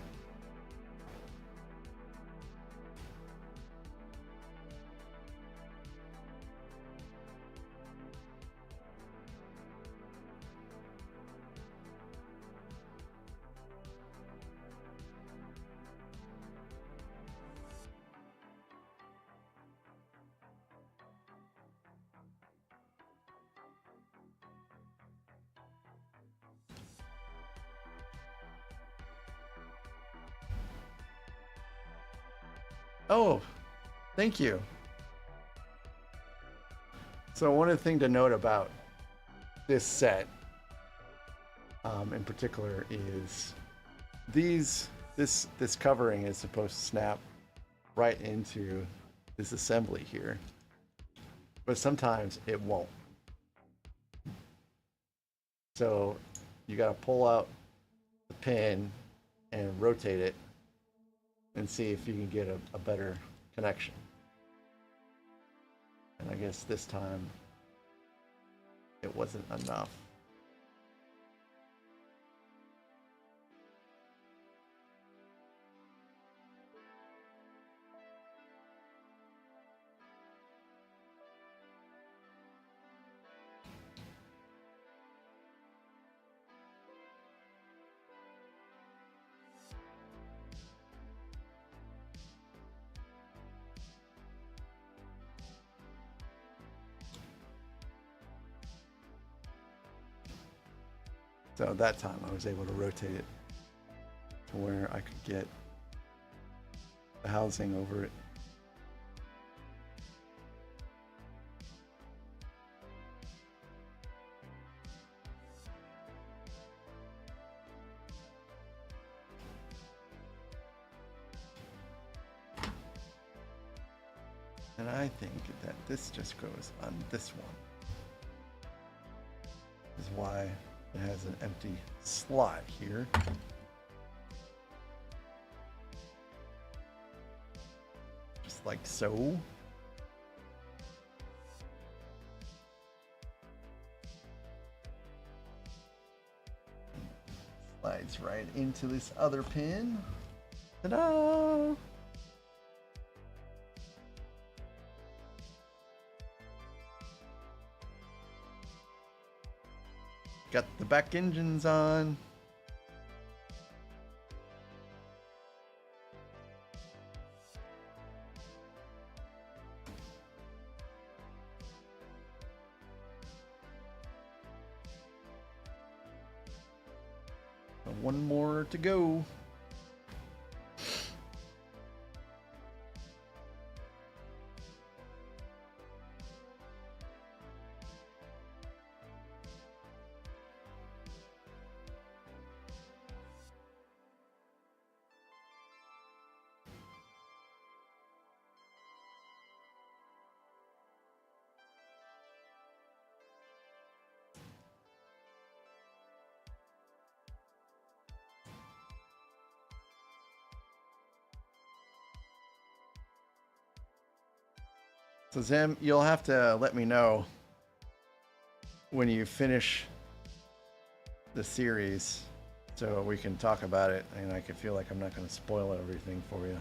Oh, thank you. So one of the things to note about this set in particular is this covering is supposed to snap right into this assembly here, but sometimes it won't. So you got to pull out the pin and rotate it and see if you can get a better connection. And I guess this time it wasn't enough. So that time I was able to rotate it to where I could get the housing over it. And I think that this just goes on this one. This is why it has an empty slot here. Just like so. Slides right into this other pin. Ta-da! Got the back engines on. One more to go. So Zim, you'll have to let me know when you finish the series so we can talk about it and I can feel like I'm not going to spoil everything for you.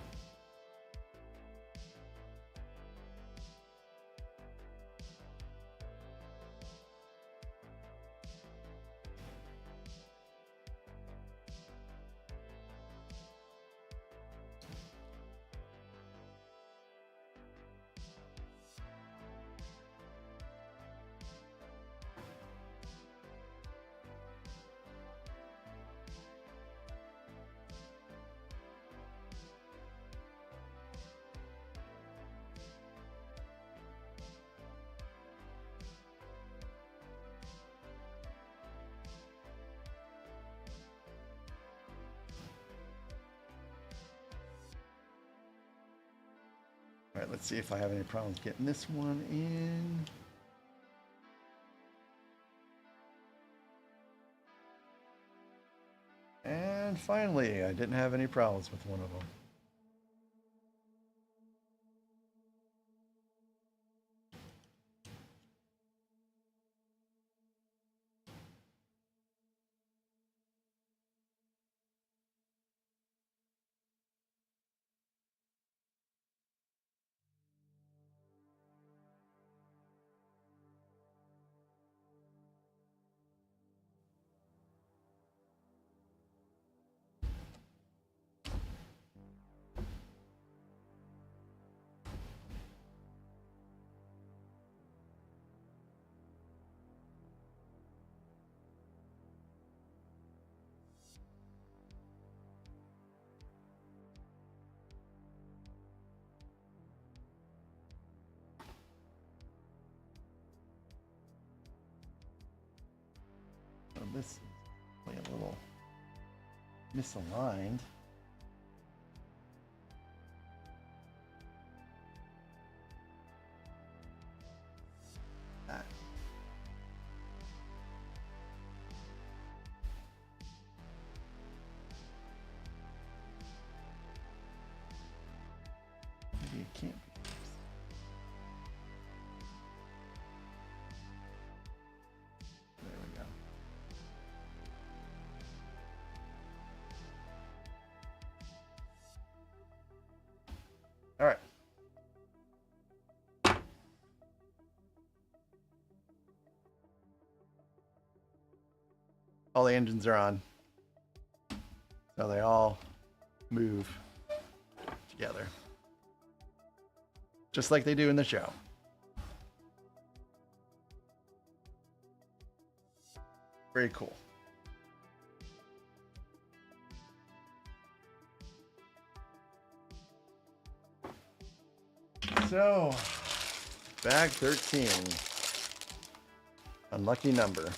All right, let's see if I have any problems getting this one in. And finally, I didn't have any problems with one of them. So this is probably a little misaligned. Ah. Maybe it can't be. There we go. All right. All the engines are on. So they all move together. Just like they do in the show. Very cool. So, bag 13. Unlucky number.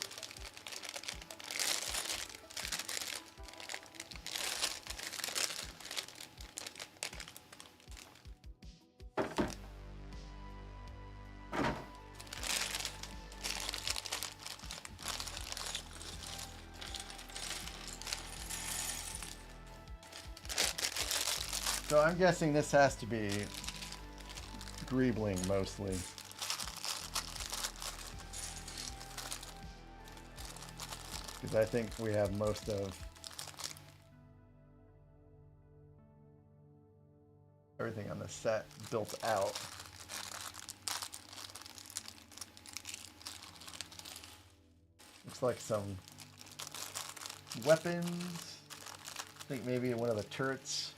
So I'm guessing this has to be Greebling mostly. Because I think we have most of everything on the set built out. Looks like some weapons. I think maybe one of the turrets.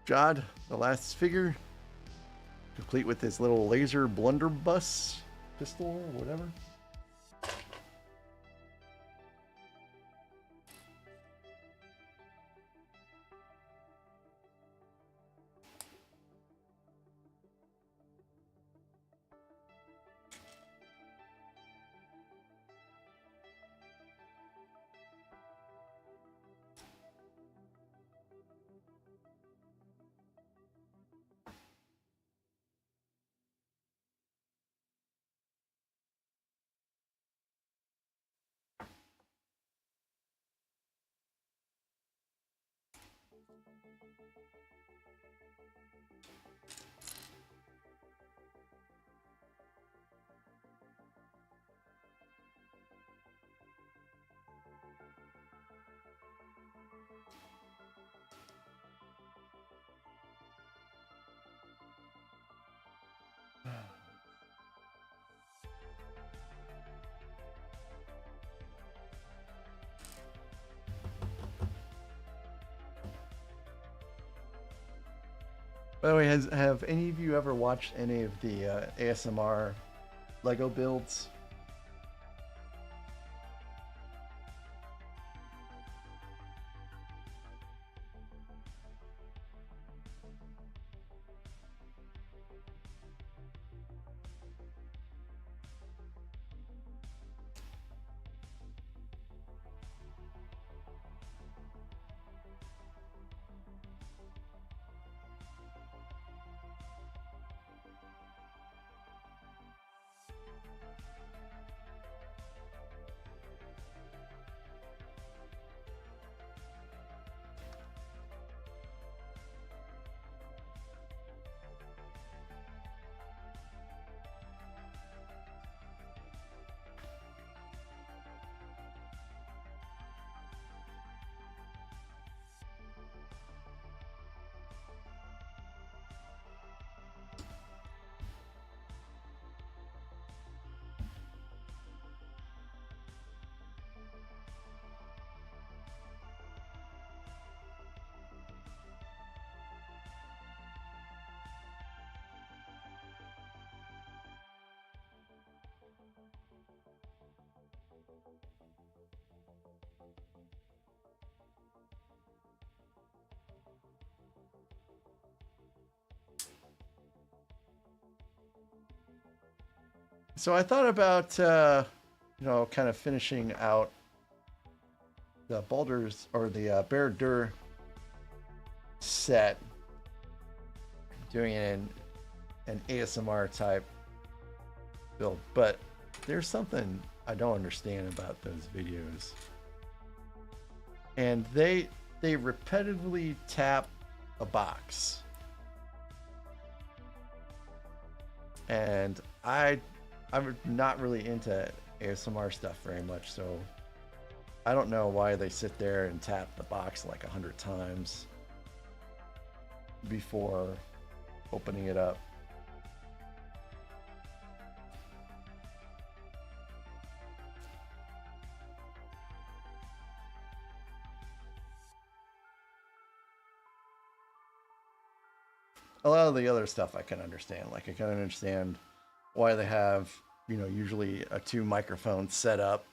Jod, the last figure, to complete with this little laser blunderbuss pistol or whatever. By the way, have any of you ever watched any of the ASMR Lego builds? So I thought about, kind of finishing out the Baldur's or the Bear set, doing an ASMR type build. But there's something I don't understand about those videos. And they repetitively tap a box. And I'm not really into ASMR stuff very much, so I don't know why they sit there and tap the box like 100 times before opening it up. A lot of the other stuff I can understand. Like I can understand why they have, usually a 2 microphone setup,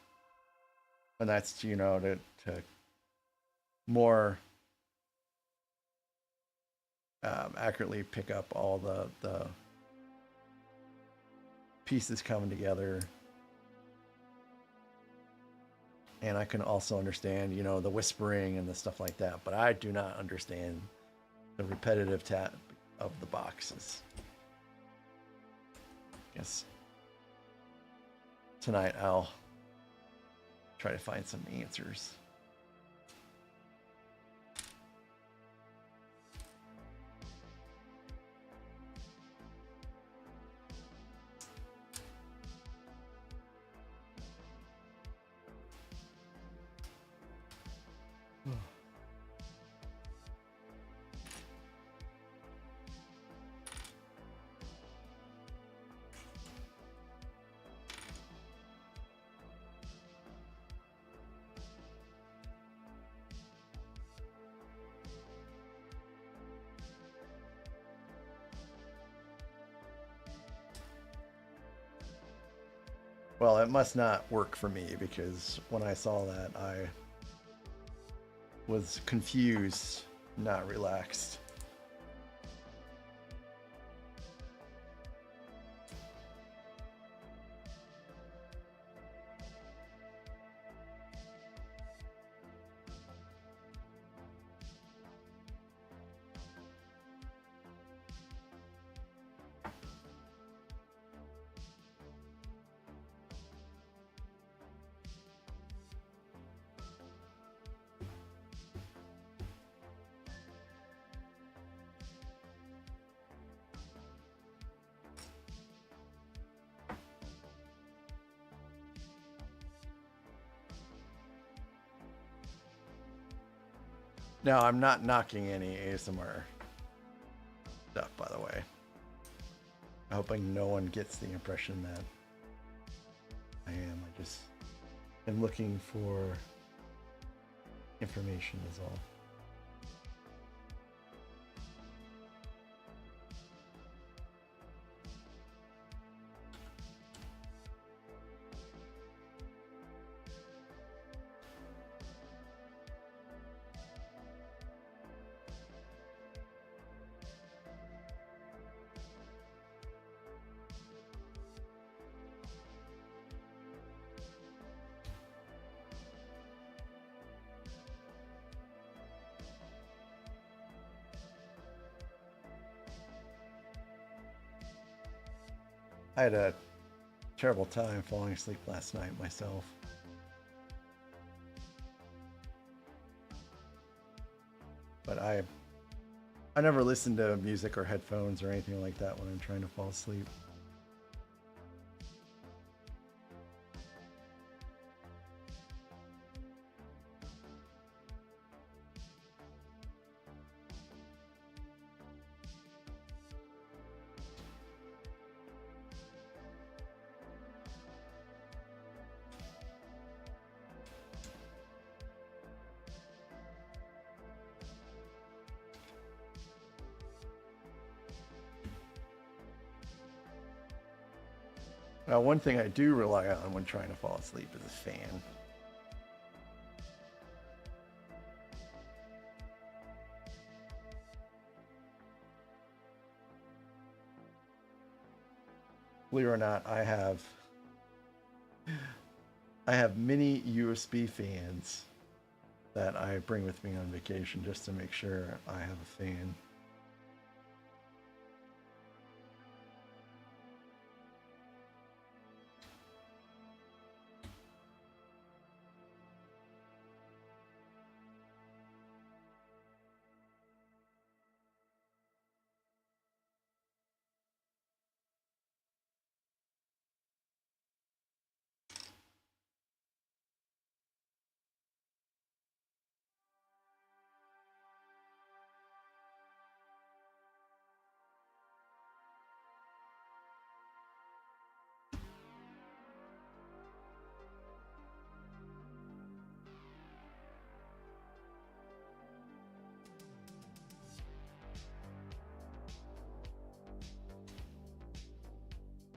and that's to more accurately pick up all the pieces coming together. And I can also understand, the whispering and the stuff like that, but I do not understand the repetitive tap of the boxes. I guess tonight I'll try to find some answers. Well, it must not work for me because when I saw that, I was confused, not relaxed. Now, I'm not knocking any ASMR stuff, by the way. I'm hoping no one gets the impression that I am. I just am looking for information is all. I had a terrible time falling asleep last night myself. But I never listen to music or headphones or anything like that when I'm trying to fall asleep. Now, one thing I do rely on when trying to fall asleep is a fan. Believe it or not, I have mini USB fans that I bring with me on vacation just to make sure I have a fan.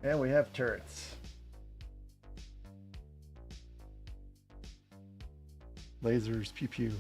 And we have turrets. Lasers, pew pew.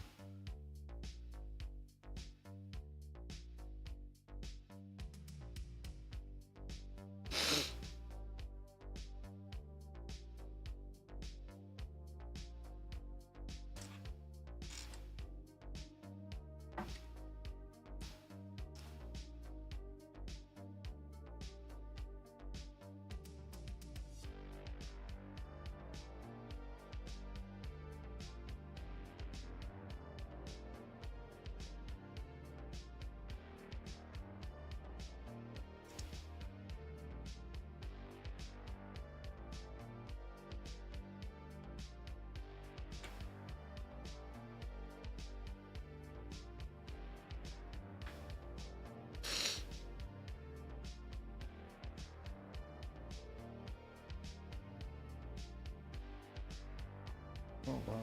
Oh, wow.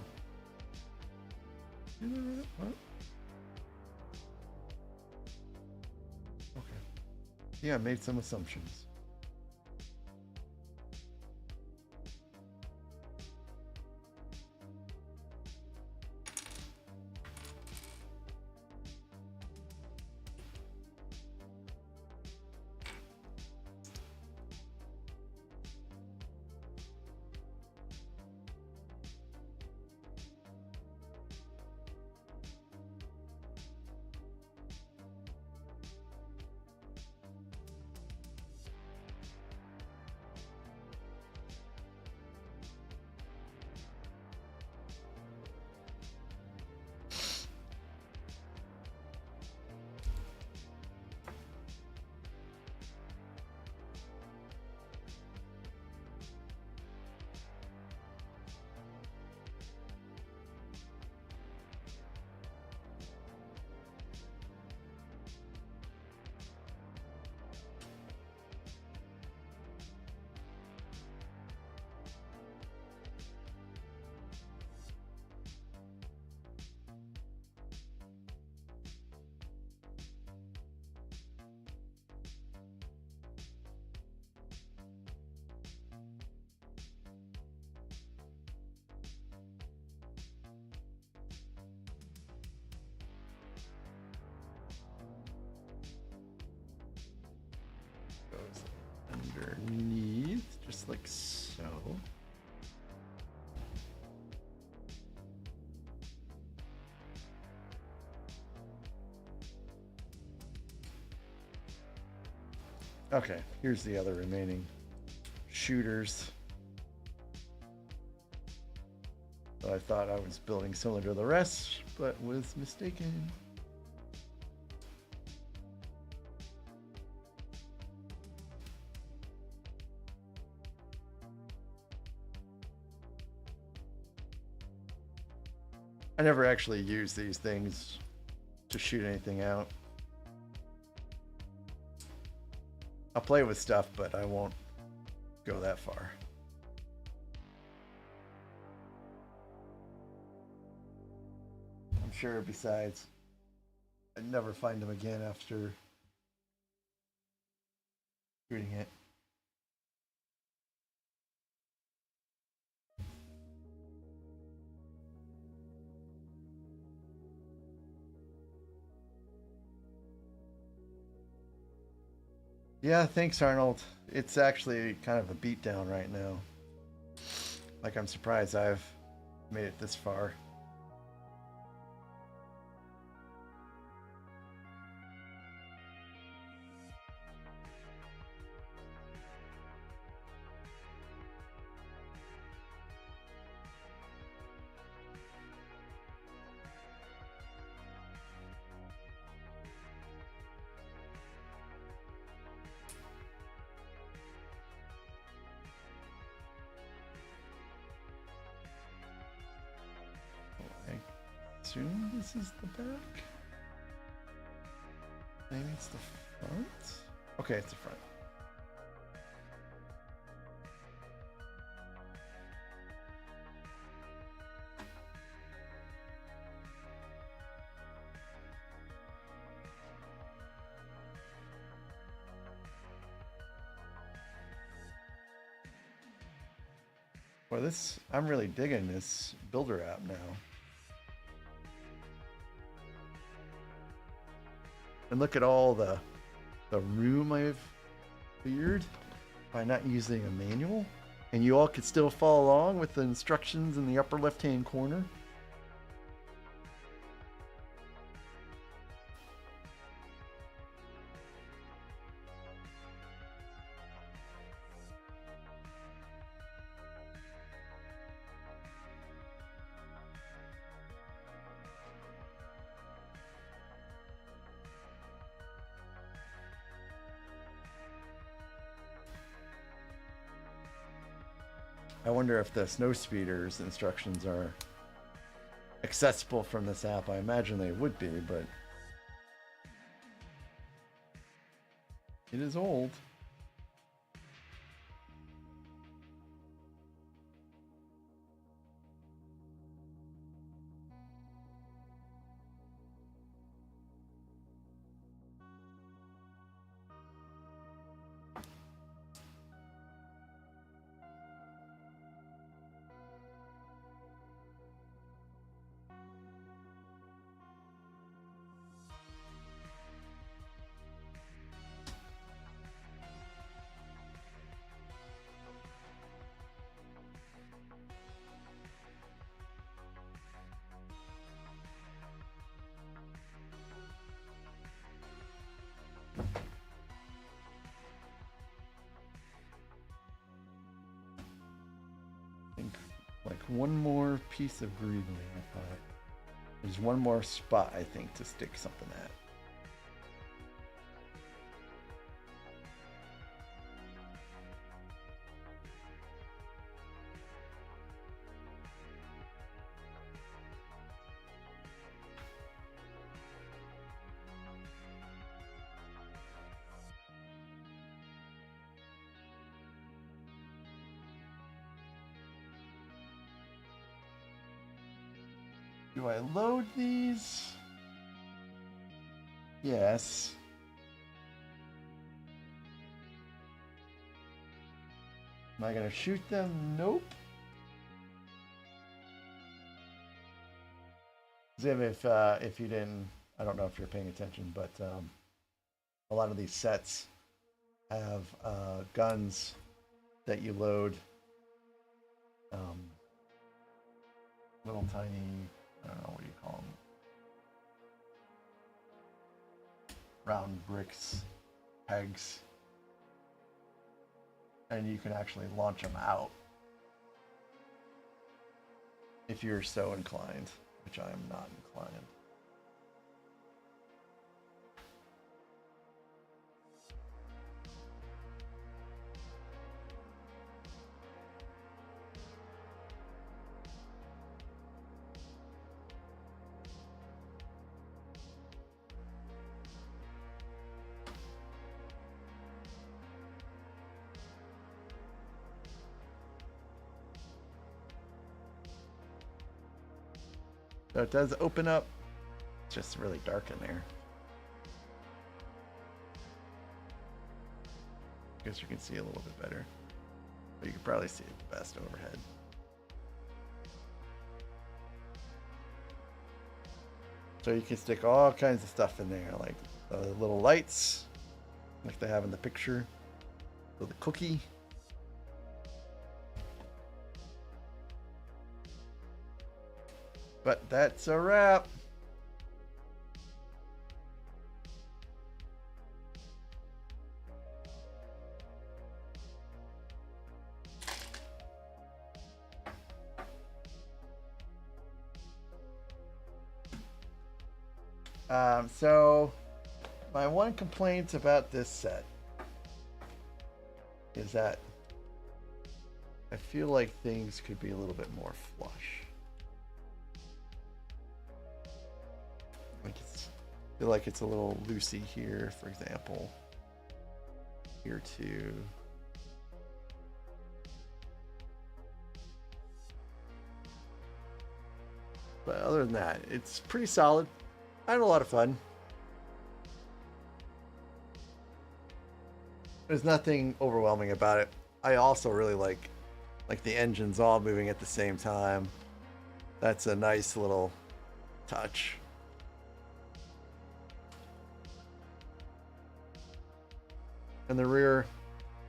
What? Okay. Yeah, I made some assumptions. underneath, just like so. Okay, here's the other remaining shooters. So I thought I was building similar to the rest, but was mistaken. I never actually use these things to shoot anything out. I'll play with stuff, but I won't go that far. I'm sure besides, I'd never find them again after shooting it. Yeah, thanks, Arnold. It's actually kind of a beatdown right now. Like, I'm surprised I've made it this far. Assume this is the back. Maybe it's the front. Okay, it's the front. Well, this, I'm really digging this builder app now. And look at all the room I've cleared by not using a manual. And you all could still follow along with the instructions in the upper left-hand corner. I wonder if the snow speeders instructions are accessible from this app. I imagine they would be, but it is old. Like one more piece of greenery, I thought. There's one more spot, I think, to stick something at. Do I load these? Yes. Am I gonna shoot them? Nope. Ziv, if you didn't, I don't know if you're paying attention, but a lot of these sets have guns that you load. Little tiny, I don't know what you call them, round bricks, pegs, and you can actually launch them out if you're so inclined, which I am not inclined. So it does open up. It's just really dark in there. I guess you can see a little bit better. But you can probably see it best overhead. So you can stick all kinds of stuff in there, like the little lights, like they have in the picture, with the cookie. But that's a wrap. So my one complaint about this set is that I feel like things could be a little bit more flush. Like I feel like it's a little loosey here, for example. Here too. But other than that, it's pretty solid. I had a lot of fun. There's nothing overwhelming about it. I also really like the engines all moving at the same time. That's a nice little touch. And the rear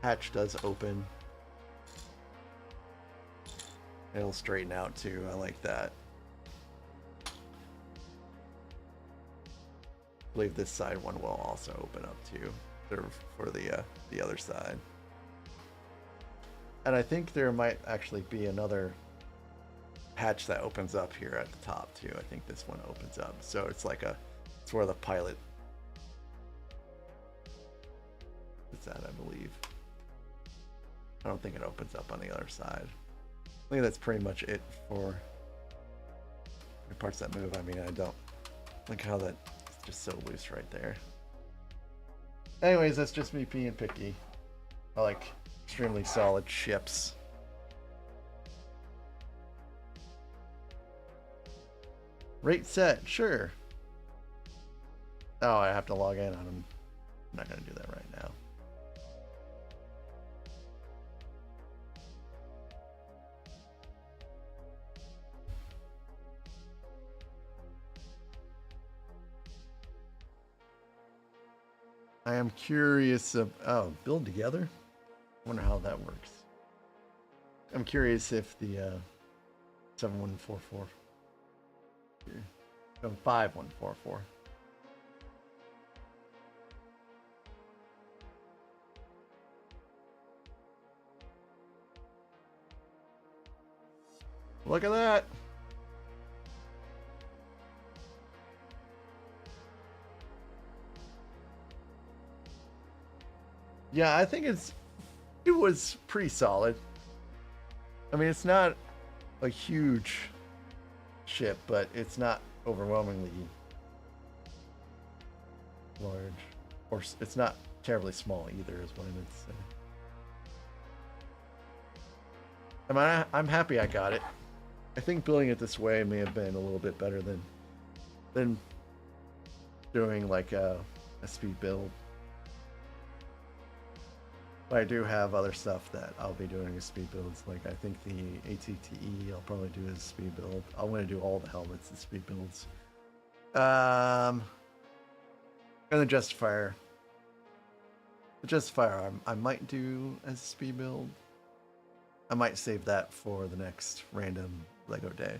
hatch does open. It'll straighten out too. I like that. I believe this side one will also open up too for the other side. And I think there might actually be another hatch that opens up here at the top too. I think this one opens up. So it's like it's where the pilot is at, I believe. I don't think it opens up on the other side. I think that's pretty much it for the parts that move. I mean, I don't like how that's just so loose right there. Anyways, that's just me being picky. I like extremely solid ships. Rate set, sure. Oh, I have to log in on them. I'm not going to do that right now. I am curious of, oh, build together? I wonder how that works. I'm curious if the 7144 here. 75144. Look at that. Yeah, I think it was pretty solid. I mean, it's not a huge ship, but it's not overwhelmingly large. Or it's not terribly small either, is what I meant to say. I mean, I'm happy I got it. I think building it this way may have been a little bit better than doing like a speed build. But I do have other stuff that I'll be doing as speed builds. Like I think the ATTE I'll probably do as speed build. I'm going to do all the helmets as speed builds. And the Justifier. Just firearm. I might do as a speed build. I might save that for the next random Lego day.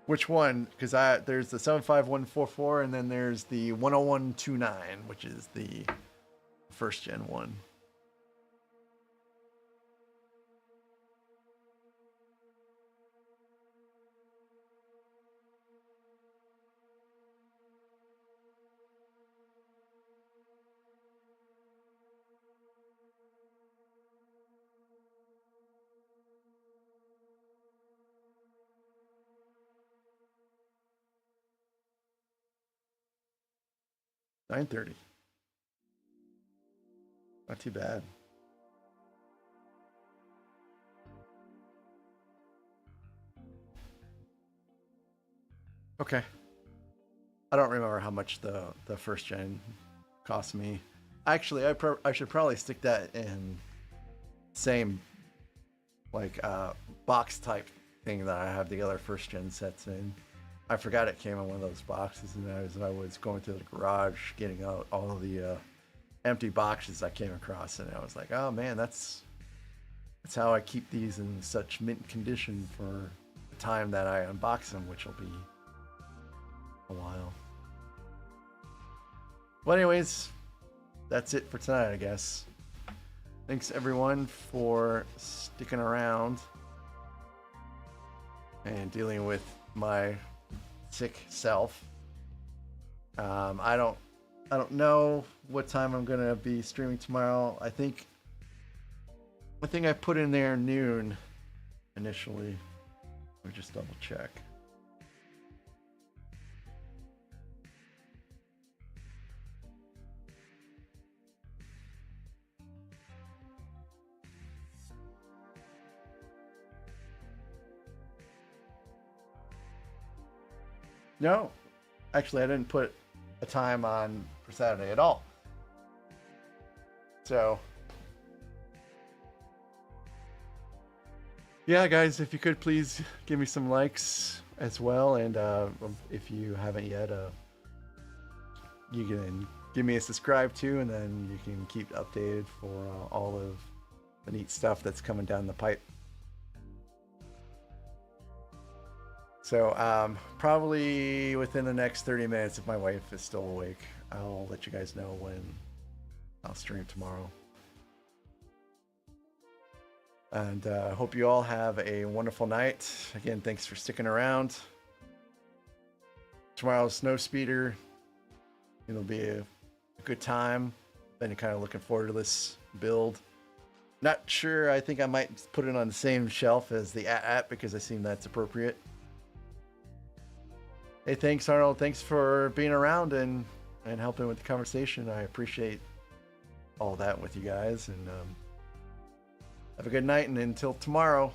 Which one? Because there's the 75144 and then there's the 10129, which is the first gen one. $930. Not too bad. Okay. I don't remember how much the first gen cost me. Actually, I should probably stick that in same like box type thing that I have the other first gen sets in. I forgot it came in one of those boxes, and as I was going to the garage getting out all of the empty boxes I came across, and I was like, oh man, that's how I keep these in such mint condition for the time that I unbox them, which will be a while. Well, anyways, that's it for tonight, I guess. Thanks everyone for sticking around and dealing with my sick self. I don't know what time I'm gonna be streaming tomorrow. I think I put in there noon initially. Let me just double check. No, actually, I didn't put a time on for Saturday at all. So, yeah, guys, if you could please give me some likes as well, and if you haven't yet, you can give me a subscribe too, and then you can keep updated for all of the neat stuff that's coming down the pipe. So probably within the next 30 minutes, if my wife is still awake, I'll let you guys know when I'll stream tomorrow. And hope you all have a wonderful night. Again, thanks for sticking around. Tomorrow's Snow Speeder. It'll be a good time. Been kind of looking forward to this build. Not sure. I think I might put it on the same shelf as the AT because I seem that's appropriate. Hey, thanks, Arnold. Thanks for being around and helping with the conversation. I appreciate all that with you guys. And have a good night. And until tomorrow.